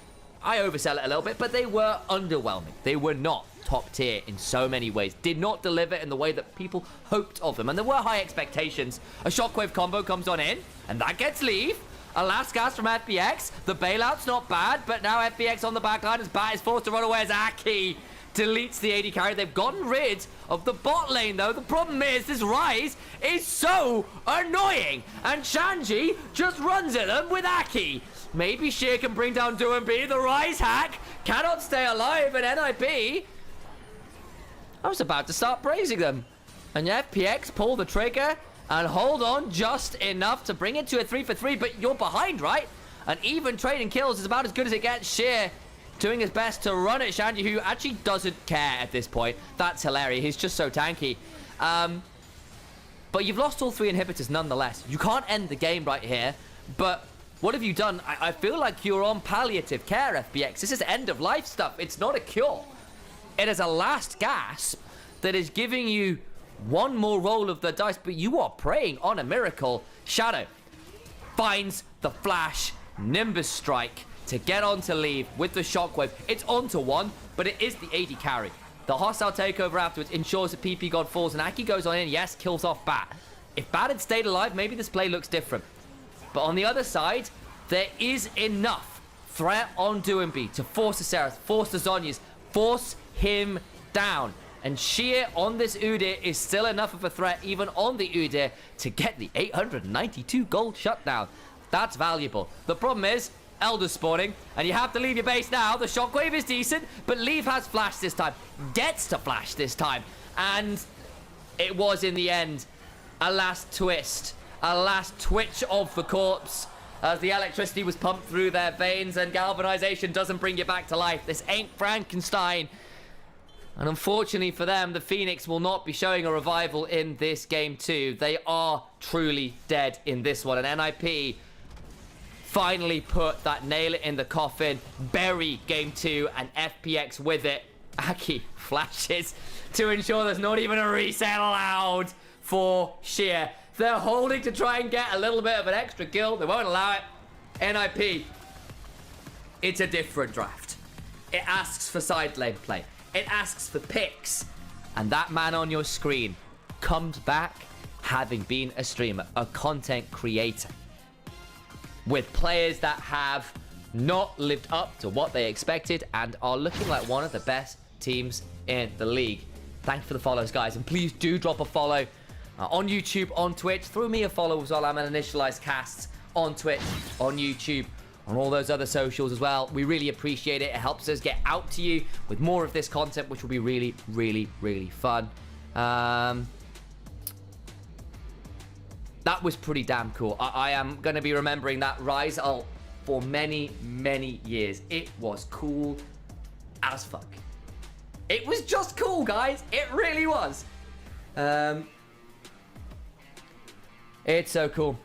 I oversell it a little bit, but they were underwhelming. They were not top tier in so many ways. Did not deliver in the way that people hoped of them. And there were high expectations. A Shockwave combo comes on in, and that gets leave. A last gas from FPX. The bailout's not bad, but now FPX on the backline as Bat is forced to run away as Aki deletes the AD carry. They've gotten rid of the bot lane, though. The problem is this Rise is so annoying, and Shanji just runs at them with Aki. Maybe Sheer can bring down Doomby. The Rise hack cannot stay alive, and NIP, I was about to start praising them. And FPX pull the trigger and hold on just enough to bring it to a 3-for-3, but you're behind, right? And even trading kills is about as good as it gets. Sheer doing his best to run at Shanji, who actually doesn't care at this point. That's hilarious. He's just so tanky. But you've lost all 3 inhibitors nonetheless. You can't end the game right here, but what have you done? I feel like you're on palliative care, FPX. This is end-of-life stuff. It's not a cure. It is a last gasp that is giving you one more roll of the dice, but you are preying on a miracle. Shadow finds the flash, Nimbus strike to get on to leave with the shockwave. It's onto one, but it is the AD carry. The hostile takeover afterwards ensures that PP God falls, and Aki goes on in, yes, kills off Bat. If Bat had stayed alive, maybe this play looks different. But on the other side, there is enough threat on Doomby to force the Seraph, force the Zhonyas, force him down. And Sheer on this Udyr is still enough of a threat, even on the Udyr, to get the 892 gold shutdown. That's valuable. The problem is, Elder's spawning, and you have to leave your base now. The shockwave is decent, but Leave has flash this time. Gets to flash this time. And it was, in the end, a last twist. A last twitch of the corpse as the electricity was pumped through their veins, and galvanization doesn't bring you back to life. This ain't Frankenstein. And unfortunately for them, the Phoenix will not be showing a revival in this game too. They are truly dead in this one. And NIP finally put that nail in the coffin, bury game 2, and FPX with it. Aki flashes to ensure there's not even a reset allowed for Sheer. They're holding to try and get a little bit of an extra kill. They won't allow it. NIP, it's a different draft. It asks for side lane play. It asks for picks. And that man on your screen comes back having been a streamer, a content creator, with players that have not lived up to what they expected and are looking like one of the best teams in the league. Thanks for the follows, guys. And please do drop a follow on YouTube, on Twitch. Throw me a follow as well. I'm an Initialise Casts on Twitch, on YouTube, on all those other socials as well. We really appreciate it. It helps us get out to you with more of this content, which will be really, really, really fun. That was pretty damn cool. I am going to be remembering that Rise ult for many, many years. It was cool as fuck. It was just cool, guys. It really was. It's so cool.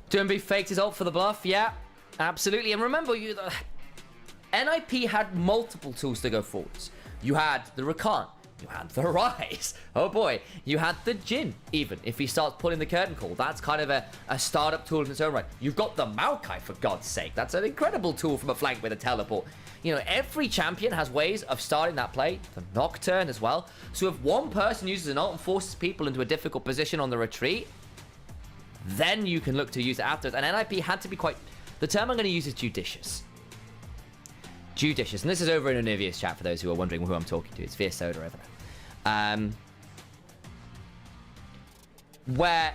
Doomby faked his ult for the bluff. Yeah, absolutely. And remember, NIP had multiple tools to go forwards. You had the Rakan. You had the Rise. Oh boy. You had the Jhin, even. If he starts pulling the curtain call, that's kind of a startup tool in its own right. You've got the Maokai, for God's sake. That's an incredible tool from a flank with a teleport. You know, every champion has ways of starting that play. The Nocturne as well. So if one person uses an ult and forces people into a difficult position on the retreat, then you can look to use it afterwards. And NIP had to be quite... The term I'm going to use is judicious. Judicious. And this is over in Onivia's chat for those who are wondering who I'm talking to. It's Fierce Soda over there. Where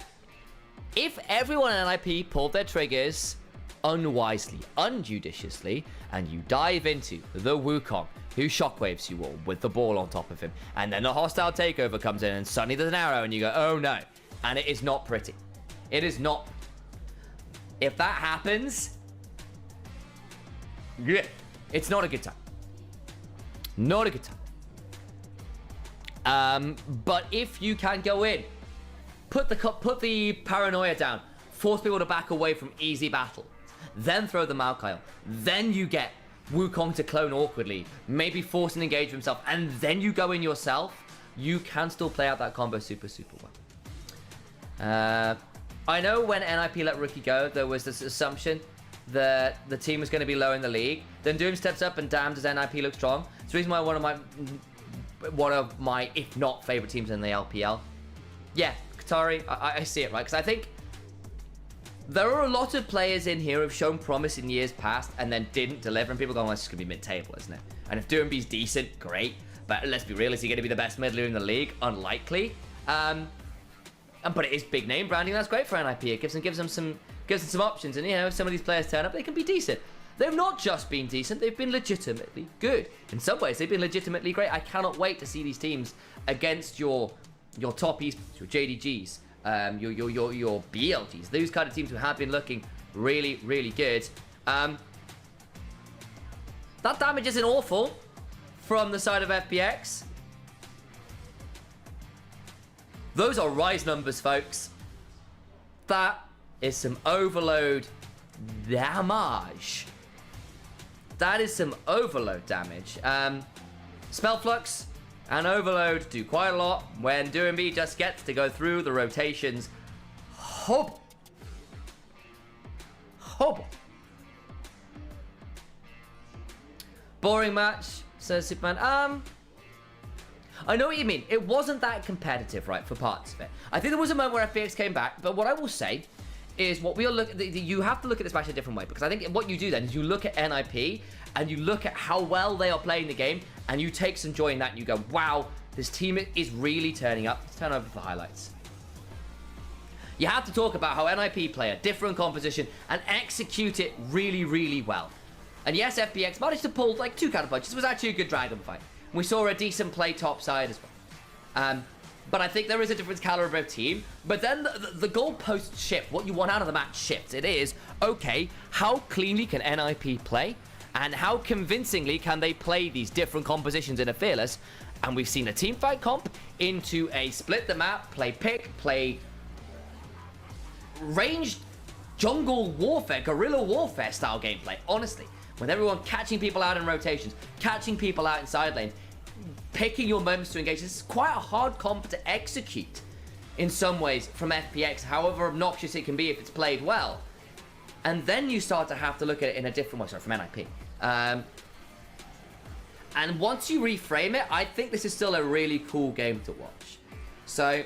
if everyone in NIP pulled their triggers unwisely, unjudiciously, and you dive into the Wukong, who shockwaves you all with the ball on top of him. And then the hostile takeover comes in and suddenly there's an arrow and you go, oh no. And it is not pretty. It is not. If that happens, yeah, it's not a good time. Not a good time. But if you can go in, put the paranoia down, force people to back away from easy battle, then throw the Maokai, then you get Wukong to clone awkwardly, maybe force an engage himself, and then you go in yourself, you can still play out that combo super well. I know when NIP let Rookie go, there was this assumption that the team was going to be low in the league. Then Doom steps up and damn does NIP look strong. It's the reason why one of my, if not favorite teams in the LPL. Yeah, Qatari, I see it, right? Because I think there are a lot of players in here who've shown promise in years past and then didn't deliver, and people go, well, it's just going to be mid-table, isn't it? And if Doomby's decent, great. But let's be real, is he going to be the best mid laner in the league? Unlikely. But it is big name branding. That's great for NIP. It gives them some options. And, you know, if some of these players turn up, they can be decent. They've not just been decent, they've been legitimately good. In some ways, they've been legitimately great. I cannot wait to see these teams against your toppies, your JDGs, your BLGs, those kind of teams who have been looking really, really good. That damage isn't awful from the side of FPX. Those are rise numbers, folks. That is some overload damage. That is some overload damage. Spell Flux and Overload do quite a lot when Doomby just gets to go through the rotations. Hope. Boring match, says Superman. I know what you mean. It wasn't that competitive, right, for parts of it. I think there was a moment where FPX came back, but what I will say is what we'll look at, you have to look at this match a different way, because I think what you do then is you look at NIP and you look at how well they are playing the game and you take some joy in that and you go, wow, this team is really turning up. Let's turn over the highlights. You have to talk about how NIP play a different composition and execute it really, really well. And yes, FPX managed to pull like 2 counter punches. It was actually a good dragon fight. We saw a decent play top side as well. But I think there is a different caliber of team. But then the goalposts shift. What you want out of the match shifts. It is, okay, how cleanly can NIP play? And how convincingly can they play these different compositions in a Fearless? And we've seen a team fight comp into a split the map, play pick, play ranged jungle warfare, guerrilla warfare style gameplay, honestly. With everyone catching people out in rotations, catching people out in side lanes, picking your moments to engage. This is quite a hard comp to execute in some ways from FPX, however obnoxious it can be if it's played well. And then you start to have to look at it in a different way, sorry, from NIP. And once you reframe it, I think this is still a really cool game to watch. So,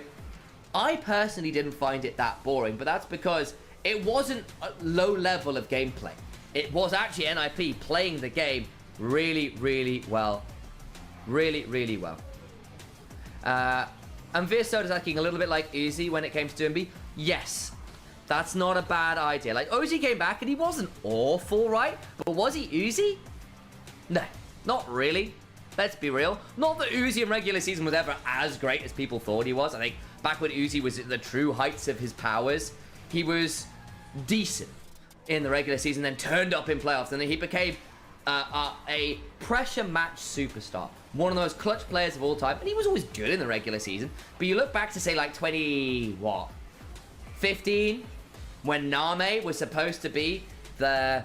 I personally didn't find it that boring, but that's because it wasn't a low level of gameplay. It was actually NIP playing the game really, really well. Really, really well. And Veerstone is acting a little bit like Uzi when it came to Doomby. Yes, that's not a bad idea. Like, Uzi came back and he wasn't awful, right? But was he Uzi? No, not really. Let's be real. Not that Uzi in regular season was ever as great as people thought he was. I think back when Uzi was at the true heights of his powers, he was decent in the regular season, then turned up in playoffs, and then he became a pressure match superstar. One of the most clutch players of all time, and he was always good in the regular season. But you look back to say like 15, when Name was supposed to be the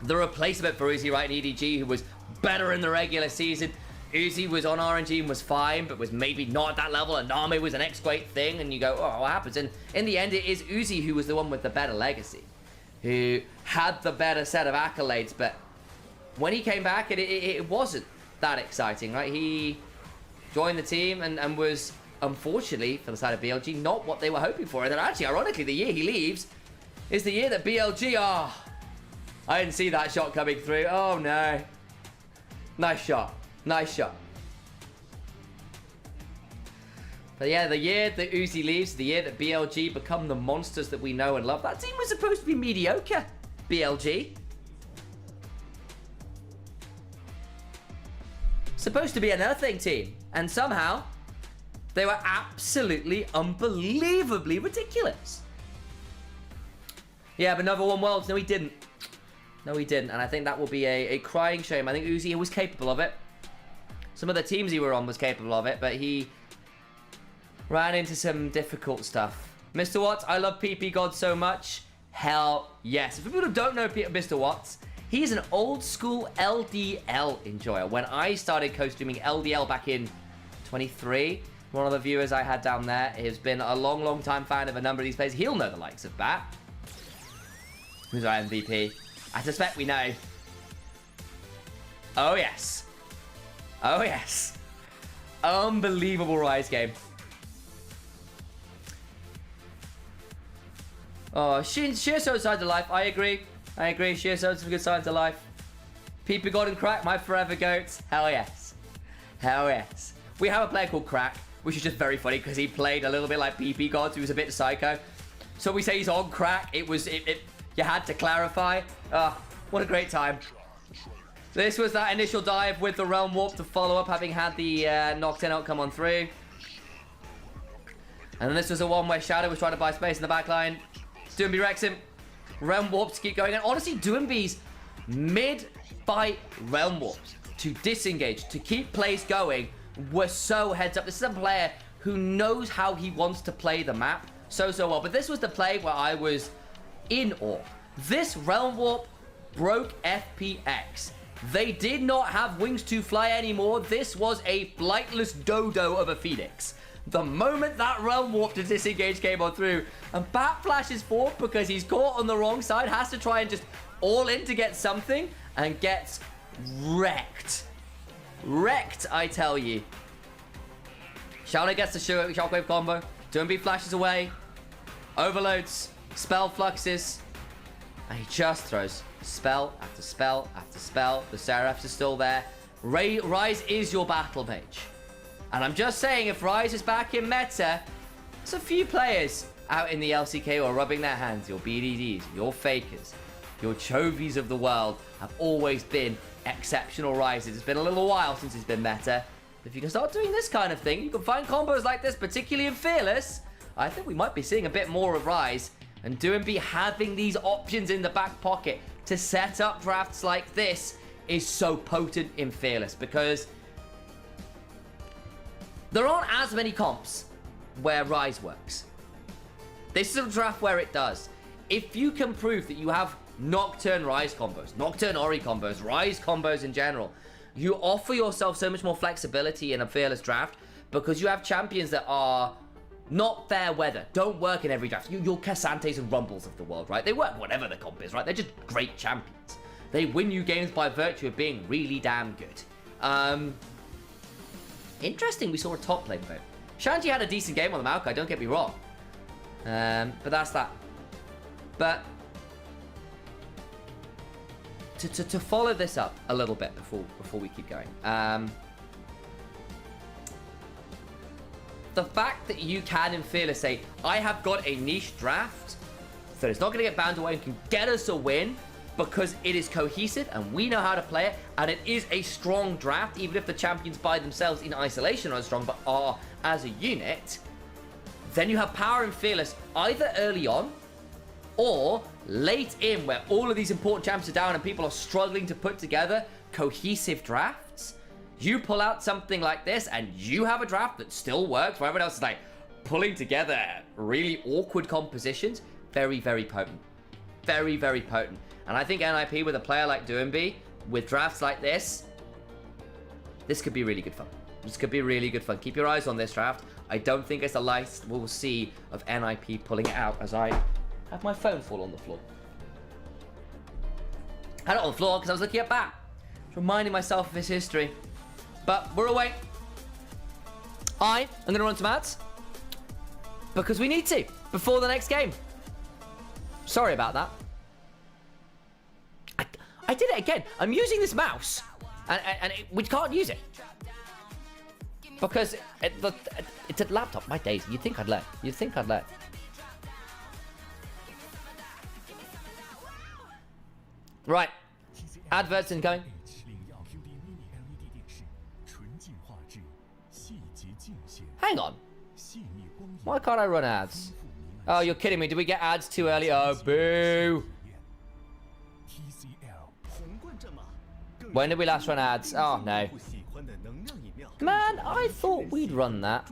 replacement for Uzi, right, in EDG, who was better in the regular season. Uzi was on RNG and was fine, but was maybe not at that level, and Name was the next great thing, and you go, oh, what happens? And in the end, it is Uzi who was the one with the better legacy, who had the better set of accolades, but when he came back, it wasn't that exciting, right? He joined the team and was, unfortunately, for the side of BLG, not what they were hoping for. And then actually, ironically, the year he leaves is the year that BLG are... I didn't see that shot coming through. Oh, no. Nice shot. Nice shot. But yeah, the year that Uzi leaves, the year that BLG become the monsters that we know and love. That team was supposed to be mediocre, BLG. supposed to be a nothing team. And somehow, they were absolutely, unbelievably ridiculous. Yeah, but never won Worlds. No, he didn't. No, he didn't. And I think that will be a crying shame. I think Uzi was capable of it. Some of the teams he were on was capable of it, but he ran into some difficult stuff. Mr. Watts, I love PP God so much. Hell yes. For people who don't know Mr. Watts, he's an old school LDL enjoyer. When I started co-streaming LDL back in 23, one of the viewers I had down there has been a long, long time fan of a number of these players. He'll know the likes of Bat. Who's our MVP? I suspect we know. Oh, yes. Oh, yes. Unbelievable Rise game. Oh, sheer so signs of life. I agree. I agree. Sheer so some good signs of life. PP God and Crack, my forever goats. Hell yes. Hell yes. We have a player called Crack, which is just very funny because he played a little bit like PP God, so he was a bit psycho. So we say he's on Crack. You had to clarify. What a great time. This was that initial dive with the Realm Warp to follow up, having had the knocked-in outcome on through. And then this was the one where Shadow was trying to buy space in the back line. Doomby wrecks him. Realm Warp to keep going. And honestly, Doomby's mid-fight Realm Warps to disengage, to keep plays going, were so heads up. This is a player who knows how he wants to play the map so well. But this was the play where I was in awe. This Realm Warp broke FPX. They did not have wings to fly anymore. This was a flightless dodo of a phoenix. The moment that Realm Warp to disengage came on through, and Bat flashes forward because he's caught on the wrong side, has to try and just all in to get something, and gets wrecked. Wrecked, I tell you. Shadow gets the shockwave combo. Doomby flashes away. Overloads. Spell fluxes. And he just throws spell after spell after spell. The Seraphs are still there. Rise is your battle mage. And I'm just saying, if Rise is back in meta, there's a few players out in the LCK who are rubbing their hands. Your BDDs, your Fakers, your Chovies of the world have always been exceptional Rises. It's been a little while since it's been meta. If you can start doing this kind of thing, you can find combos like this, particularly in Fearless. I think we might be seeing a bit more of Rise. And Doomby having these options in the back pocket to set up drafts like this is so potent in Fearless, because there aren't as many comps where Rise works. This is a draft where it does. If you can prove that you have Nocturne Rise combos, Nocturne Ori combos, Rise combos in general, you offer yourself so much more flexibility in a Fearless draft, because you have champions that are not fair weather, don't work in every draft. Your Cassantes and Rumbles of the world, right? They work whatever the comp is, right? They're just great champions. They win you games by virtue of being really damn good. Interesting, we saw a top lane vote. Shanji had a decent game on the Maokai, don't get me wrong. But that's that. But to follow this up a little bit before we keep going. The fact that you can in Fearless say, I have got a niche draft that is not going to get banned away and can get us a win because it is cohesive and we know how to play it, and it is a strong draft, even if the champions by themselves in isolation aren't strong, but are as a unit, then you have power in Fearless either early on or late in, where all of these important champions are down and people are struggling to put together cohesive drafts. You pull out something like this and you have a draft that still works, where everyone else is like pulling together really awkward compositions. Very, very potent. Very, very potent. And I think NIP with a player like Doomby, with drafts like this could be really good fun. This could be really good fun. Keep your eyes on this draft. I don't think it's the last we'll see of NIP pulling it out, as I have my phone fall on the floor. I had it on the floor because I was looking at Bat. Reminding myself of his history. But we're away. I am going to run some ads because we need to before the next game. Sorry about that. I did it again. I'm using this mouse and we can't use it because it's a laptop. My days. You'd think I'd let. You'd think I'd let. Right. Adverts incoming. Hang on. Why can't I run ads? Oh, you're kidding me. Did we get ads too early? Oh, boo. When did we last run ads? Oh, no. Man, I thought we'd run that.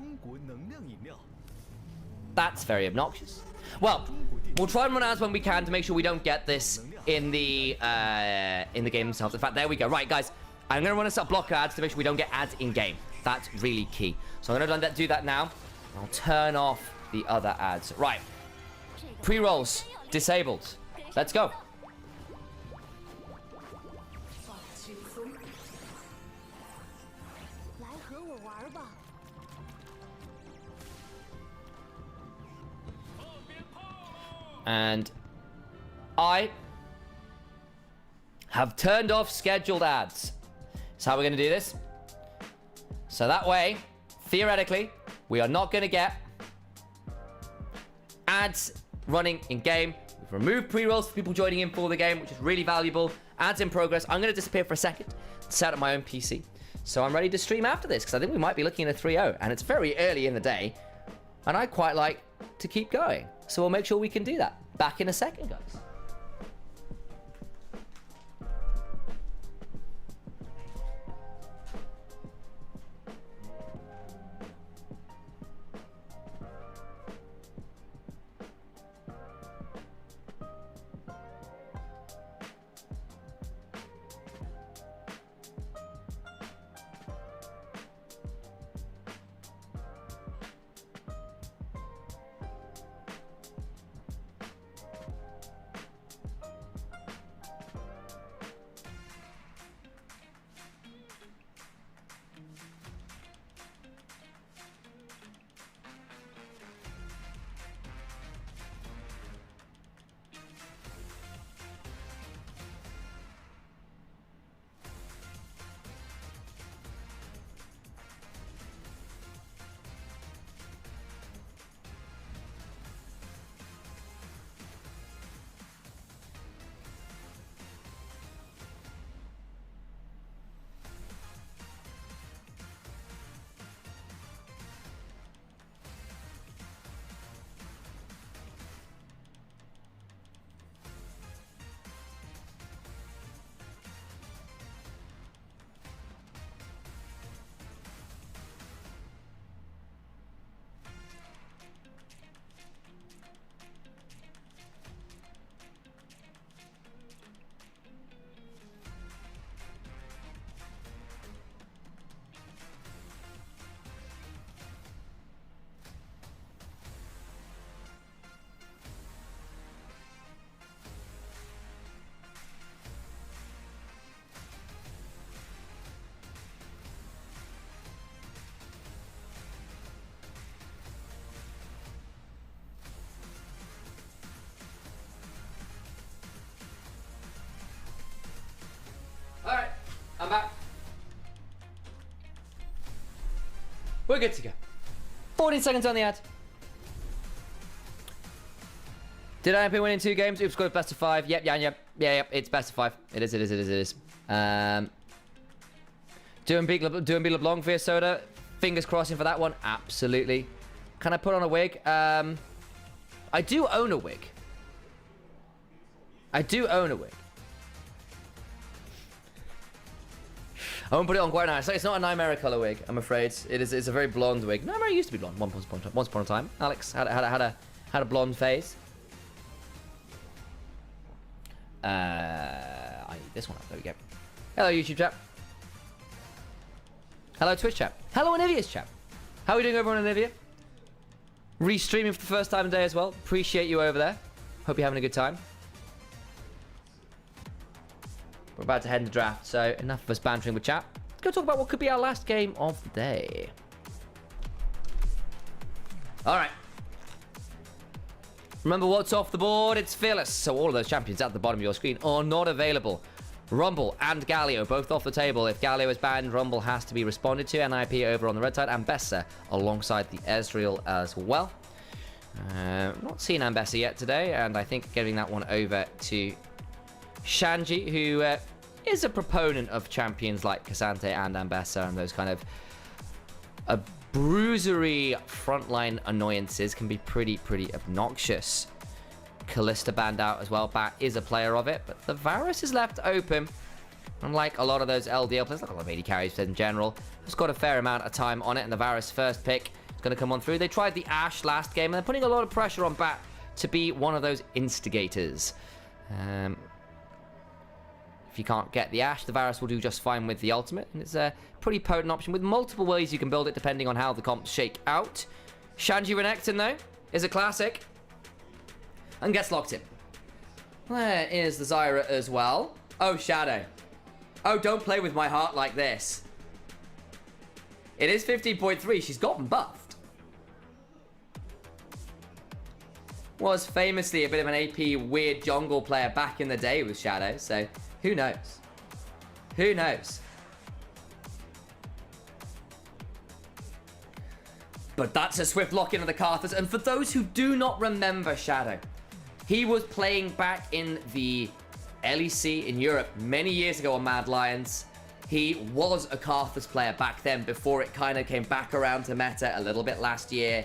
That's very obnoxious. Well, we'll try and run ads when we can to make sure we don't get this in the game themselves. In fact, there we go. Right, guys. I'm going to run a set of block ads to make sure we don't get ads in-game. That's really key. So I'm going to do that now. I'll turn off the other ads. Right. Pre-rolls disabled. Let's go. And I have turned off scheduled ads. That's how we're going to do this. So that way, theoretically, we are not going to get ads running in game. We've removed pre-rolls for people joining in for the game, which is really valuable. Ads in progress. I'm going to disappear for a second, set up my own PC. So I'm ready to stream after this, because I think we might be looking at a 3-0, and it's very early in the day, and I quite like to keep going. So we'll make sure we can do that. Back in a second, guys. Alright, I'm back. We're good to go. 14 seconds on the ad. Did I win in 2 games? Oops, scored best of 5. Yep, it's best of 5. It is. Doing beat LeBlanc via soda. Fingers crossing for that one. Absolutely. Can I put on a wig? I do own a wig. I won't put it on quite nice. It's not a Nymaera color wig, I'm afraid. It's a very blonde wig. Nymaera used to be blonde once upon a time. Alex had a blonde phase. I need this one up. There we go. Hello, YouTube chat. Hello, Twitch chat. Hello, Onivia's chat. How are we doing over on Onivia? Restreaming for the first time today as well. Appreciate you over there. Hope you're having a good time. We're about to head into draft, so enough of us bantering with chat. Let's go talk about what could be our last game of the day. All right. Remember what's off the board? It's Fearless. So all of those champions at the bottom of your screen are not available. Rumble and Galio both off the table. If Galio is banned, Rumble has to be responded to. NIP over on the red side. Ambessa alongside the Ezreal as well. Not seen Ambessa yet today, and I think giving that one over to Shanji, who is a proponent of champions like Cassante and Ambessa and those kind of bruisery frontline annoyances can be pretty obnoxious. Kalista banned out as well. Bat is a player of it, but the Varus is left open. Unlike a lot of those LDL players, like a lot of AD carries in general, it's got a fair amount of time on it, and the Varus first pick is going to come on through. They tried the Ashe last game, and they're putting a lot of pressure on Bat to be one of those instigators. If you can't get the Ashe, the Varus will do just fine with the ultimate, and it's a pretty potent option with multiple ways you can build it depending on how the comps shake out. Shanji Renekton, though, is a classic and gets locked in. There is the Zyra as well. Oh, Shadow. Oh, don't play with my heart like this. It is 15.3. She's gotten buffed. Was famously a bit of an AP weird jungle player back in the day with Shadow, so who knows? Who knows? But that's a swift lock-in of the Karthus, and for those who do not remember Shadow, he was playing back in the LEC in Europe many years ago on Mad Lions. He was a Karthus player back then before it kind of came back around to meta a little bit last year.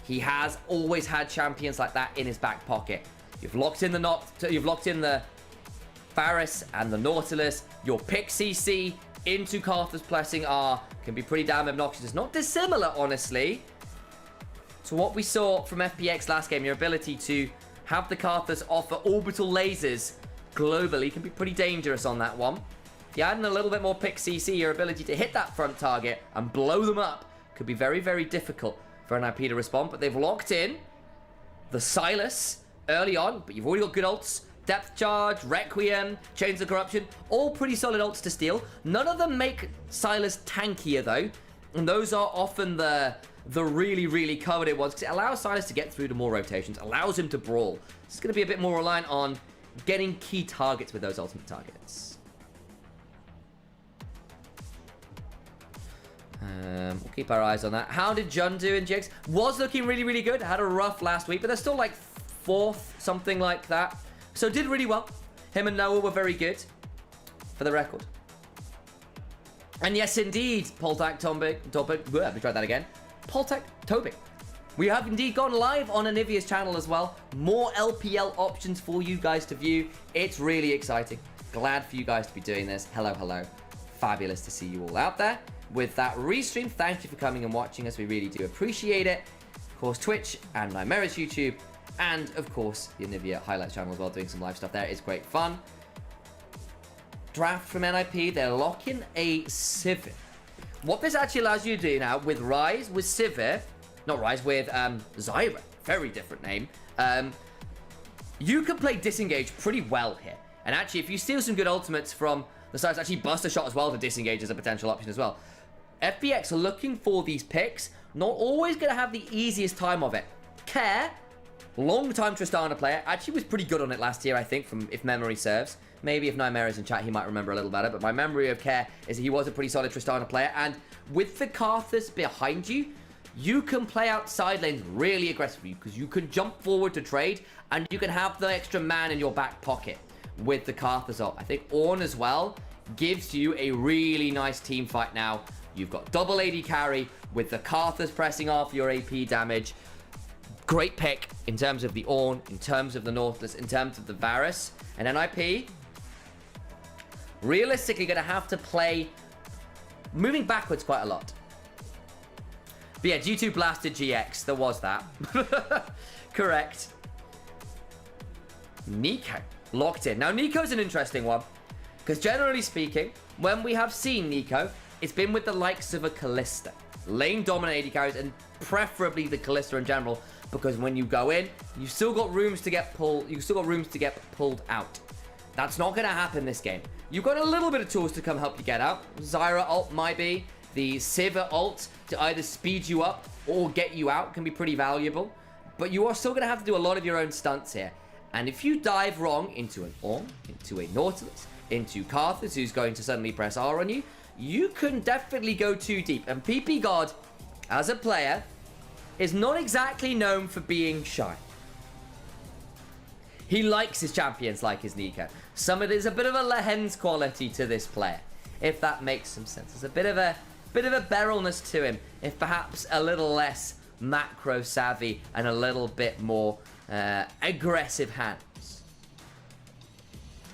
He has always had champions like that in his back pocket. You've locked in the Varus and the Nautilus. Your pick CC into Karthus pressing R can be pretty damn obnoxious. It's not dissimilar, honestly, to what we saw from FPX last game. Your ability to have the Karthus offer orbital lasers globally can be pretty dangerous on that one. If you add in a little bit more pick CC, your ability to hit that front target and blow them up could be very difficult for an IP to respond. But they've locked in the Sylas early on, but you've already got good ults. Depth Charge, Requiem, Chains of Corruption, all pretty solid ults to steal. None of them make Sylas tankier though, and those are often the really coveted ones, because it allows Sylas to get through to more rotations, allows him to brawl. It's going to be a bit more reliant on getting key targets with those ultimate targets. We'll keep our eyes on that. How did Jun do in GX? Was looking really good. Had a rough last week, but they're still like 4th, something like that. So did really well. Him and Noah were very good, for the record. And yes, indeed, Poltak Topic. Let me try that again. Poltak Topic. We have indeed gone live on Onivia's channel as well. More LPL options for you guys to view. It's really exciting. Glad for you guys to be doing this. Hello. Fabulous to see you all out there. With that restream, thank you for coming and watching us. We really do appreciate it. Of course, Twitch and Nymaera's YouTube. And, of course, the Onivia Highlights channel as well, doing some live stuff there. It's great fun. Draft from NIP, they're locking a Sivir. What this actually allows you to do now with Ryze, with Sivir, not Ryze, with Zyra, very different name, you can play Disengage pretty well here. And actually, if you steal some good ultimates from the sides, actually Buster Shot as well to Disengage as a potential option as well. FPX are looking for these picks, not always going to have the easiest time of it. Care, long-time Tristana player, actually was pretty good on it last year, I think, from if memory serves. Maybe if Nymaera's in chat, he might remember a little better, but my memory of Care is that he was a pretty solid Tristana player, and with the Karthus behind you, you can play out side lanes really aggressively, because you can jump forward to trade, and you can have the extra man in your back pocket with the Karthus ult. I think Ornn as well gives you a really nice team fight now. You've got double AD carry with the Karthus pressing off your AP damage. Great pick in terms of the Ornn, in terms of the Nautilus, in terms of the Varus. And NIP, realistically going to have to play moving backwards quite a lot. But yeah, G2 blasted GX. There was that. Correct. Nico locked in. Now, Nico's an interesting one, because generally speaking, when we have seen Nico, it's been with the likes of a Kalista. Lane dominant AD carries, and preferably the Kalista in general, because when you go in, you've still got rooms to get pulled. You've still got rooms to get pulled out. That's not going to happen this game. You've got a little bit of tools to come help you get out. Zyra ult might be. The Sivir ult to either speed you up or get you out can be pretty valuable. But you are still going to have to do a lot of your own stunts here. And if you dive wrong into an Ornn, into a Nautilus, into Karthus, who's going to suddenly press R on you, you can definitely go too deep. And PP God, as a player, is not exactly known for being shy. He likes his champions like his Nico. There's a bit of a Lehens quality to this player, if that makes some sense. There's a bit of a bit of a barrelness to him, if perhaps a little less macro savvy and a little bit more aggressive hands.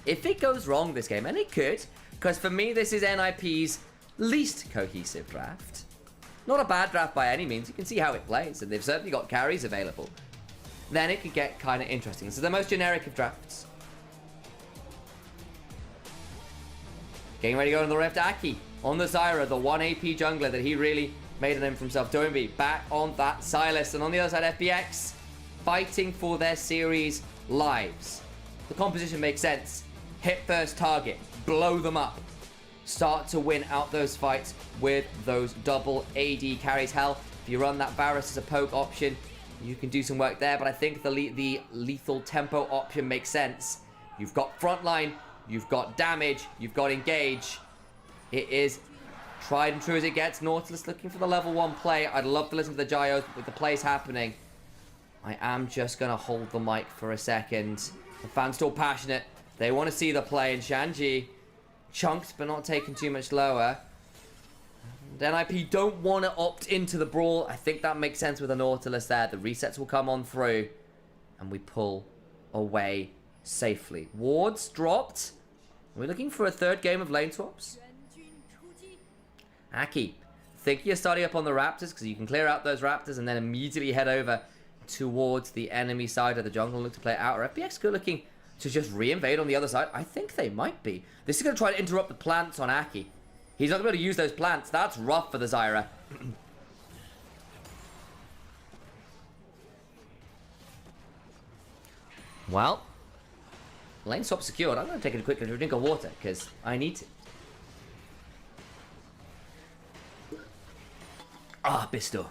If it goes wrong this game, and it could, because for me this is NIP's least cohesive draft. Not a bad draft by any means, you can see how it plays, and they've certainly got carries available. Then it could get kind of interesting. This is the most generic of drafts. Getting ready to go on the Rift. Aki on the Zyra, the 1 AP jungler that he really made a name for himself. Doinby back on that Silas. And on the other side, FPX fighting for their series lives. The composition makes sense. Hit first target. Blow them up. Start to win out those fights with those double AD carries. Hell, if you run that Varus as a poke option, you can do some work there. But I think the lethal tempo option makes sense. You've got frontline. You've got damage, you've got engage. It is tried and true as it gets. Nautilus looking for the level 1 play. I'd love to listen to the gyros, but with the plays happening, I am just going to hold the mic for a second. The fans still passionate. They want to see the play, and Shanji chunked, but not taken too much lower. And NIP don't want to opt into the brawl. I think that makes sense with the Nautilus there. The resets will come on through, and we pull away safely. Wards dropped. We're looking for a third game of lane swaps. Aki, think you're starting up on the Raptors because you can clear out those Raptors and then immediately head over towards the enemy side of the jungle and look to play it out. Or FPX good looking to just re-invade on the other side. I think they might be. This is going to try to interrupt the plants on Aki. He's not going to be able to use those plants. That's rough for the Zyra. Well, lane swap secured. I'm going to take a quick drink of water because I need to. Ah, Bisto.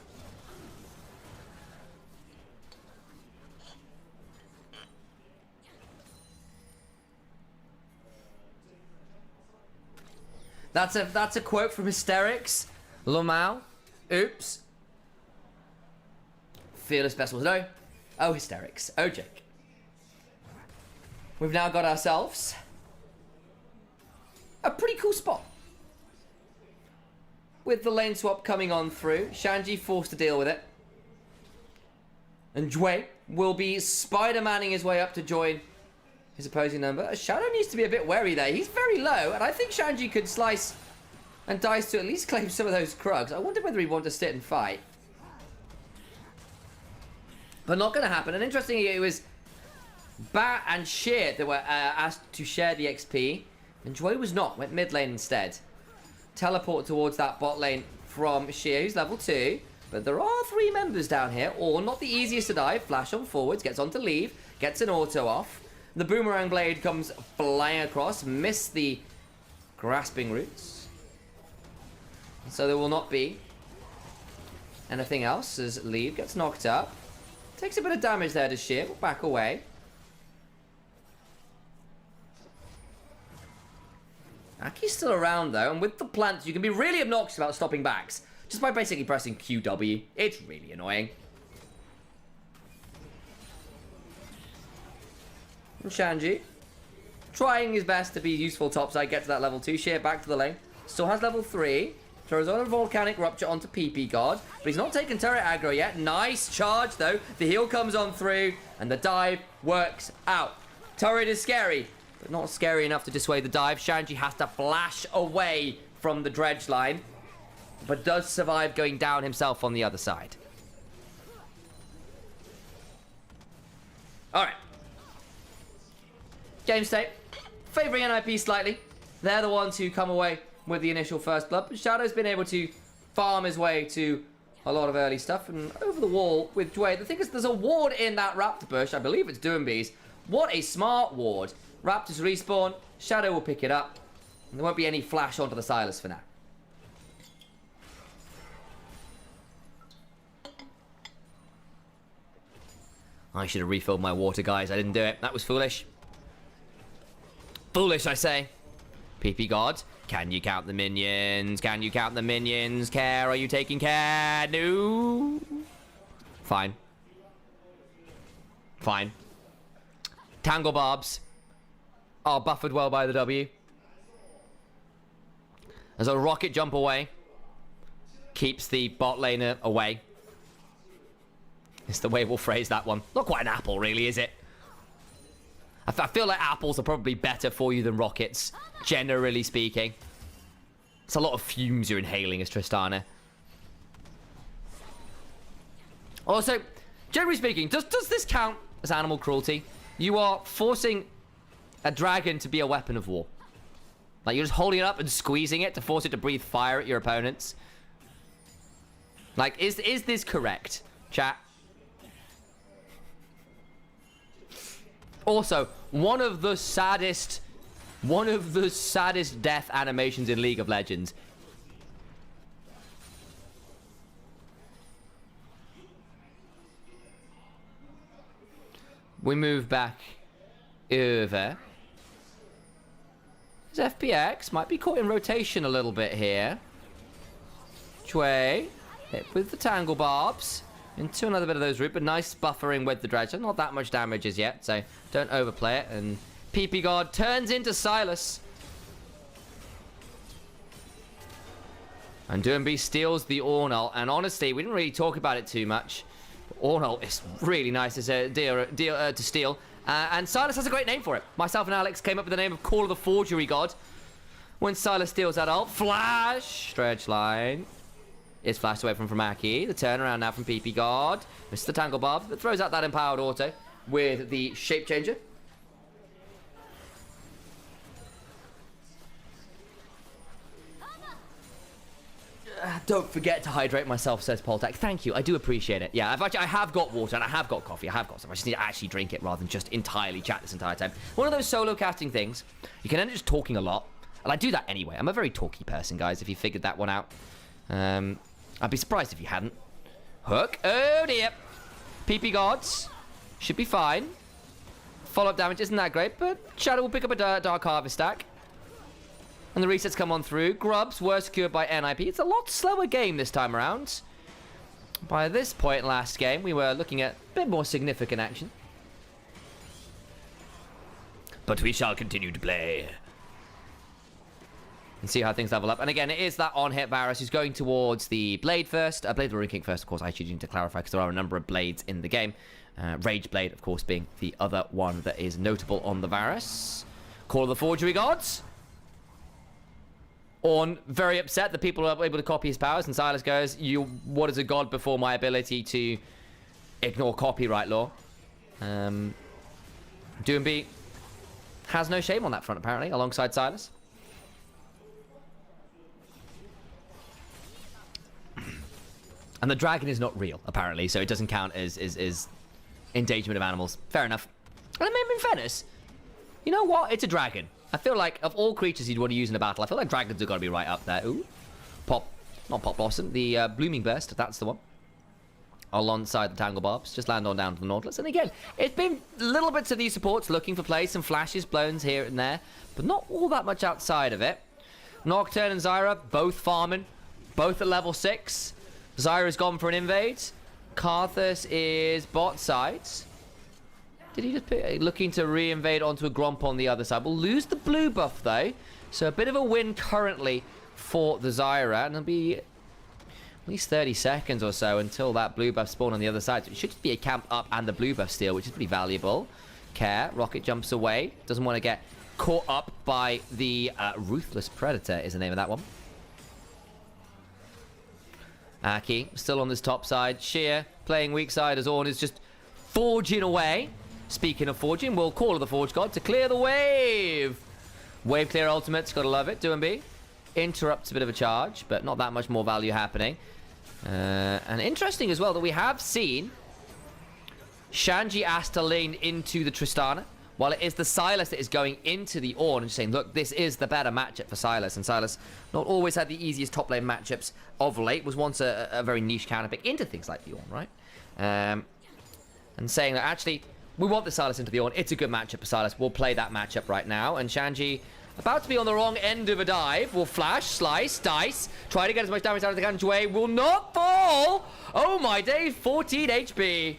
That's a quote from Hysterics. Lamau. Oops. Fearless Festivals. No. Oh, Hysterics. Oh, Jake. We've now got ourselves a pretty cool spot. With the lane swap coming on through, Shanji forced to deal with it. And Jue will be Spider-Manning his way up to join his opposing number. Shadow needs to be a bit wary there. He's very low, and I think Shanji could slice and dice to at least claim some of those Krugs. I wonder whether he wants to sit and fight. But not going to happen. And interestingly, it was Bat and Sheer that were asked to share the XP, and Jue was not, went mid lane instead. Teleport towards that bot lane from Sheer, who's level 2, but there are 3 members down here, or not the easiest to dive. Flash on forwards, gets on to leave, gets an auto off. The boomerang blade comes flying across, missed the grasping roots. So there will not be anything else as Leave gets knocked up. Takes a bit of damage there to Sheer, will back away. Aki's still around though, and with the plants you can be really obnoxious about stopping backs just by basically pressing QW. It's really annoying. And Shanji trying his best to be useful topside, get to that level 2. Sheer back to the lane. Still has level 3. Throws on a Volcanic Rupture onto PP God, but he's not taken turret aggro yet. Nice charge though. The heal comes on through, and the dive works out. Turret is scary, but not scary enough to dissuade the dive. Shanji has to flash away from the dredge line, but does survive going down himself on the other side. Alright. Game state. Favouring NIP slightly. They're the ones who come away with the initial first blood, but Shadow's been able to farm his way to a lot of early stuff, and over the wall with Jue. The thing is, there's a ward in that Raptor bush. I believe it's Doombees. What a smart ward. Raptors respawn, Shadow will pick it up, and there won't be any flash onto the Silas for now. I should have refilled my water, guys. I didn't do it. That was foolish. Foolish, I say. PP God, can you count the minions? Can you count the minions? Care, are you taking care? No. Fine. Fine. Tangle Barbs are buffered well by the W. There's a rocket jump away. keeps the bot laner away. It's the way we'll phrase that one. Not quite an apple, really, is it? I feel like apples are probably better for you than rockets, generally speaking. It's a lot of fumes you're inhaling as Tristana. Also, generally speaking, does this count as animal cruelty? You are forcing a dragon to be a weapon of war. Like, you're just holding it up and squeezing it to force it to breathe fire at your opponents. Like, is this correct, chat? Also, one of the saddest death animations in League of Legends. We move back over. This FPX might be caught in rotation a little bit here. Chwei hit with the tangle barbs into another bit of those root, but nice buffering with the dredger. Not that much damage as yet, so don't overplay it. And PP God turns into Sylas. And Doomby steals the Ornal. And honestly, we didn't really talk about it too much. Ornal is really nice to steal. And Sylas has a great name for it. Myself and Alex came up with the name of Call of the Forgery God. When Sylas steals that ult, flash, stretch line. Is flashed away from Aki. The turnaround now from PP God. Misses the tangle barb, but throws out that empowered auto with the shape changer. Don't forget to hydrate myself, says Poltak. Thank you, I do appreciate it. Yeah, I have got water and I have got coffee. I have got some. I just need to actually drink it rather than just entirely chat this entire time. One of those solo casting things, you can end up just talking a lot. And I do that anyway. I'm a very talky person, guys, if you figured that one out. I'd be surprised if you hadn't. Hook. Oh, dear. PP Gods. Should be fine. Follow-up damage isn't that great, but Shadow will pick up a Dark Harvest stack. And the resets come on through. Grubs were secured by NIP. It's a lot slower game this time around. By this point last game, we were looking at a bit more significant action. But we shall continue to play. And see how things level up. And again, it is that on-hit Varus who's going towards the Blade first. Blade Warrior King first, of course. I actually need to clarify because there are a number of Blades in the game. Rage Blade, of course, being the other one that is notable on the Varus. Call of the Forgery Gods. Ornn, very upset that people are able to copy his powers. And Sylas goes, what is a god before my ability to ignore copyright law? Doomby has no shame on that front, apparently, alongside Sylas. And the dragon is not real, apparently, so it doesn't count as endangerment of animals. Fair enough. And in fairness, you know what? It's a dragon. I feel like of all creatures you'd want to use in a battle, I feel like dragons have got to be right up there. Ooh. Not Pop Blossom, the Blooming Burst, that's the one. Alongside the Tangle Barbs, just land on down to the Nautilus. And again, it's been little bits of these supports looking for plays, some flashes blown here and there, but not all that much outside of it. Nocturne and Zyra, both farming, both at level 6. Zyra's gone for an invade. Karthus is bot side. Did he just pick, looking to re-invade onto a Gromp on the other side? We'll lose the blue buff though. So a bit of a win currently for the Zyra. And it'll be at least 30 seconds or so until that blue buff spawn on the other side. So it should just be a camp up and the blue buff steal, which is pretty valuable. Care. Rocket jumps away. Doesn't want to get caught up by the Ruthless Predator is the name of that one. Aki still on this top side. Sheer playing weak side as Ornn is just forging away. Speaking of forging, we'll call the Forge God to clear the wave. Wave clear ultimates, gotta love it. Doomby interrupts a bit of a charge, but not that much more value happening. And interesting as well that we have seen Shanji asked to lane into the Tristana, while it is the Sylas that is going into the Ornn and saying, look, this is the better matchup for Sylas. And Sylas not always had the easiest top lane matchups of late. Was once a very niche counterpick into things like the Ornn, right? And saying that actually, we want the Sylas into the Ornn. It's a good matchup for Sylas. We'll play that matchup right now. And Shanji, about to be on the wrong end of a dive, will flash, slice, dice, try to get as much damage out of the can. Jwei will not fall. Oh my day, 14 HP.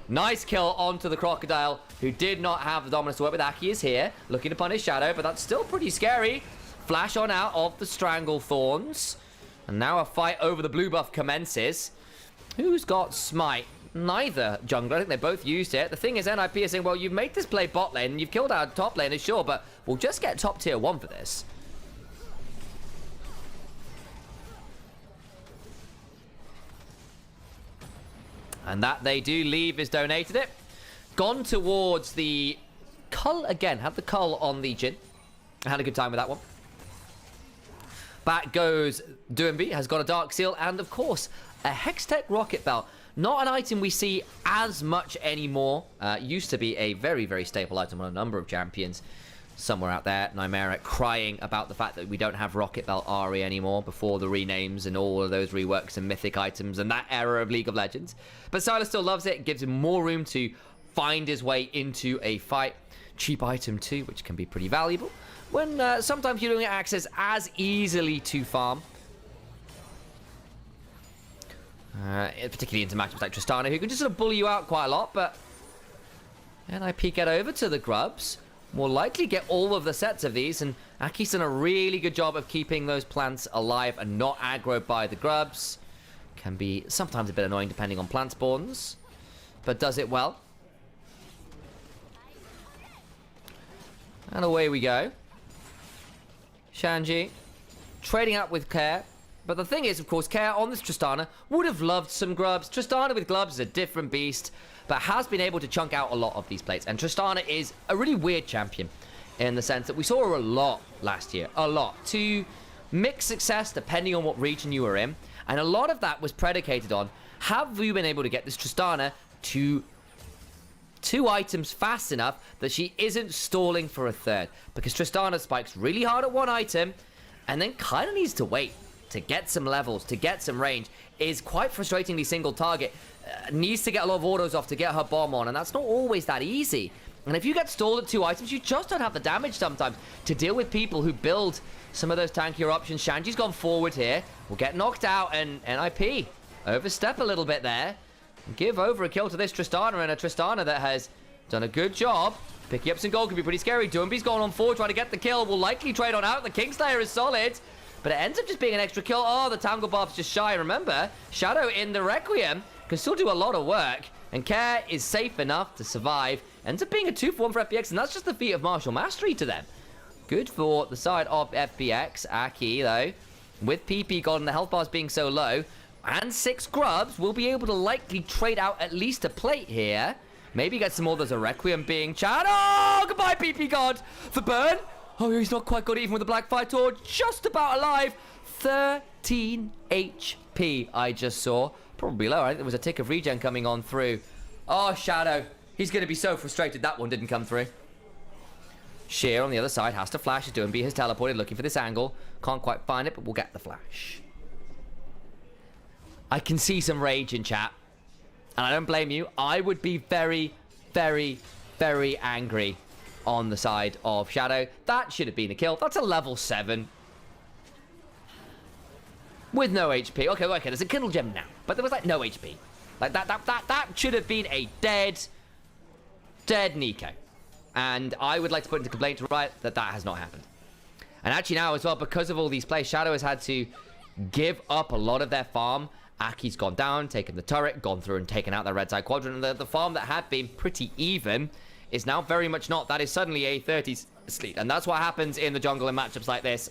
Nice kill onto the Crocodile, who did not have the dominance to work with. Aki is here, looking to punish Shadow, but that's still pretty scary. Flash on out of the Strangle Thorns. And now a fight over the blue buff commences. Who's got Smite? Neither jungler. I think they both used it. The thing is, NIP is saying, well, you've made this play bot lane, and you've killed our top laner, sure, but we'll just get top tier 1 for this. And that they do. Leave has donated it. Gone towards the Cull again. Had the Cull on the Jhin. I had a good time with that one. Back goes Doomby. Has got a Dark Seal. And, of course, a Hextech Rocket Belt. Not an item we see as much anymore. Used to be a very, very staple item on a number of champions. Somewhere out there, Nymaera crying about the fact that we don't have Rocket Belt Ari anymore before the renames and all of those reworks and mythic items and that era of League of Legends. But Sylas still loves it. It gives him more room to find his way into a fight. Cheap item too, which can be pretty valuable when sometimes you don't get access as easily to farm. Particularly into matchups like Tristana, who can just sort of bully you out quite a lot, but NIP get over to the Grubs. More likely get all of the sets of these, and Aki's done a really good job of keeping those plants alive and not aggroed by the Grubs. Can be sometimes a bit annoying depending on plant spawns, but does it well. And away we go. Shanji trading up with Care. But the thing is, of course, Care on this Tristana would have loved some Grubs. Tristana with Grubs is a different beast, but has been able to chunk out a lot of these plates. And Tristana is a really weird champion in the sense that we saw her a lot last year. A lot. To mixed success depending on what region you were in. And a lot of that was predicated on, have you been able to get this Tristana to 2 items fast enough that she isn't stalling for a third? Because Tristana spikes really hard at 1 item and then kind of needs to wait to get some levels, to get some range. Is quite frustratingly single target. Needs to get a lot of autos off to get her bomb on, and that's not always that easy. And if you get stalled at 2 items, you just don't have the damage sometimes to deal with people who build some of those tankier options. Shanji's gone forward here. Will get knocked out, and NIP overstep a little bit there. Give over a kill to this Tristana, and a Tristana that has done a good job. Picking up some gold could be pretty scary. Doomby's going on forward trying to get the kill. Will likely trade on out. The Kingslayer is solid, but it ends up just being an extra kill. Oh, the Tangle Barb's just shy. Remember, Shadow in the Requiem can still do a lot of work, and Care is safe enough to survive. Ends up being a 2-for-1 for FPX, and that's just the feat of martial mastery to them. Good for the side of FPX. Aki, though, with PP gone and the health bars being so low, and 6 Grubs, will be able to likely trade out at least a plate here. Maybe get some more. There's a Requiem being chat. Oh, goodbye, PP God. The burn. Oh, he's not quite got it even with the Black Fire Torch. Just about alive. 13 HP I just saw. Probably lower. I think there was a tick of regen coming on through. Oh, Shadow. He's going to be so frustrated that one didn't come through. Sheer on the other side has to flash. Is doing B has teleported, looking for this angle. Can't quite find it, but we'll get the flash. I can see some rage in chat, and I don't blame you. I would be very, very, very angry on the side of Shadow. That should have been a kill. That's a level 7. With no HP. Okay, there's a Kindle Gem now, but there was like no HP. Like that should have been a dead Nico. And I would like to put into complaint to Riot that has not happened. And actually now as well, because of all these plays, Shadow has had to give up a lot of their farm. Aki's gone down, taken the turret, gone through and taken out the red side quadrant. And the farm that had been pretty even is now very much not. That is suddenly a 30s lead. And that's what happens in the jungle in matchups like this.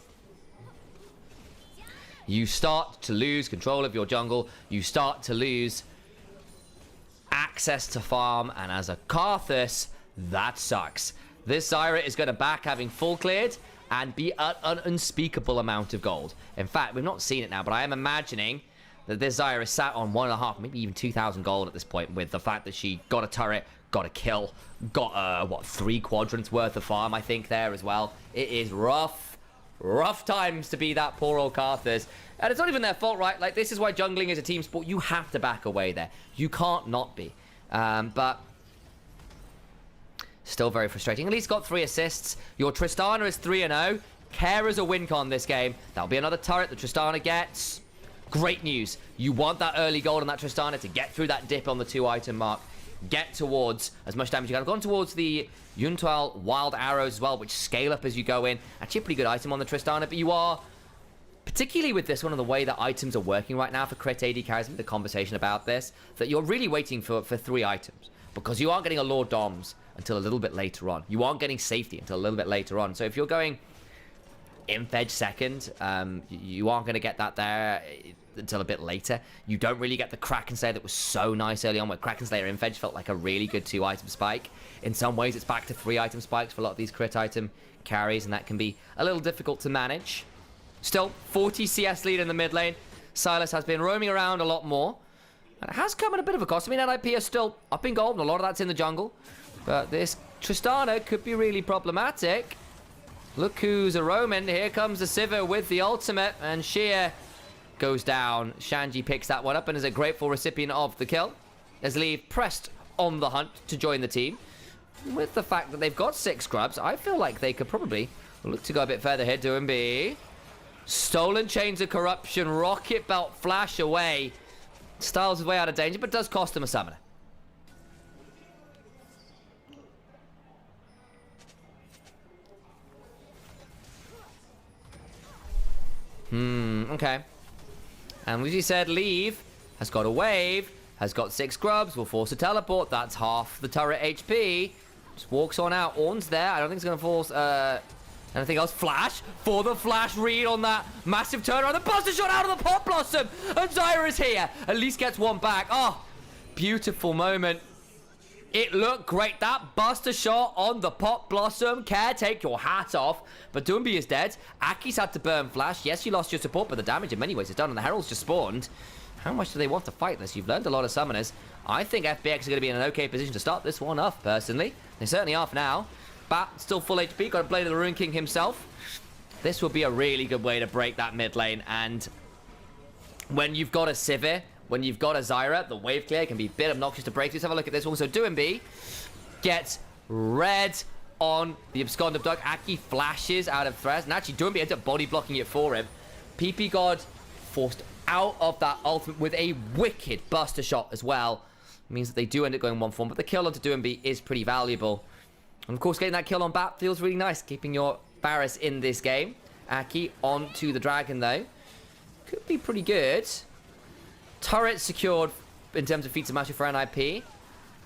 You start to lose control of your jungle. You start to lose access to farm. And as a Karthus, that sucks. This Zyra is going to back having full cleared and be at an unspeakable amount of gold. In fact, we've not seen it now, but I am imagining that this Zyra is sat on 1.5, maybe even 2,000 gold at this point, with the fact that she got a turret, got a kill, got, what, 3 quadrants worth of farm, I think, there as well. It is rough times to be that poor old Karthus. And it's not even their fault, right? Like, this is why jungling is a team sport. You have to back away there. You can't not be. But still very frustrating. At least got 3 assists. Your Tristana is 3-0. Care is a win con this game. That'll be another turret that Tristana gets. Great news. You want that early gold on that Tristana to get through that dip on the 2-item mark. Get towards as much damage you can. I've gone towards the Yuntual Wild Arrows as well, which scale up as you go in. Actually a pretty good item on the Tristana, but you are particularly with this one and the way that items are working right now for crit AD carries, the conversation about this, that you're really waiting for 3 items because you aren't getting a Lord Doms until a little bit later on. You aren't getting safety until a little bit later on. So if you're going Infedge second, you aren't going to get that there until a bit later. You don't really get the Kraken Slayer that was so nice early on, where Kraken Slayer Infedge felt like a really good 2-item spike. In some ways, it's back to 3-item spikes for a lot of these crit item carries, and that can be a little difficult to manage. Still, 40 CS lead in the mid lane. Sylas has been roaming around a lot more, and it has come at a bit of a cost. I mean, NIP are still up in gold, and a lot of that's in the jungle, but this Tristana could be really problematic. Look who's a roaming. Here comes the Sivir with the ultimate, and Sheer goes down. Shanji picks that one up and is a grateful recipient of the kill, as Leave pressed on the hunt to join the team. With the fact that they've got 6 scrubs, I feel like they could probably look to go a bit further here. Doombi. Stolen Chains of Corruption. Rocket Belt flash away. Styles his way out of danger, but does cost him a summoner. Okay. And as you said, Leave has got a wave, has got 6 scrubs, will force a teleport. That's half the turret HP. Just walks on out. Ornn's there. I don't think it's going to force anything else. Flash for the flash read on that massive turnaround. The Buster Shot out of the Pot Blossom. And Zyra is here. At least gets one back. Oh, beautiful moment. It looked great. That Buster Shot on the Pot Blossom. Care, take your hat off. But Doombi is dead. Aki's had to burn flash. Yes, you lost your support, but the damage in many ways is done, and the Herald's just spawned. How much do they want to fight this? You've learned a lot of summoners. I think FPX is going to be in an okay position to start this one off, personally. They certainly are for now. Bat, still full HP. Got a Blade of the Rune King himself. This will be a really good way to break that mid lane. And when you've got a Sivir, when you've got a Zyra, the wave clear can be a bit obnoxious to break. Let's have a look at this one. So Doombi gets red on the Abscond Abduct. Aki flashes out of Thresh. And actually, Doombi ends up body blocking it for him. PP God forced out of that ultimate with a wicked Buster Shot as well. It means that they do end up going one form, but the kill onto Doombi is pretty valuable. And of course, getting that kill on Bat feels really nice, keeping your Varus in this game. Aki onto the Dragon, though. Could be pretty good. Turret secured in terms of feats of mastery for NIP.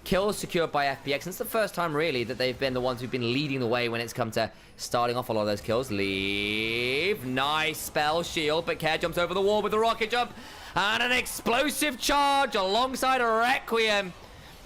Kills secured by FPX. And it's the first time, really, that they've been the ones who've been leading the way when it's come to starting off a lot of those kills. Leave. Nice spell shield, but Care jumps over the wall with the rocket jump. And an explosive charge alongside a Requiem.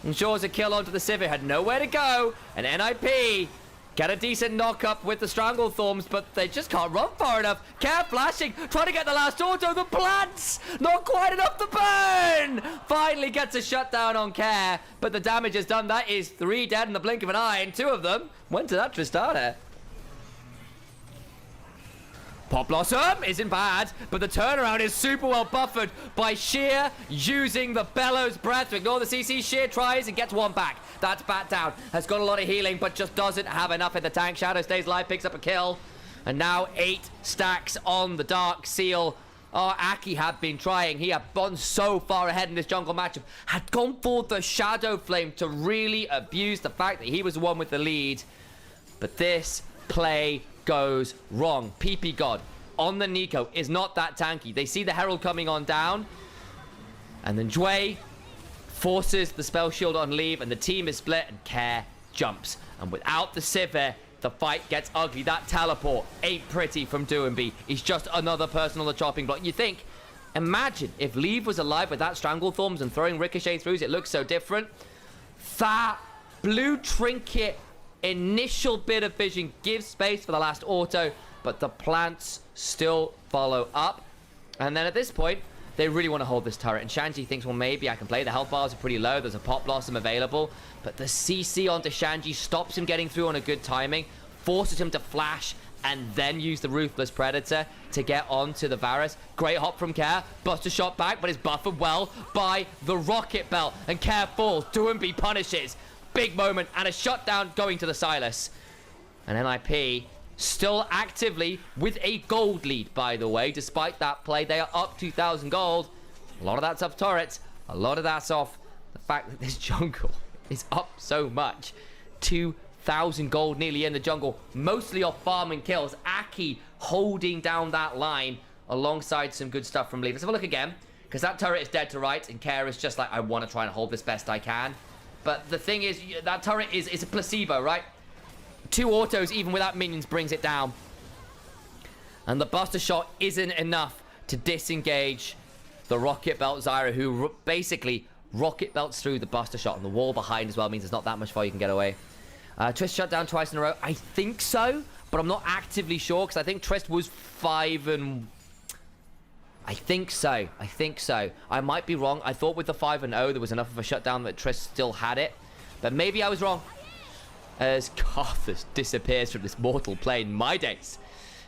Ensures a kill onto the Sivir. Had nowhere to go. And NIP get a decent knock-up with the Stranglethorns, but they just can't run far enough. Care flashing, trying to get the last auto. The plants, not quite enough to burn. Finally gets a shutdown on Care, but the damage is done. That is 3 dead in the blink of an eye, and 2 of them went to that Tristana. Pot Blossom isn't bad, but the turnaround is super well buffered by Sheer using the Bellows Breath to ignore the CC. Sheer tries and gets one back. That's Bat down. Has got a lot of healing, but just doesn't have enough in the tank. Shadow stays alive, picks up a kill. And now 8 stacks on the Dark Seal. Oh, Aki had been trying. He had gone so far ahead in this jungle matchup. Had gone for the Shadow Flame to really abuse the fact that he was the one with the lead. But this play goes wrong. PP God on the Nico is not that tanky. They see the Herald coming on down, and then Jway forces the spell shield on Leave, and the team is split, and Care jumps. And without the Sivir, the fight gets ugly. That teleport ain't pretty from Doombi. He's just another person on the chopping block. You think, imagine if Leave was alive with that Stranglethorns and throwing Ricochet throughs. It looks so different. That blue trinket initial bit of vision gives space for the last auto, but the plants still follow up. And then at this point, they really want to hold this turret. And Shanji thinks, well, maybe I can play. The health bars are pretty low. There's a Pot Blossom available. But the CC onto Shanji stops him getting through on a good timing, forces him to flash, and then use the Ruthless Predator to get onto the Varus. Great hop from Care. Buster Shot back, but is buffered well by the Rocket Belt. And Care falls. Doombi punishes. Big moment, and a shutdown going to the Sylas. And NIP still actively with a gold lead, by the way. Despite that play, they are up 2,000 gold. A lot of that's off turrets. A lot of that's off the fact that this jungle is up so much. 2,000 gold nearly in the jungle, mostly off farming kills. Aki holding down that line alongside some good stuff from Leaf. Let's have a look again, because that turret is dead to right, and Care is just like, I want to try and hold this best I can. But the thing is, that turret is a placebo, right? 2 autos, even without minions, brings it down. And the Buster Shot isn't enough to disengage the Rocket Belt Zyra, who basically Rocket Belts through the Buster Shot, and the wall behind as well means there's not that much far you can get away. Trist shut down twice in a row. I think so, but I'm not actively sure, because I think Trist was 5 and... I think so. I might be wrong. I thought with the 5 and 0 there was enough of a shutdown that Trist still had it. But maybe I was wrong. As Karthus disappears from this mortal plane. My days.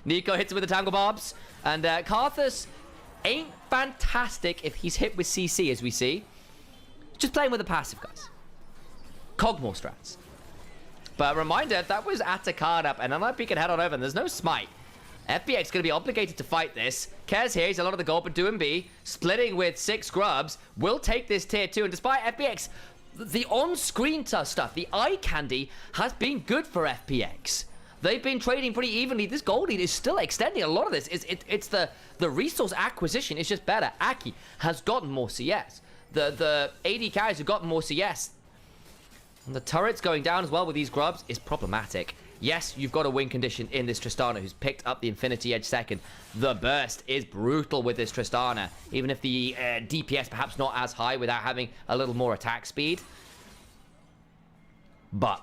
Nico hits him with the Tangle Barbs. And Karthus ain't fantastic if he's hit with CC, as we see. Just playing with the passive, guys. Cogmore strats. But reminder, that was at a card up, and NIP can head on over, and there's no smite. FPX going to be obligated to fight this. Cares here, he's a lot of the gold, but Doomby, splitting with 6 grubs, will take this tier 2. And despite FPX, the on-screen stuff, the eye candy, has been good for FPX. They've been trading pretty evenly. This gold lead is still extending. A lot of this, it's the resource acquisition is just better. Aki has gotten more CS. The AD carries have gotten more CS. And the turrets going down as well with these grubs is problematic. Yes, you've got a win condition in this Tristana, who's picked up the Infinity Edge second. The burst is brutal with this Tristana, even if the DPS perhaps not as high without having a little more attack speed. But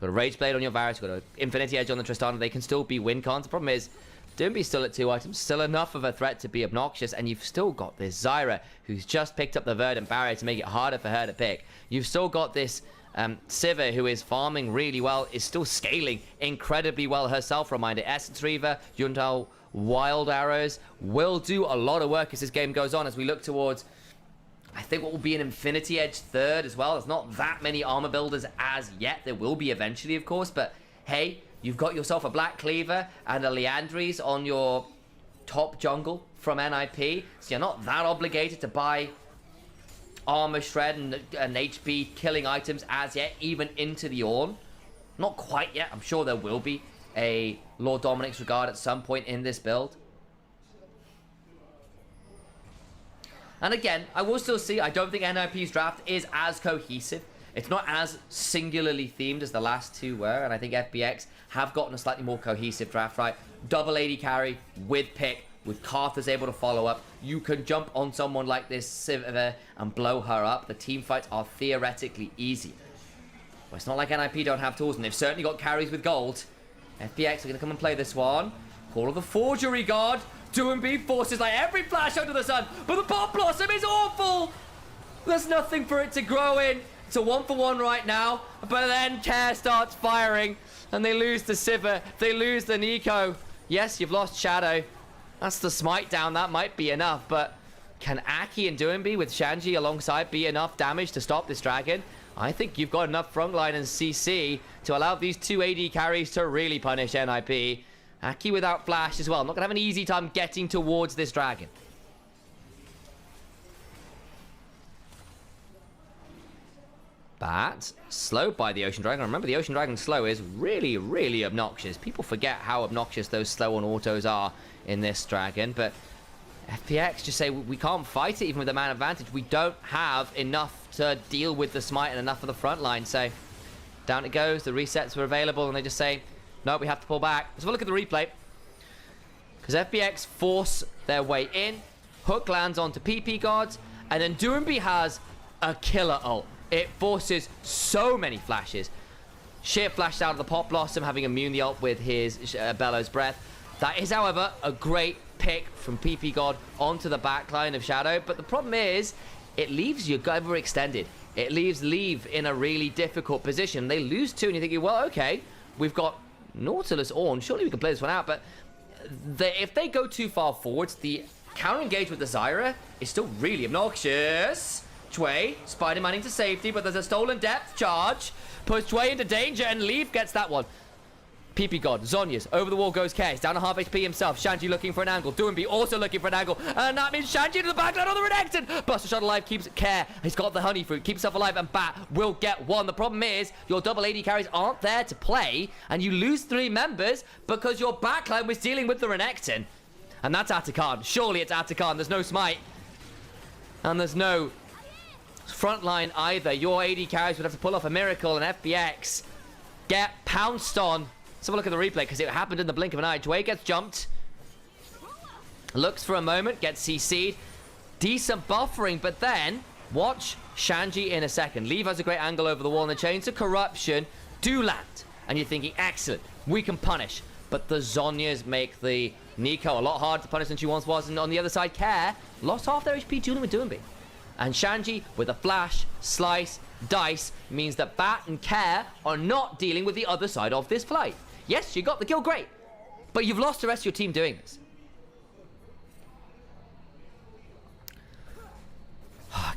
got a Rage Blade on your Varus, got an Infinity Edge on the Tristana, they can still be win cons. The problem is, Doomby's still at 2 items, still enough of a threat to be obnoxious, and you've still got this Zyra, who's just picked up the Verdant Barrier to make it harder for her to pick. You've still got this Sivir, who is farming really well, is still scaling incredibly well herself. Reminder, Essence Reaver, Yundao Wild Arrows will do a lot of work as this game goes on, as we look towards, I think, what will be an Infinity Edge third as well. There's not that many armor builders as yet. There will be eventually, of course, but hey, you've got yourself a Black Cleaver and a Liandry's on your top jungle from NIP, so you're not that obligated to buy armor shred and HP killing items as yet, even into the Ornn. Not quite yet. I'm sure there will be a Lord Dominic's Regard at some point in this build. And again, I will still see, I don't think NIP's draft is as cohesive. It's not as singularly themed as the last 2 were, and I think FPX have gotten a slightly more cohesive draft, right? Double AD carry with pick, with Karthus able to follow up. You can jump on someone like this Sivir and blow her up. The team fights are theoretically easy. But it's not like NIP don't have tools, and they've certainly got carries with gold. FPX are going to come and play this one. Call of the Forgery God. Doomby forces like every flash under the sun, but the Pop Blossom is awful! There's nothing for it to grow in. It's a 1-for-1 right now, but then Care starts firing, and they lose the Sivir, they lose the Nico. Yes, you've lost Shadow. That's the smite down, that might be enough, but can Aki and Doomby with Shanji alongside be enough damage to stop this dragon? I think you've got enough frontline and CC to allow these 2 AD carries to really punish NIP. Aki without flash as well. Not going to have an easy time getting towards this dragon. But slowed by the Ocean Dragon. Remember, the Ocean Dragon slow is really, really obnoxious. People forget how obnoxious those slow on autos are in this dragon. But FPX just say, we can't fight it even with the man advantage. We don't have enough to deal with the smite and enough of the front line. So down it goes. The resets were available, and they just say, no, we have to pull back. Let's have a look at the replay. Because FPX force their way in. Hook lands onto PP Gods. And then Doomby has a killer ult. It forces so many flashes. Sheer flashed out of the Pop Blossom, having immune the ult with his Bellows Breath. That is, however, a great pick from PP God onto the backline of Shadow. But the problem is, it leaves you overextended. It leaves Leave in a really difficult position. They lose 2, and you're thinking, well, okay, we've got Nautilus Ornn. Surely we can play this one out. But if they go too far forwards, the counter-engage with the Zyra is still really obnoxious. Chwei, Spider-Man into safety, but there's a stolen depth charge. Puts Chwei into danger, and Leaf gets that one. PP God, Zhonya's, over the wall goes K. He's down to half HP himself. Shanji looking for an angle. Doomby also looking for an angle. And that means Shanji to the backline on the Renekton. Buster Shot alive, keeps Care. He's got the Honey Fruit, keeps himself alive, and Bat will get 1. The problem is, your double AD carries aren't there to play, and you lose 3 members because your backline was dealing with the Renekton. And that's Atakan. Surely it's Atakan. There's no smite. And there's no frontline either. Your AD carries would have to pull off a miracle, and FPX get pounced on. Let's have a look at the replay, because it happened in the blink of an eye. Dway gets jumped. Looks for a moment. Gets CC'd. Decent buffering, but then watch Shanji in a second. Leave has a great angle over the wall, and the chains of corruption do land. And you're thinking, excellent, we can punish. But the Zhonyas make the Nico a lot harder to punish than she once was. And on the other side, Care lost half their HP dueling with Doomby. And Shanji, with a flash, slice, dice, means that Bat and Care are not dealing with the other side of this fight. Yes, you got the kill, great. But you've lost the rest of your team doing this.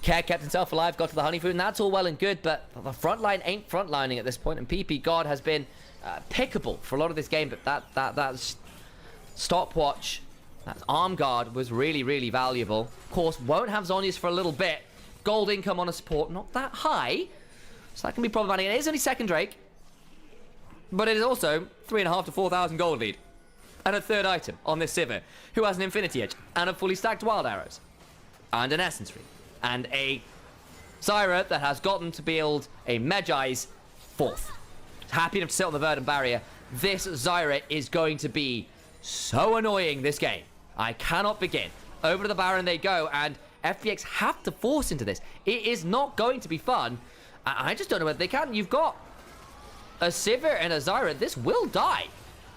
Care kept himself alive, got to the honey food, and that's all well and good, but the front line ain't frontlining at this point, and PP God has been pickable for a lot of this game, but that stopwatch, that arm guard was really, really valuable. Of course, won't have Zhonya's for a little bit. Gold income on a support, not that high, so that can be problematic. And it is only second Drake, but it is also 3,500 to 4,000 gold lead, and a third item on this Sivir, who has an Infinity Edge, and a fully stacked Wild Arrows, and an Essence Ring. And a Zyra that has gotten to build a Medjai's 4th. Happy enough to sit on the Verdant Barrier. This Zyra is going to be so annoying this game. I cannot begin. Over to the Baron they go, and FPX have to force into this. It is not going to be fun. I just don't know whether they can. You've got a Sivir and a Zyra. This will die.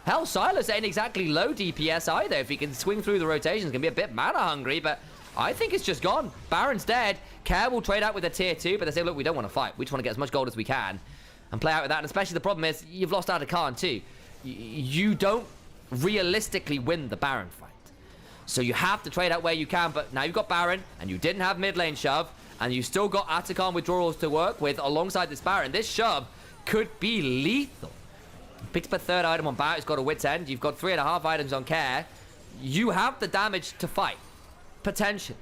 Hell, Silas ain't exactly low DPS either. If he can swing through the rotations, can be a bit mana hungry, but I think it's just gone. Baron's dead. Care will trade out with a tier 2, but they say, look, we don't want to fight. We just want to get as much gold as we can and play out with that. And especially the problem is you've lost Atakan too. You don't realistically win the Baron fight. So you have to trade out where you can, but now you've got Baron and you didn't have mid lane shove, and you still got Atakan withdrawals to work with alongside this Baron. This shove could be lethal. Picked up a third item on Barrett, he's got a wit's end. You've got 3.5 items on Care. You have the damage to fight. Potential.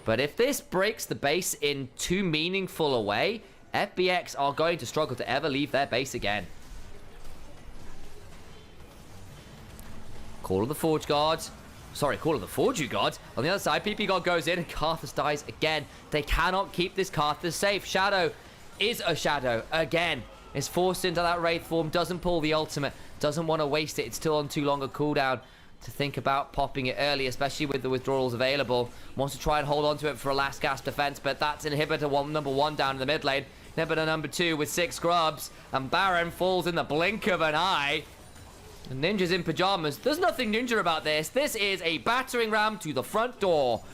But if this breaks the base in too meaningful a way, FPX are going to struggle to ever leave their base again. Call of the Forge Guards. Sorry, Call of the Forge Guards. On the other side, PP God goes in and Karthus dies again. They cannot keep this Karthus safe. Shadow is a Shadow again. Is forced into that Wraith form, doesn't pull the ultimate, doesn't want to waste it. It's still on too long a cooldown to think about popping it early, especially with the withdrawals available. Wants to try and hold on to it for a last gasp defense, but that's inhibitor number 1 down in the mid lane. Inhibitor number 2 with 6 scrubs, and Baron falls in the blink of an eye. And Ninja's in pajamas. There's nothing ninja about this. This is a battering ram to the front door.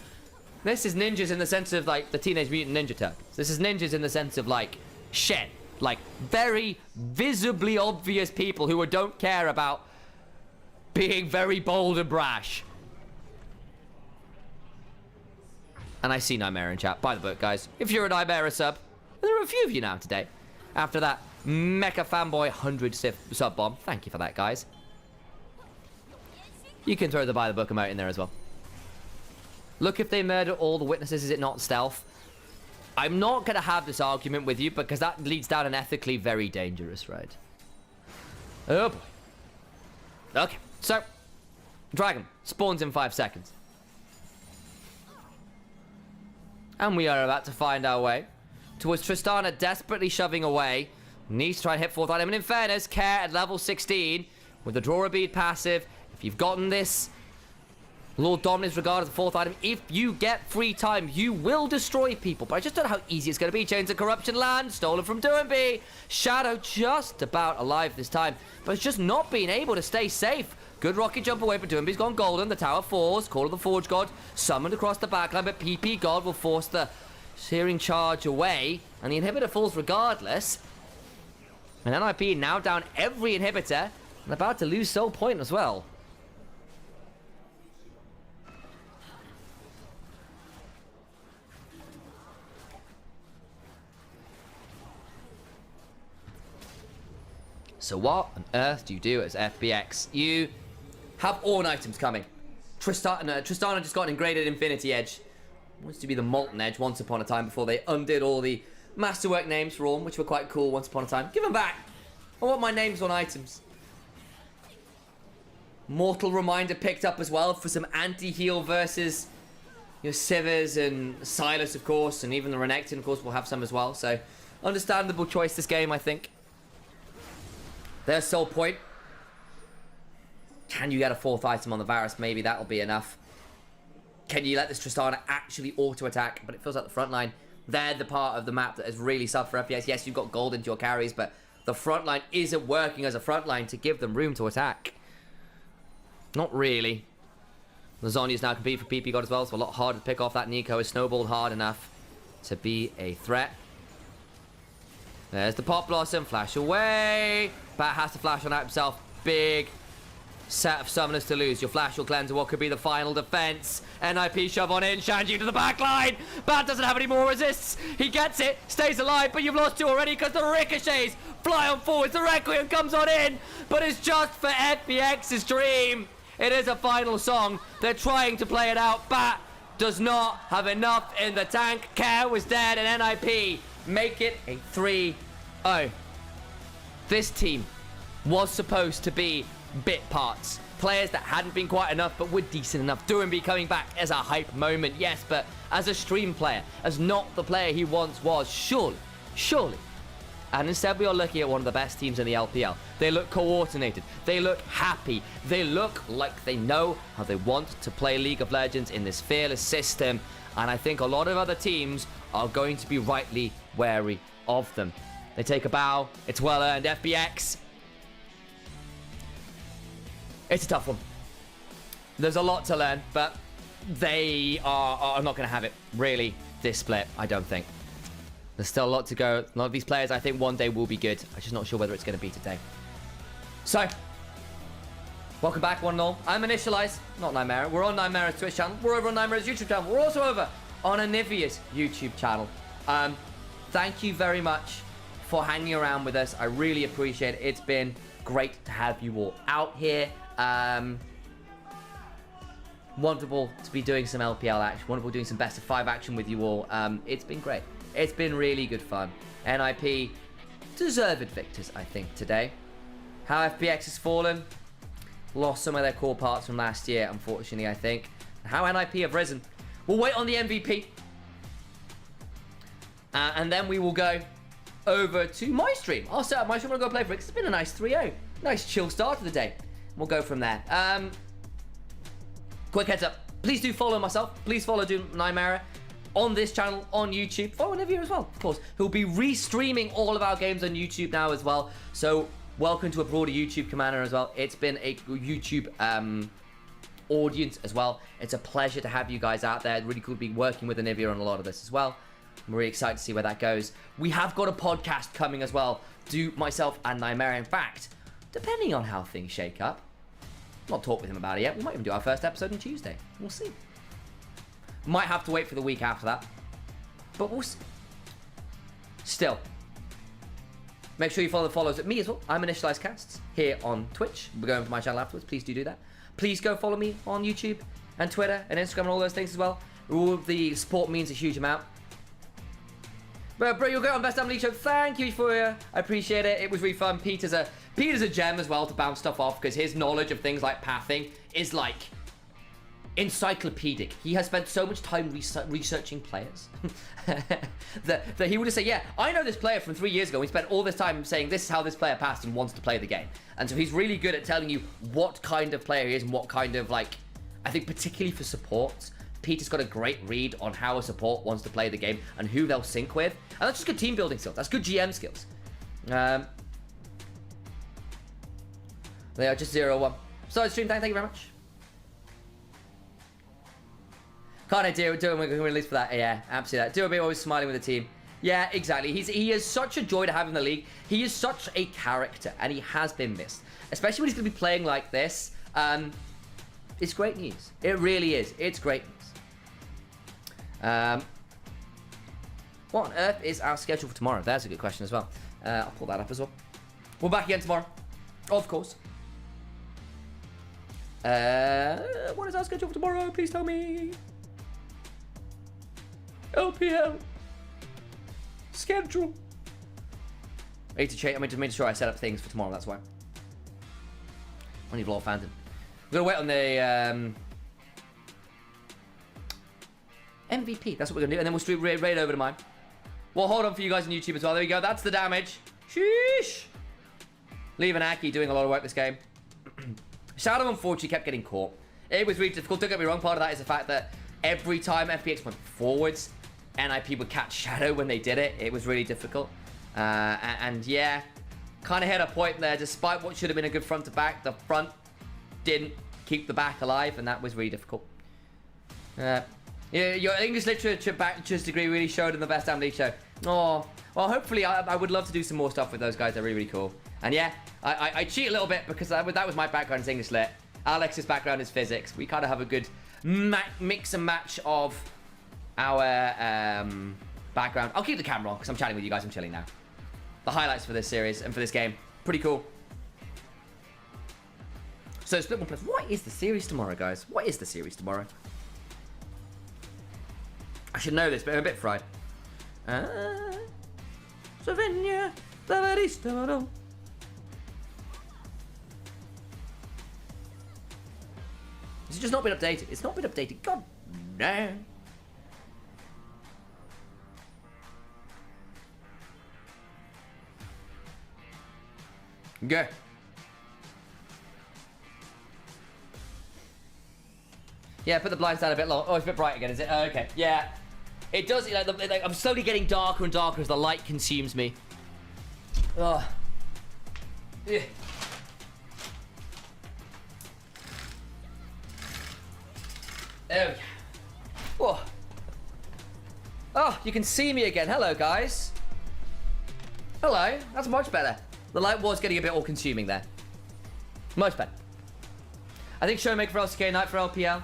This is ninjas in the sense of like the Teenage Mutant Ninja Turtles. This is ninjas in the sense of like Shen. Like very visibly obvious people who don't care about being very bold and brash. And I see Nymaera in chat. By the book, guys. If you're a Nymaera sub, and there are a few of you now today, after that Mecha Fanboy 100 sub bomb. Thank you for that, guys. You can throw the by the book emote in there as well. Look, if they murder all the witnesses, is it not stealth? I'm not going to have this argument with you because that leads down an ethically very dangerous road. Oh boy. Okay, so Dragon spawns in 5 seconds. And we are about to find our way towards Tristana desperately shoving away. Needs to try and hit 4th item. And in fairness, Care at level 16 with the Draw a Bead passive. If you've gotten this Lord Dominus regarded as the 4th item, if you get free time, you will destroy people. But I just don't know how easy it's going to be. Chains of Corruption land, stolen from Doomby. Shadow just about alive this time, but it's just not being able to stay safe. Good rocket jump away, but Doomby's gone golden. The tower falls. Call of the Forge God summoned across the backline, but PP God will force the Searing Charge away, and the inhibitor falls regardless. And NIP now down every inhibitor, and about to lose Soul Point as well. So what on earth do you do as FPX? You have Ornn items coming. Tristana just got an Ingraded Infinity Edge. Wants to be the Molten Edge once upon a time before they undid all the Masterwork names for Ornn, which were quite cool once upon a time. Give them back. I want my names on items. Mortal Reminder picked up as well for some anti-heal versus your Sivers and Silas, of course, and even the Renekton, of course, will have some as well. So, understandable choice this game, I think. There's Soul Point. Can you get a 4th item on the Varus? Maybe that'll be enough. Can you let this Tristana actually auto-attack? But it feels like the front line, they're the part of the map that has really suffered for FPX. Yes, you've got gold into your carries, but the front line isn't working as a front line to give them room to attack. Not really. Lasagna's now compete for PP God as well, so a lot harder to pick off. That Nico is snowballed hard enough to be a threat. There's the Pop Blossom. Flash away. Bat has to flash on out himself. Big set of summoners to lose. Your flash will cleanse what could be the final defense. NIP shove on in. Shanji to the back line. Bat doesn't have any more resists. He gets it. Stays alive, but you've lost 2 already because the ricochets fly on forwards. The Requiem comes on in, but it's just for FPX's dream. It is a final song. They're trying to play it out. Bat does not have enough in the tank. Care was dead, and NIP make it a 3-0. This team was supposed to be bit parts. Players that hadn't been quite enough, but were decent enough. Doumbé coming back as a hype moment, yes, but as a stream player, as not the player he once was, surely. And instead we are looking at one of the best teams in the LPL. They look coordinated. They look happy. They look like they know how they want to play League of Legends in this fearless system. And I think a lot of other teams are going to be rightly wary of them. They take a bow. It's well earned. FPX. It's a tough one. There's a lot to learn, but they are not going to have it really this split, I don't think. There's still a lot to go. A lot of these players, I think, one day will be good. I'm just not sure whether it's going to be today. So, welcome back, one and all. I'm Initialise, not Nymaera. We're on Nymaera's Twitch channel. We're over on Nymaera's YouTube channel. We're also over on Onivia's YouTube channel. Thank you very much for hanging around with us. I really appreciate it. It's been great to have you all out here. Wonderful to be doing some LPL action. Wonderful doing some best of 5 action with you all. It's been great. It's been really good fun. NIP, deserved victors, I think, today. How FPX has fallen. Lost some of their core parts from last year, unfortunately, I think. How NIP have risen. We'll wait on the MVP. And then we will go over to my stream. I'll set up my stream. I'll go play for it. It's been a nice 3-0. Nice chill start to the day. We'll go from there. Quick heads up. Please do follow myself. Please follow Nymaera on this channel, on YouTube. Follow Onivia as well, of course, who'll be restreaming all of our games on YouTube now as well. So welcome to a broader YouTube commander as well. It's been a YouTube audience as well. It's a pleasure to have you guys out there. Really cool to be working with Onivia on a lot of this as well. I'm really excited to see where that goes. We have got a podcast coming as well. Do myself and Nymaera. In fact, depending on how things shake up, not talked with him about it yet. We might even do our first episode on Tuesday. We'll see. Might have to wait for the week after that, but we'll see. Still, make sure you follow the follows at me as well. I'm Initialise Casts here on Twitch. We're going for my channel afterwards. Please do that. Please go follow me on YouTube and Twitter and Instagram and all those things as well. All of the support means a huge amount. But bro, you're great on Best Damn League Show. Thank you for I appreciate it. It was really fun. Peter's a gem as well to bounce stuff off because his knowledge of things like pathing is like encyclopedic. He has spent so much time researching players that he would just say, yeah, I know this player from 3 years ago. He spent all this time saying this is how this player passed and wants to play the game. And so he's really good at telling you what kind of player he is and what kind of, like, I think particularly for support, Peter's got a great read on how a support wants to play the game and who they'll sync with. And that's just good team building skills. That's good GM skills. They are just 0-1. So stream time, thank you very much. Can't I do it? We're going to release for that. Yeah, absolutely. Doumbé always smiling with the team. Yeah, exactly. He is such a joy to have in the league. He is such a character, and he has been missed. Especially when he's going to be playing like this. It's great news. It really is. It's great news. What on earth is our schedule for tomorrow? That's a good question as well. I'll pull that up as well. We're back again tomorrow. Of course. What is our schedule for tomorrow? Please tell me. LPL schedule. I need to change. I mean, to make sure I set up things for tomorrow. That's why. Only Vlog Phantom. We're going to wait on the MVP. That's what we're going to do. And then we'll stream right over to mine. We'll hold on for you guys on YouTube as well. There we go. That's the damage. Sheesh. Leaving Aki doing a lot of work this game. Shadow, unfortunately, kept getting caught. It was really difficult. Don't get me wrong. Part of that is the fact that every time FPX went forwards, NIP would catch Shadow when they did it. It was really difficult. And yeah, kind of hit a point there. Despite what should have been a good front to back, the front didn't keep the back alive, and that was really difficult. Yeah, your English literature bachelor's degree really showed in the best damn league show. Oh, well, hopefully I would love to do some more stuff with those guys. They're really, really cool. And yeah, I cheat a little bit because that was my background is English lit. Alex's background is physics. We kind of have a good mix and match of our background. I'll keep the camera on because I'm chatting with you guys. I'm chilling now. The highlights for this series and for this game. Pretty cool. So, Split 1 Plus. What is the series tomorrow, guys? What is the series tomorrow? I should know this, but I'm a bit fried. Slovenia. Has it just not been updated? It's not been updated. God, no. Go. Yeah, put the blinds down a bit low. Oh, it's a bit bright again, is it? Oh, okay. Yeah. It does, like, I'm slowly getting darker and darker as the light consumes me. Oh. Yeah. There we go. Oh. Oh, you can see me again. Hello, guys. Hello. That's much better. The light was getting a bit all-consuming there. Much better. I think Showmaker for LCK, Knight for LPL.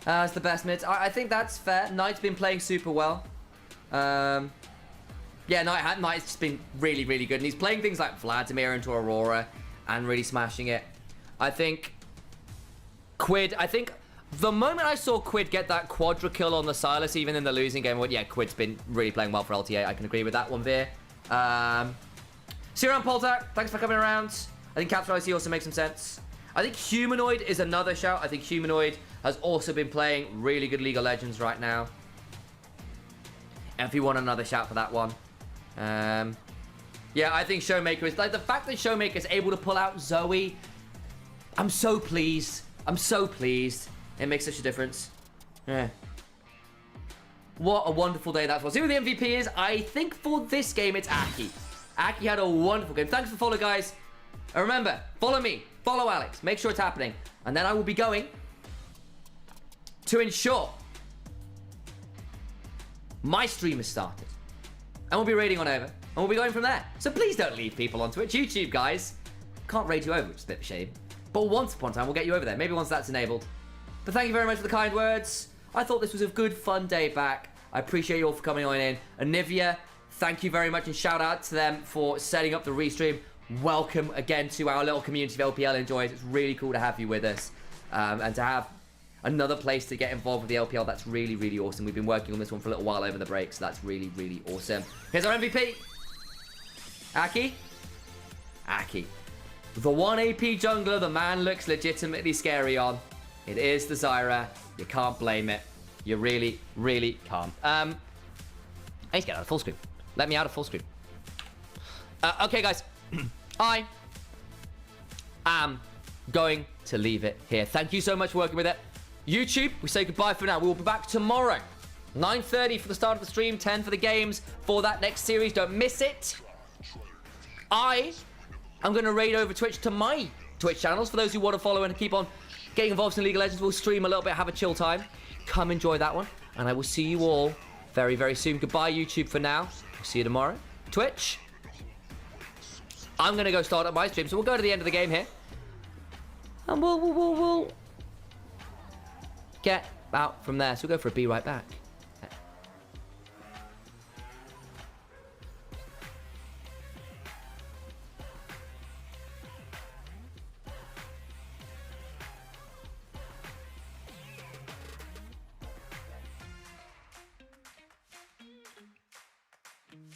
It's the best mids. I think that's fair. Knight's been playing super well. Yeah, Knight's just been really, really good. And he's playing things like Vladimir into Aurora and really smashing it. I think Quid, the moment I saw Quid get that quadra kill on the Silas, even in the losing game, yeah, Quid's been really playing well for LTA. I can agree with that one, Veer. See you around, Poltak. Thanks for coming around. I think Capture IC also makes some sense. I think Humanoid is another shout. I think Humanoid has also been playing really good League of Legends right now. And if you want another shout for that one. Yeah, I think Showmaker is... Like, the fact that Showmaker is able to pull out Zoe, I'm so pleased. I'm so pleased. It makes such a difference. Yeah. What a wonderful day that was. See who the MVP is? I think for this game, it's Aki. Aki had a wonderful game. Thanks for the follow, guys. And remember, follow me. Follow Alex. Make sure it's happening. And then I will be going to ensure my stream has started. And we'll be raiding on over. And we'll be going from there. So please don't leave people on Twitch. YouTube, guys. Can't raid you over, which is a bit of a shame. But once upon a time, we'll get you over there. Maybe once that's enabled. But thank you very much for the kind words. I thought this was a good, fun day back. I appreciate you all for coming on in. Onivia, thank you very much. And shout out to them for setting up the restream. Welcome again to our little community of LPL enjoyers. It's really cool to have you with us. And to have another place to get involved with the LPL, that's really, really awesome. We've been working on this one for a little while over the break, so that's really, really awesome. Here's our MVP. Aki. Aki. The 1 AP jungler the man looks legitimately scary on. It is the Zyra. You can't blame it. You really, really can't. I need to get out of full screen. Let me out of full screen. Okay, guys. I am going to leave it here. Thank you so much for working with it. YouTube, we say goodbye for now. We will be back tomorrow. 9:30 for the start of the stream, 10 for the games for that next series. Don't miss it. I'm going to raid over Twitch to my Twitch channels. For those who want to follow and keep on getting involved in League of Legends, we'll stream a little bit, have a chill time. Come enjoy that one. And I will see you all very, very soon. Goodbye, YouTube, for now. We'll see you tomorrow. Twitch. I'm going to go start up my stream, so we'll go to the end of the game here. And we'll get out from there. So we'll go for a be right back.